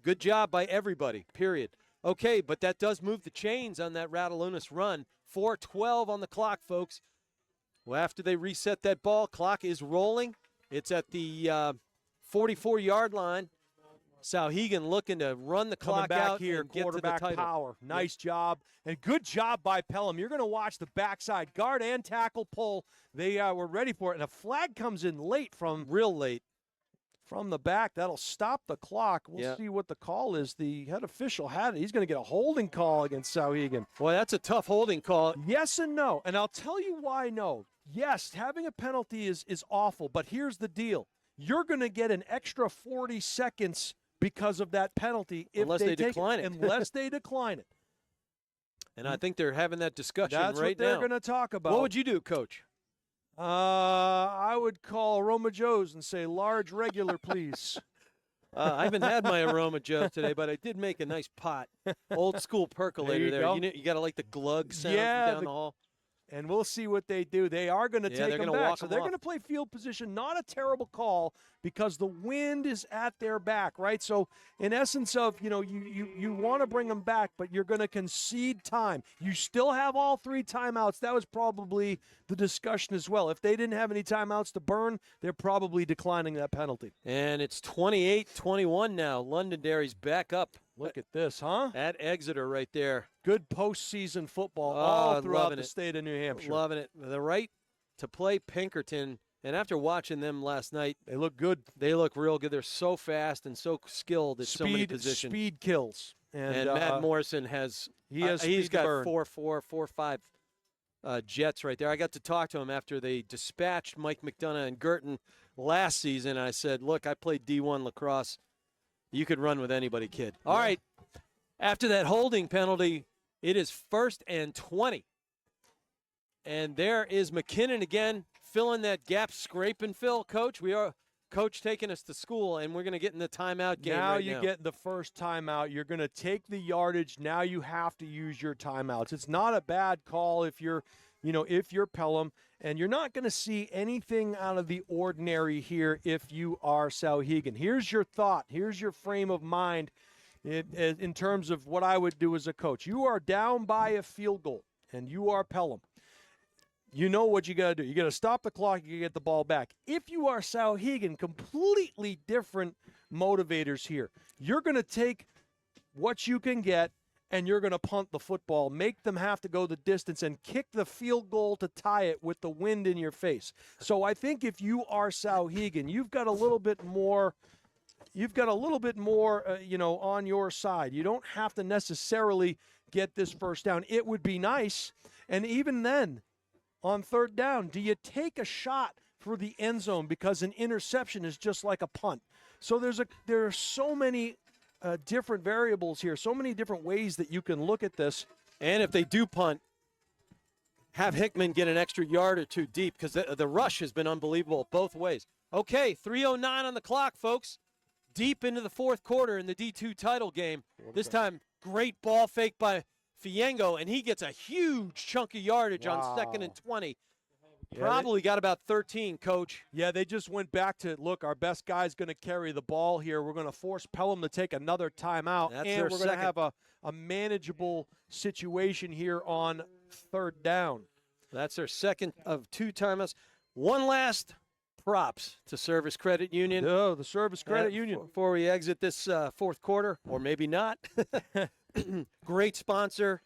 Good job by everybody, period. Okay, but that does move the chains on that Rattaloonus run. 4:12 on the clock, folks. Well, after they reset that ball, clock is rolling. It's at the 44-yard line. Souhegan looking to run the clock back out here, and get to the quarterback title. power. Nice job. And good job by Pelham. You're going to watch the backside guard and tackle pull. They were ready for it. And a flag comes in late real late. From the back. That'll stop the clock. We'll see what the call is. The head official had it. He's going to get a holding call against Souhegan. Boy, that's a tough holding call. Yes and no. And I'll tell you why no. Yes, having a penalty is awful. But here's the deal. You're going to get an extra 40 seconds because of that penalty unless they decline it. Unless they decline it. And I think they're having that discussion That's right what they're now. going to talk about. What would you do, Coach? I would call Aroma Joe's and say, large regular, please. I haven't had my Aroma Joe today, but I did make a nice pot. Old school percolator there. You got to like the glug sound from down the hall. And we'll see what they do. They are going to take them back. So they're going to play field position. Not a terrible call because the wind is at their back, right? So in essence of, you want to bring them back, but you're going to concede time. You still have all 3 timeouts. That was probably the discussion as well. If they didn't have any timeouts to burn, they're probably declining that penalty. And it's 28-21 now. Londonderry's back up. Look at this, huh? At Exeter right there. Good postseason football all throughout the state of New Hampshire. Loving it. The right to play Pinkerton. And after watching them last night, they look good. They look real good. They're so fast and so skilled at so many positions. Speed kills. And Matt Morrison has he's got 4-4, 4-5 jets right there. I got to talk to him after they dispatched Mike McDonough and Girton last season. I said, look, I played D1 lacrosse. You could run with anybody, kid. All right. After that holding penalty, it is 1st and 20. And there is McKinnon again, filling that gap, scrape and fill. Coach, Coach taking us to school, and we're going to get in the timeout game now. Now you get the first timeout. You're going to take the yardage. Now you have to use your timeouts. It's not a bad call if you're Pelham. And you're not going to see anything out of the ordinary here if you are Souhegan. Here's your thought. Here's your frame of mind in terms of what I would do as a coach. You are down by a field goal, and you are Pelham. You know what you got to do. You got to stop the clock. You get the ball back. If you are Souhegan, completely different motivators here. You're going to take what you can get, and you're going to punt the football, make them have to go the distance, and kick the field goal to tie it with the wind in your face. So I think if you are Souhegan, you've got a little bit more on your side. You don't have to necessarily get this first down. It would be nice. And even then, on 3rd down, do you take a shot for the end zone because an interception is just like a punt? So there are so many different variables here, so many different ways that you can look at this. And if they do punt, have Hickman get an extra yard or 2 deep because the rush has been unbelievable both ways. Okay, 3:09 on the clock, folks. Deep into the 4th quarter in the D2 title game. This time, great ball fake by Fiengo, and he gets a huge chunk of yardage on 2nd and 20. Probably got about 13, Coach. Yeah, they just went back to, look, our best guy's going to carry the ball here. We're going to force Pelham to take another timeout, and we're going to have a manageable situation here on 3rd down. That's their second of 2 timeouts. One last props to Service Credit Union. Oh, the Service Credit Union. Before we exit this 4th quarter, or maybe not. Great sponsor.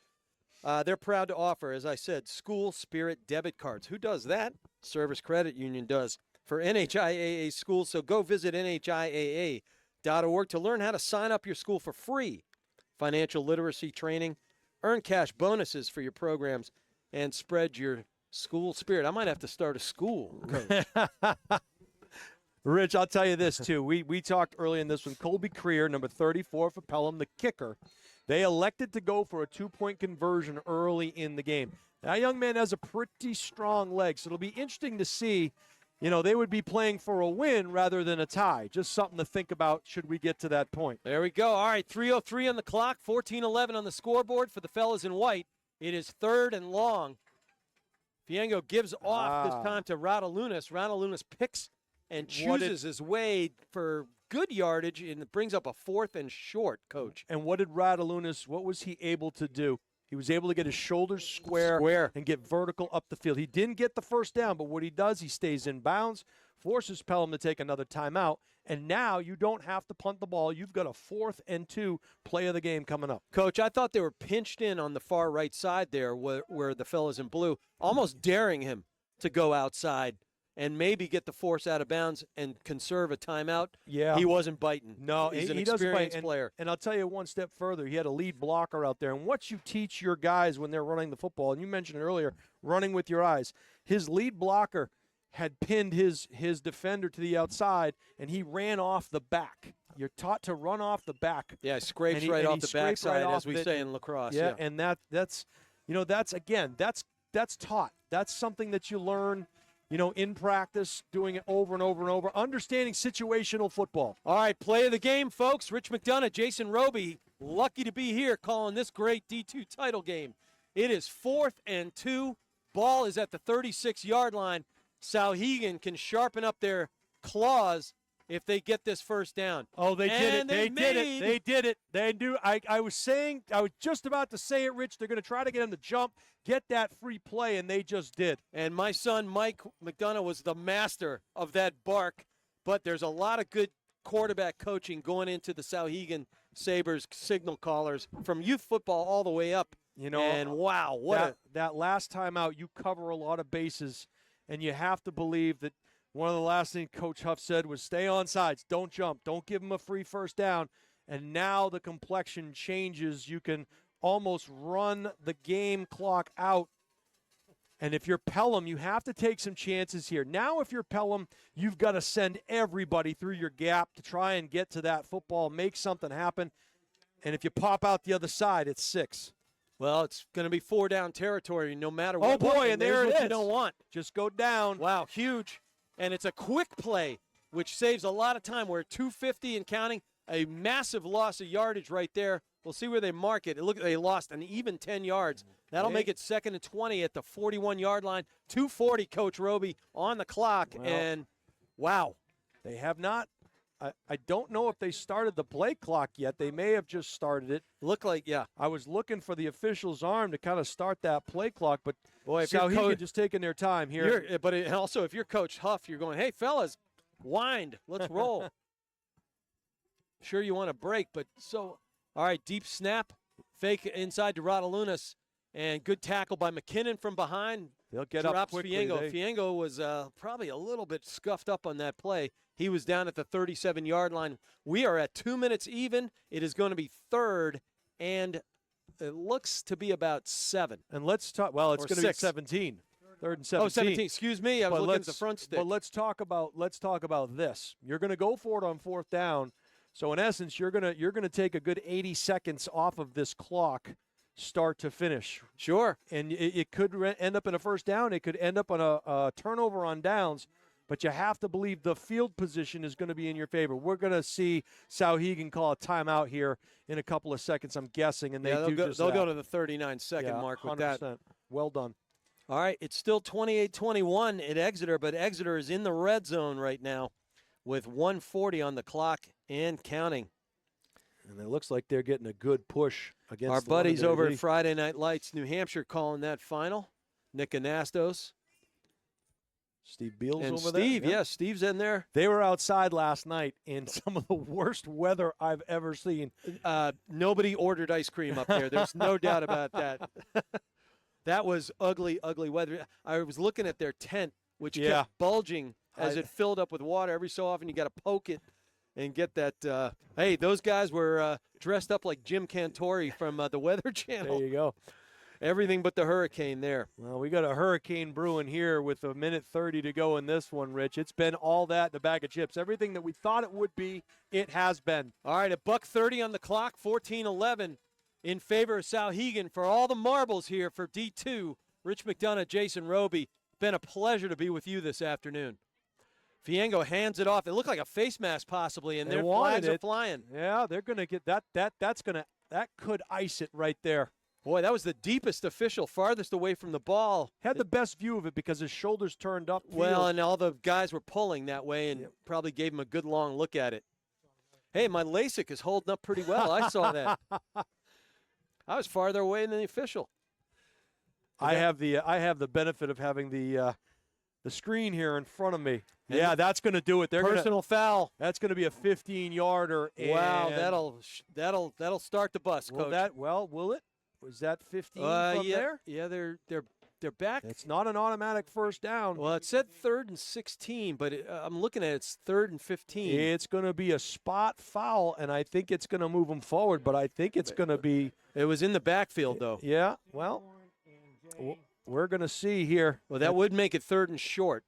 They're proud to offer, as I said, school spirit debit cards. Who does that? Service Credit Union does for NHIAA schools. So go visit NHIAA.org to learn how to sign up your school for free financial literacy training, earn cash bonuses for your programs, and spread your school spirit. I might have to start a school, Coach. Rich, I'll tell you this, too. We talked early in this one. Colby Creer, number 34 for Pelham, the kicker. They elected to go for a 2-point conversion early in the game. That young man has a pretty strong leg, so it'll be interesting to see. They would be playing for a win rather than a tie. Just something to think about should we get to that point. There we go. All right, 3:03 on the clock, 14-11 on the scoreboard for the fellas in white. It is 3rd and long. Fiengo gives off this time to Radalunas. Radalunas picks and chooses his way for good yardage, and it brings up a 4th and short, Coach. And what was he able to do? He was able to get his shoulders square and get vertical up the field. He didn't get the first down, but what he does, he stays in bounds, forces Pelham to take another timeout, and now you don't have to punt the ball. You've got a 4th and 2 play of the game coming up. Coach, I thought they were pinched in on the far right side there where the fellas in blue, almost daring him to go outside and maybe get the force out of bounds and conserve a timeout. Yeah. He wasn't biting. No, he's an he doesn't bite. experienced player. And I'll tell you one step further. He had a lead blocker out there. And what you teach your guys when they're running the football, and you mentioned it earlier, running with your eyes, his lead blocker had pinned his defender to the outside, and he ran off the back. You're taught to run off the back. Yeah, scrapes right off the backside, as we say in lacrosse. Yeah, and that's taught. That's something that you learn, in practice, doing it over and over and over, understanding situational football. All right, play of the game, folks. Rich McDonough, Jason Roby, lucky to be here calling this great D2 title game. It is 4th and 2. Ball is at the 36-yard line. Souhegan can sharpen up their claws if they get this first down. Oh, they did it. They did it. They did it. They knew. I was just about to say it, Rich. They're going to try to get him to jump, get that free play, and they just did. And my son, Mike McDonough, was the master of that bark. But there's a lot of good quarterback coaching going into the Souhegan Sabers signal callers from youth football all the way up. And wow, that last time out, you cover a lot of bases, and you have to believe that one of the last things Coach Huff said was stay on sides, don't jump, don't give him a free first down. And now the complexion changes. You can almost run the game clock out. And if you're Pelham, you have to take some chances here. Now if you're Pelham, you've got to send everybody through your gap to try and get to that football, make something happen. And if you pop out the other side, it's 6. Well, it's going to be 4 down territory no matter what. Oh, boy, and there it is. You don't want. Just go down. Wow, huge. And it's a quick play, which saves a lot of time. We're at 2:50 and counting. A massive loss of yardage right there. We'll see where they mark it. Look, they lost an even 10 yards. That'll make it 2nd and 20 at the 41-yard line. 2:40, Coach Roby, on the clock. Well, and, wow. They have not. I don't know if they started the play clock yet. They may have just started it. Look like, yeah. I was looking for the official's arm to kind of start that play clock, but boy, if Souhegan just taking their time here. But also, if you're Coach Huff, you're going, hey, fellas, wind. Let's roll. Sure you want to break, but all right, deep snap, fake inside to Radalunas, and good tackle by McKinnon from behind. They'll get up quickly. Fiengo. Fiengo was probably a little bit scuffed up on that play. He was down at the 37-yard line. We are at 2 minutes even. It is going to be 3rd, and it looks to be about 7. And let's talk. Well, it's going to be 17. 3rd and 17. Oh, 17. Excuse me. I was looking at the front stick. But let's talk about this. You're going to go for it on 4th down. So in essence, you're going to take a good 80 seconds off of this clock, start to finish. Sure. And it could end up in a first down. It could end up on a turnover on downs. But you have to believe the field position is going to be in your favor. We're going to see Souhegan call a timeout here in a couple of seconds, I'm guessing, and they'll go to the 39-second mark with 100%. that. Well done. All right, it's still 28-21 at Exeter, but Exeter is in the red zone right now with 1:40 on the clock and counting. And it looks like they're getting a good push against our buddies over at Friday Night Lights, New Hampshire, calling that final. Nick Anastos. Steve Beals and over Steve, there. yeah, Steve's in there. They were outside last night in some of the worst weather I've ever seen. Nobody ordered ice cream up there. There's no doubt about that. That was ugly, ugly weather. I was looking at their tent, which kept bulging as it filled up with water. Every so often you got to poke it and get that. Hey, those guys were dressed up like Jim Cantori from the Weather Channel. There you go. Everything but the hurricane there. Well, we got a hurricane brewing here with a minute 30 to go in this one, Rich. It's been all that in a bag of chips. Everything that we thought it would be, it has been. All right, $1:30 on the clock, 14-11 in favor of Souhegan. For all the marbles here for D2, Rich McDonough, Jason Roby. Been a pleasure to be with you this afternoon. Fiengo hands it off. It looked like a face mask possibly, and their flags are flying. Yeah, they're going to get that. That could ice it right there. Boy, that was the deepest official, farthest away from the ball. Had the best view of it because his shoulders turned up. Well, and all the guys were pulling that way and probably gave him a good long look at it. Hey, my LASIK is holding up pretty well. I saw that. I was farther away than the official. I have the benefit of having the screen here in front of me. Yeah, that's going to do it. Personal foul. That's going to be a 15-yarder. Wow, that'll start the bus, Coach. Will it? Was that 15 from there? Yeah, they're back. It's not an automatic first down. Well, it said 3rd and 16, but I'm looking at it's 3rd and 15. It's going to be a spot foul, and I think it's going to move them forward, but I think it's going to be. It was in the backfield, though. Yeah, well, we're going to see here. Well, that would make it 3rd and short.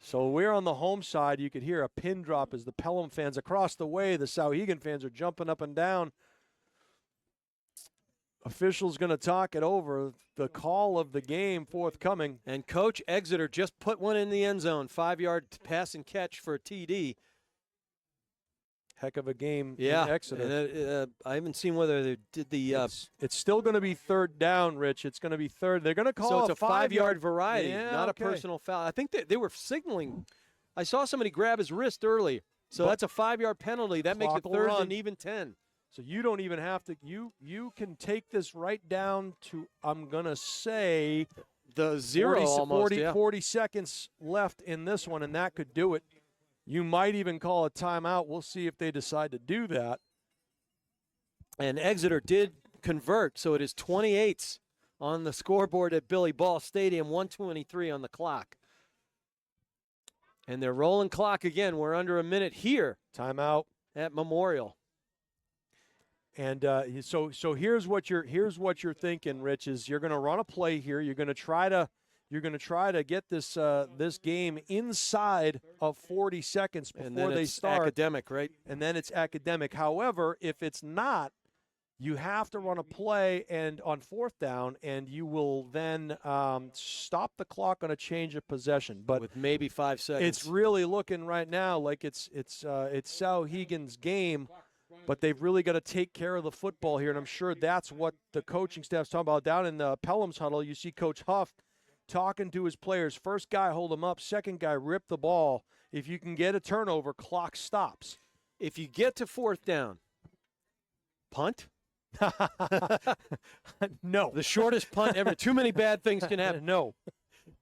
So we're on the home side. You could hear a pin drop as the Pelham fans across the way, the Souhegan fans are jumping up and down. Official's going to talk it over. The call of the game forthcoming. And Coach Exeter just put one in the end zone, 5-yard pass and catch for a TD. Heck of a game in Yeah, Exeter. and I haven't seen whether they did the. It's still going to be 3rd down, Rich. It's going to be 3rd. They're going to call so it's a 5-yard variety, yeah, not a personal foul. I think they were signaling. I saw somebody grab his wrist early. So that's a 5-yard penalty. That makes it 3rd and even 10. So you don't even have to. You can take this right down to, I'm going to say, the 0 almost, 40 seconds left in this one, and that could do it. You might even call a timeout. We'll see if they decide to do that. And Exeter did convert, so it is 28 on the scoreboard at Billy Ball Stadium, 1:23 on the clock. And they're rolling clock again. We're under a minute here. Timeout at Memorial. And so here's what you're thinking, Rich, is you're going to run a play here. You're going to try to get this this game inside of 40 seconds before they start. Academic, right? And then it's academic. However, if it's not, you have to run a play and on 4th down, and you will then stop the clock on a change of possession. But with maybe 5 seconds, it's really looking right now like it's Souhegan's game. But they've really got to take care of the football here, and I'm sure that's what the coaching staff's talking about. Down in the Pelham's huddle, you see Coach Huff talking to his players. First guy, hold him up. Second guy, rip the ball. If you can get a turnover, clock stops. If you get to 4th down, punt? No. The shortest punt ever. Too many bad things can happen.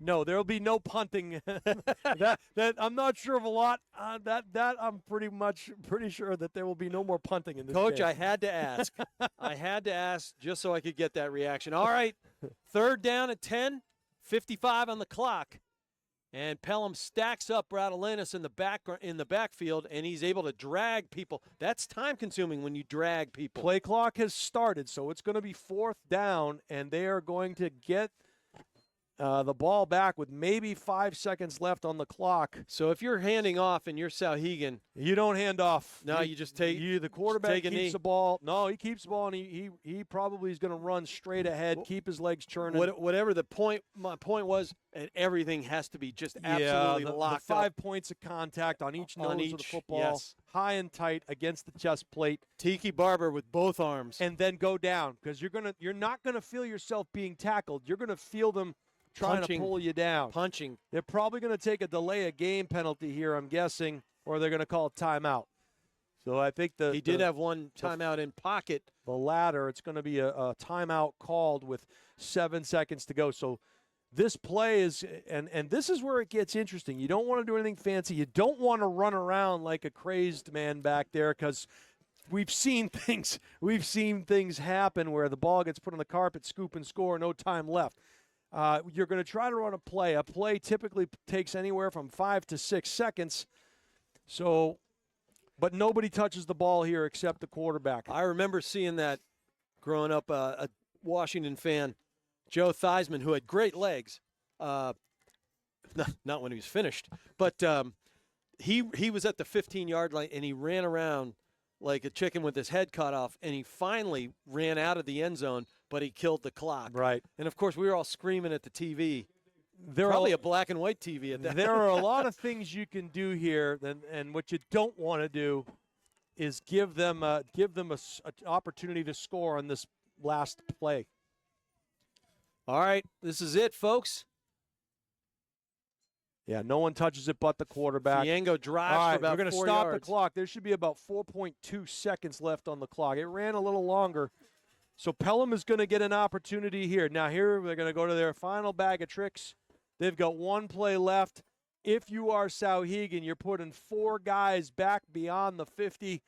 No, there'll be no punting. that I'm not sure of a lot. That I'm pretty sure that there will be no more punting in this Coach, game. I had to ask. I had to ask just so I could get that reaction. All right, 3rd down at 10, 55 on the clock, and Pelham stacks up Radolinas in the backfield, and he's able to drag people. That's time-consuming when you drag people. Play clock has started, so it's going to be 4th down, and they are going to get the ball back with maybe 5 seconds left on the clock. So if you're handing off and you're Souhegan, you don't hand off. No, you just take. The quarterback keeps the ball. No, he keeps the ball, and he probably is going to run straight ahead, keep his legs churning. Whatever the point, my point was, and everything has to be just absolutely locked the 5 up. points of contact on each nose of the football, yes. High and tight against the chest plate. Tiki Barber with both arms, and then go down because you're not going to feel yourself being tackled. You're going to feel them trying to pull you down. Punching. They're probably going to take a delay of game penalty here, I'm guessing, or they're going to call a timeout. So I think he did have one timeout in pocket. The latter, it's going to be a timeout called with 7 seconds to go. So this play is, and this is where it gets interesting. You don't want to do anything fancy. You don't want to run around like a crazed man back there because we've seen things happen where the ball gets put on the carpet, scoop and score, no time left. You're going to try to run a play. A play typically takes anywhere from 5 to 6 seconds. So, but nobody touches the ball here except the quarterback. I remember seeing that growing up, a Washington fan. Joe Theismann, who had great legs, not when he was finished, but he was at the 15-yard line, and he ran around like a chicken with his head cut off, and he finally ran out of the end zone, but he killed the clock. Right. And, of course, we were all screaming at the TV. Probably a black and white TV at that. There are a lot of things you can do here, and what you don't want to do is give them an opportunity to score on this last play. All right, this is it, folks. Yeah, no one touches it but the quarterback. Fiengo drives All right, for about we're going to 4 stop yards. the clock. There should be about 4.2 seconds left on the clock. It ran a little longer. So Pelham is going to get an opportunity here. Now here they're going to go to their final bag of tricks. They've got one play left. If you are Souhegan, you're putting 4 guys back beyond the 50,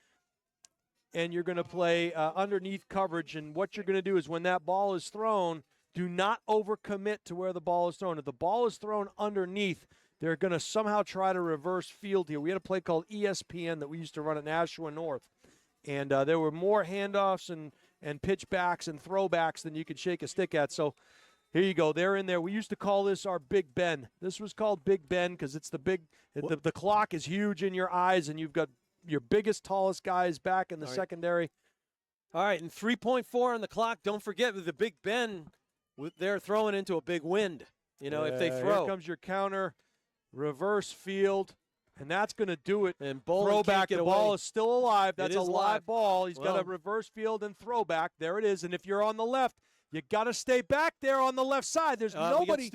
and you're going to play underneath coverage. And what you're going to do is when that ball is thrown, do not overcommit to where the ball is thrown. If the ball is thrown underneath, they're going to somehow try to reverse field here. We had a play called ESPN that we used to run at Nashua North, and there were more handoffs and pitchbacks and throwbacks than you could shake a stick at. So here you go. They're in there. We used to call this our Big Ben. This was called Big Ben because it's the clock is huge in your eyes, and you've got your biggest, tallest guys back in the secondary. All right, and 3.4 on the clock. Don't forget the Big Ben, they're throwing into a big wind, if they throw. Here comes your counter, reverse field, and that's going to do it. And Bolin throwback, can't get the away. ball is still alive. That's a is live alive. ball. He's got Well. a reverse field and throwback. There it is. And if you're on the left, you got to stay back there on the left side. There's nobody.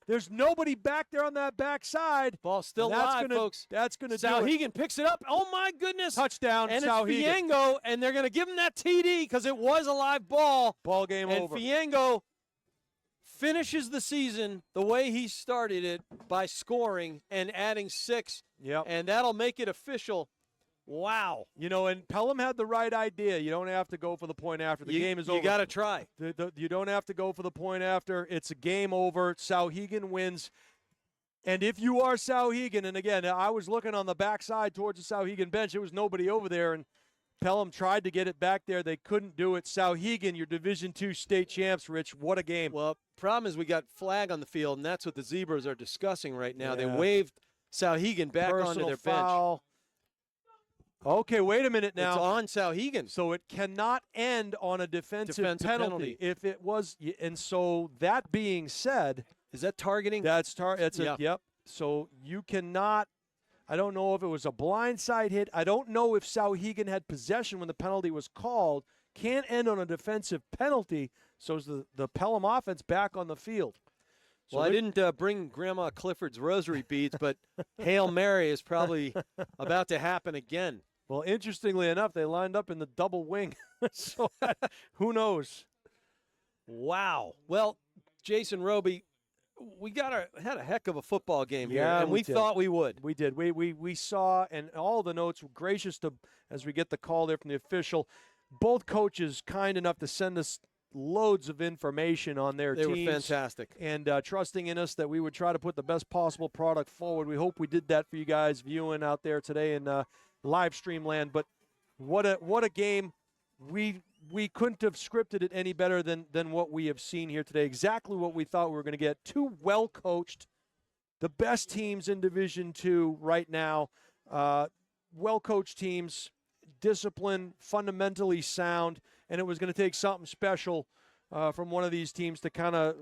There's nobody back there on that back side. Ball still live, folks. That's going to do it. Souhegan picks it up. Oh, my goodness. Touchdown, and Souhegan. it's Fiengo, and they're going to give him that TD because it was a live ball. Ball game and over. Fiengo finishes the season the way he started it by scoring and adding 6. Yep. And that'll make it official. Wow. And Pelham had the right idea. You don't have to go for the point after. The game is over. You got to try. You don't have to go for the point after. It's a game over. Souhegan wins. And if you are Souhegan, and again, I was looking on the backside towards the Souhegan bench. There was nobody over there, and Pelham tried to get it back there. They couldn't do it. Souhegan, your Division II state champs, Rich. What a game. Well, problem is we got flag on the field, and that's what the Zebras are discussing right now. Yeah. They waved Souhegan back onto Personal their foul. bench. Okay, wait a minute now. It's on Souhegan. So it cannot end on a defensive penalty. If it was, and so that being said, is that targeting? Yep. So you cannot. I don't know if it was a blindside hit. I don't know if Souhegan had possession when the penalty was called. Can't end on a defensive penalty. So is the Pelham offense back on the field. So I didn't bring Grandma Clifford's rosary beads, but Hail Mary is probably about to happen again. Well, interestingly enough, they lined up in the double wing. So who knows? Wow. Well, Jason Roby, we had a heck of a football game here, and we thought we would. We did. We saw, and all the notes were gracious to, as we get the call there from the official, both coaches kind enough to send us loads of information on their teams. They were fantastic. And trusting in us that we would try to put the best possible product forward. We hope we did that for you guys viewing out there today in live stream land. But what a game. We couldn't have scripted it any better than what we have seen here today. Exactly what we thought we were going to get. 2 well-coached, the best teams in Division II right now. Well-coached teams, disciplined, fundamentally sound, and it was going to take something special from one of these teams to kind of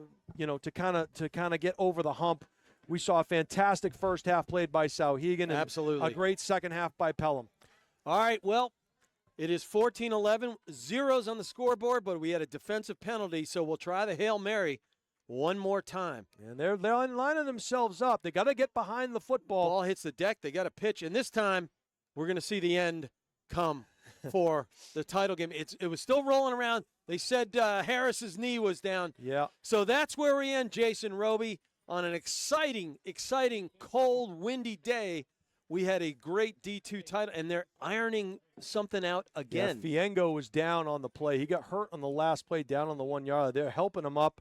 get over the hump. We saw a fantastic first half played by Souhegan. And absolutely. A great second half by Pelham. All right, well, it is 14-11, zeros on the scoreboard, but we had a defensive penalty, so we'll try the Hail Mary one more time. And they're lining themselves up. They got to get behind the football. Ball hits the deck. They got to pitch, and this time we're going to see the end come for the title game. It was still rolling around. They said Harris's knee was down. Yeah. So that's where we end, Jason Roby, on an exciting, cold, windy day. We had a great D2 title, and they're ironing something out again. Yeah, Fiengo was down on the play. He got hurt on the last play down on the 1 yard. They're helping him up.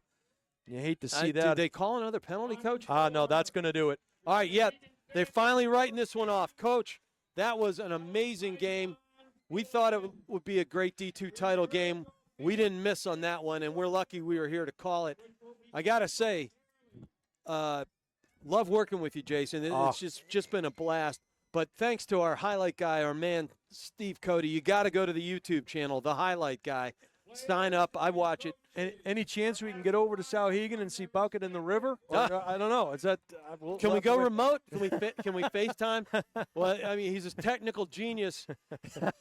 You hate to see that. Did they call another penalty, Coach? No, that's going to do it. All right, yeah, they're finally writing this one off. Coach, that was an amazing game. We thought it would be a great D2 title game. We didn't miss on that one, and we're lucky we were here to call it. I got to say, love working with you, Jason. It's just been a blast. But thanks to our highlight guy, our man, Steve Cody, you got to go to the YouTube channel, The Highlight Guy. Sign up. I watch it. Any chance we can get over to Souhegan and see Bucket in the river? Or, I don't know. Is that? Can we go remote? Can we FaceTime? Well, I mean, he's a technical genius,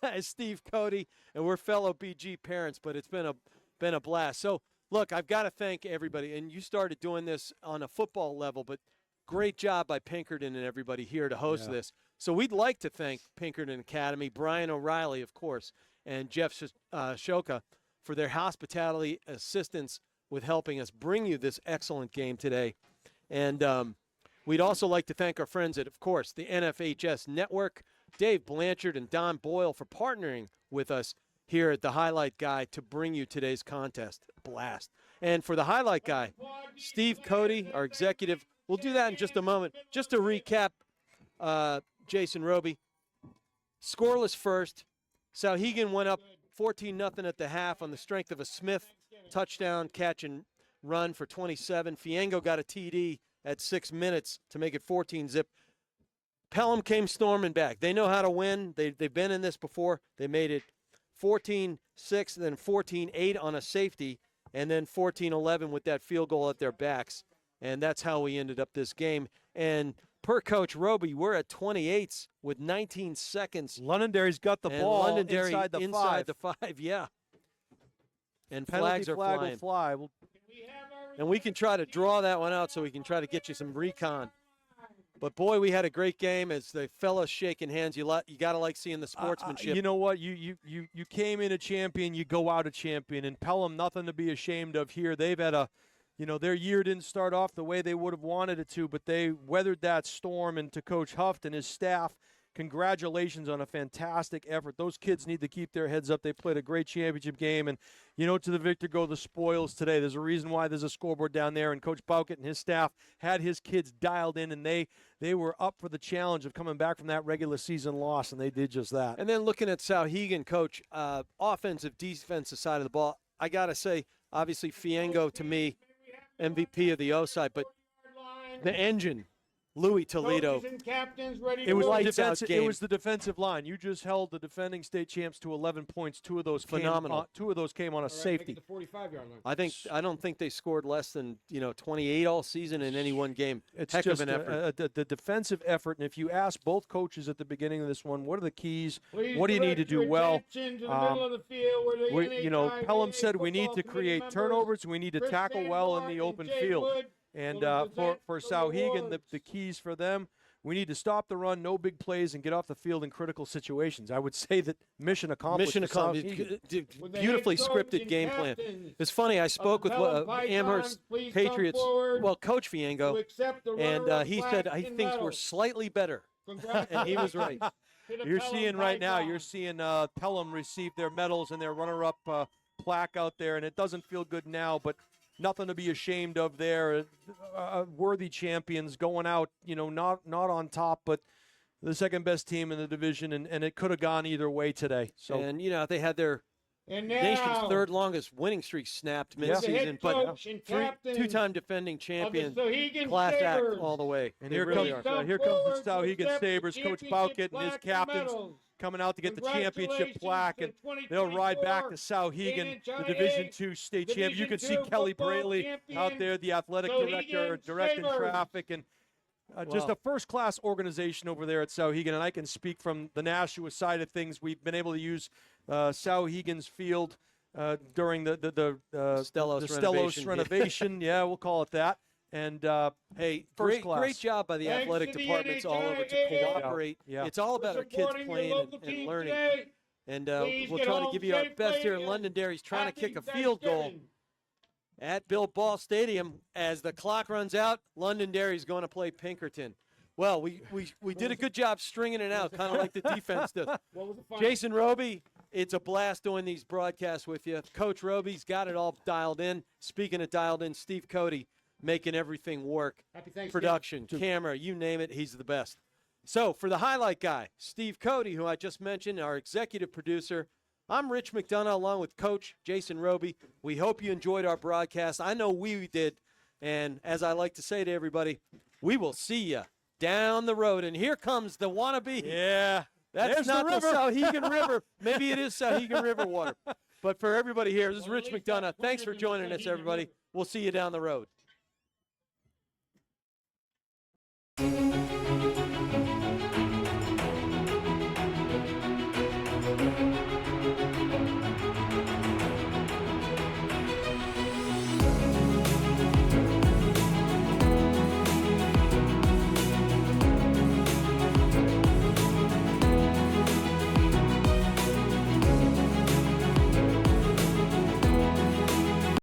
as Steve Cody, and we're fellow BG parents. But it's been a blast. So look, I've got to thank everybody, and you started doing this on a football level, but great job by Pinkerton and everybody here to host this. So we'd like to thank Pinkerton Academy, Brian O'Reilly, of course, and Jeff Shoka for their hospitality assistance with helping us bring you this excellent game today. And we'd also like to thank our friends at, of course, the NFHS Network, Dave Blanchard and Don Boyle for partnering with us here at the Highlight Guy to bring you today's contest. Blast. And for the Highlight Guy, Steve Cody, our executive. We'll do that in just a moment. Just to recap, Jason Roby, scoreless first. Souhegan went up 14-0 at the half on the strength of a Smith touchdown, catch and run for 27. Fiengo got a TD at 6 minutes to make it 14-zip. Pelham came storming back. They know how to win. They've been in this before. They made it 14-6, then 14-8 on a safety, and then 14-11 with that field goal at their backs. And that's how we ended up this game. And per Coach Roby, we're at 28s with 19 seconds. Londonderry's got the ball Londonderry inside the five, yeah. And penalty flags are flag flying. will fly. And we can try to draw that one out so we can try to get you some recon. But, boy, we had a great game. As the fellas shaking hands, you got to like seeing the sportsmanship. You know what? You came in a champion, you go out a champion. And Pelham, nothing to be ashamed of here. They've had their year didn't start off the way they would have wanted it to, but they weathered that storm. And to Coach Huft and his staff, congratulations on a fantastic effort. Those kids need to keep their heads up. They played a great championship game. And, to the victor go the spoils today. There's a reason why there's a scoreboard down there. And Coach Bowkett and his staff had his kids dialed in, and they were up for the challenge of coming back from that regular season loss, and they did just that. And then looking at Souhegan, Coach, offensive, defensive side of the ball, I got to say, obviously, Fiengo, to me, MVP of the O side, but the engine, Louis Toledo. It was the defensive line. You just held the defending state champs to 11 points. Two of those phenomenal. Two of those came on a safety. The 45-yard line. I don't think they scored less than 28 all season in any one game. It's Heck just of an effort. The defensive effort. And if you ask both coaches at the beginning of this one, what are the keys? What do you need to do well? Pelham said we need to create turnovers. We need to tackle well in the open field. And for Souhegan, the keys for them, we need to stop the run, no big plays, and get off the field in critical situations. I would say that mission accomplished. Beautifully scripted game plan. It's funny, I spoke with Amherst Patriots, Coach Fiengo, and he said he thinks we're slightly better. And he was right. You're seeing right now, Pelham receive their medals and their runner-up plaque out there, and it doesn't feel good now, but nothing to be ashamed of there. Worthy champions going out, not on top, but the second best team in the division, and it could have gone either way today. So, and they had their nation's third longest winning streak snapped mid-season, but two-time defending champion, class act all the way. And here comes the Souhegan Sabers, Coach Bowkett and his captains coming out to get the championship plaque, and they'll ride back to Souhegan, the Division II state champion. You can see Kelly Braley out there, the athletic director, directing traffic, and just a first-class organization over there at Souhegan. And I can speak from the Nashua side of things. We've been able to use Souhegan's field during the Stellos renovation. Yeah, we'll call it that. And hey, great job by the athletic departments all over to cooperate. Yeah. It's all about our kids playing and learning. And we'll try to give you our best here in Londonderry's trying to kick a field goal at Bill Ball Stadium. As the clock runs out, Londonderry's going to play Pinkerton. Well, we did a good job stringing it out, kind of like the defense does. Jason Roby, it's a blast doing these broadcasts with you. Coach Roby's got it all dialed in. Speaking of dialed in, Steve Cody, making everything work. Production, camera, you name it, he's the best. So for the highlight guy, Steve Cody, who I just mentioned, our executive producer, I'm Rich McDonough along with Coach Jason Roby. We hope you enjoyed our broadcast. I know we did. And as I like to say to everybody, we will see you down the road. And here comes the wannabe. Yeah. That's There's not the the river. Souhegan River. Maybe it is Souhegan River water. But for everybody here, this is Rich McDonough. Thanks for joining us, everybody. We'll see you down the road.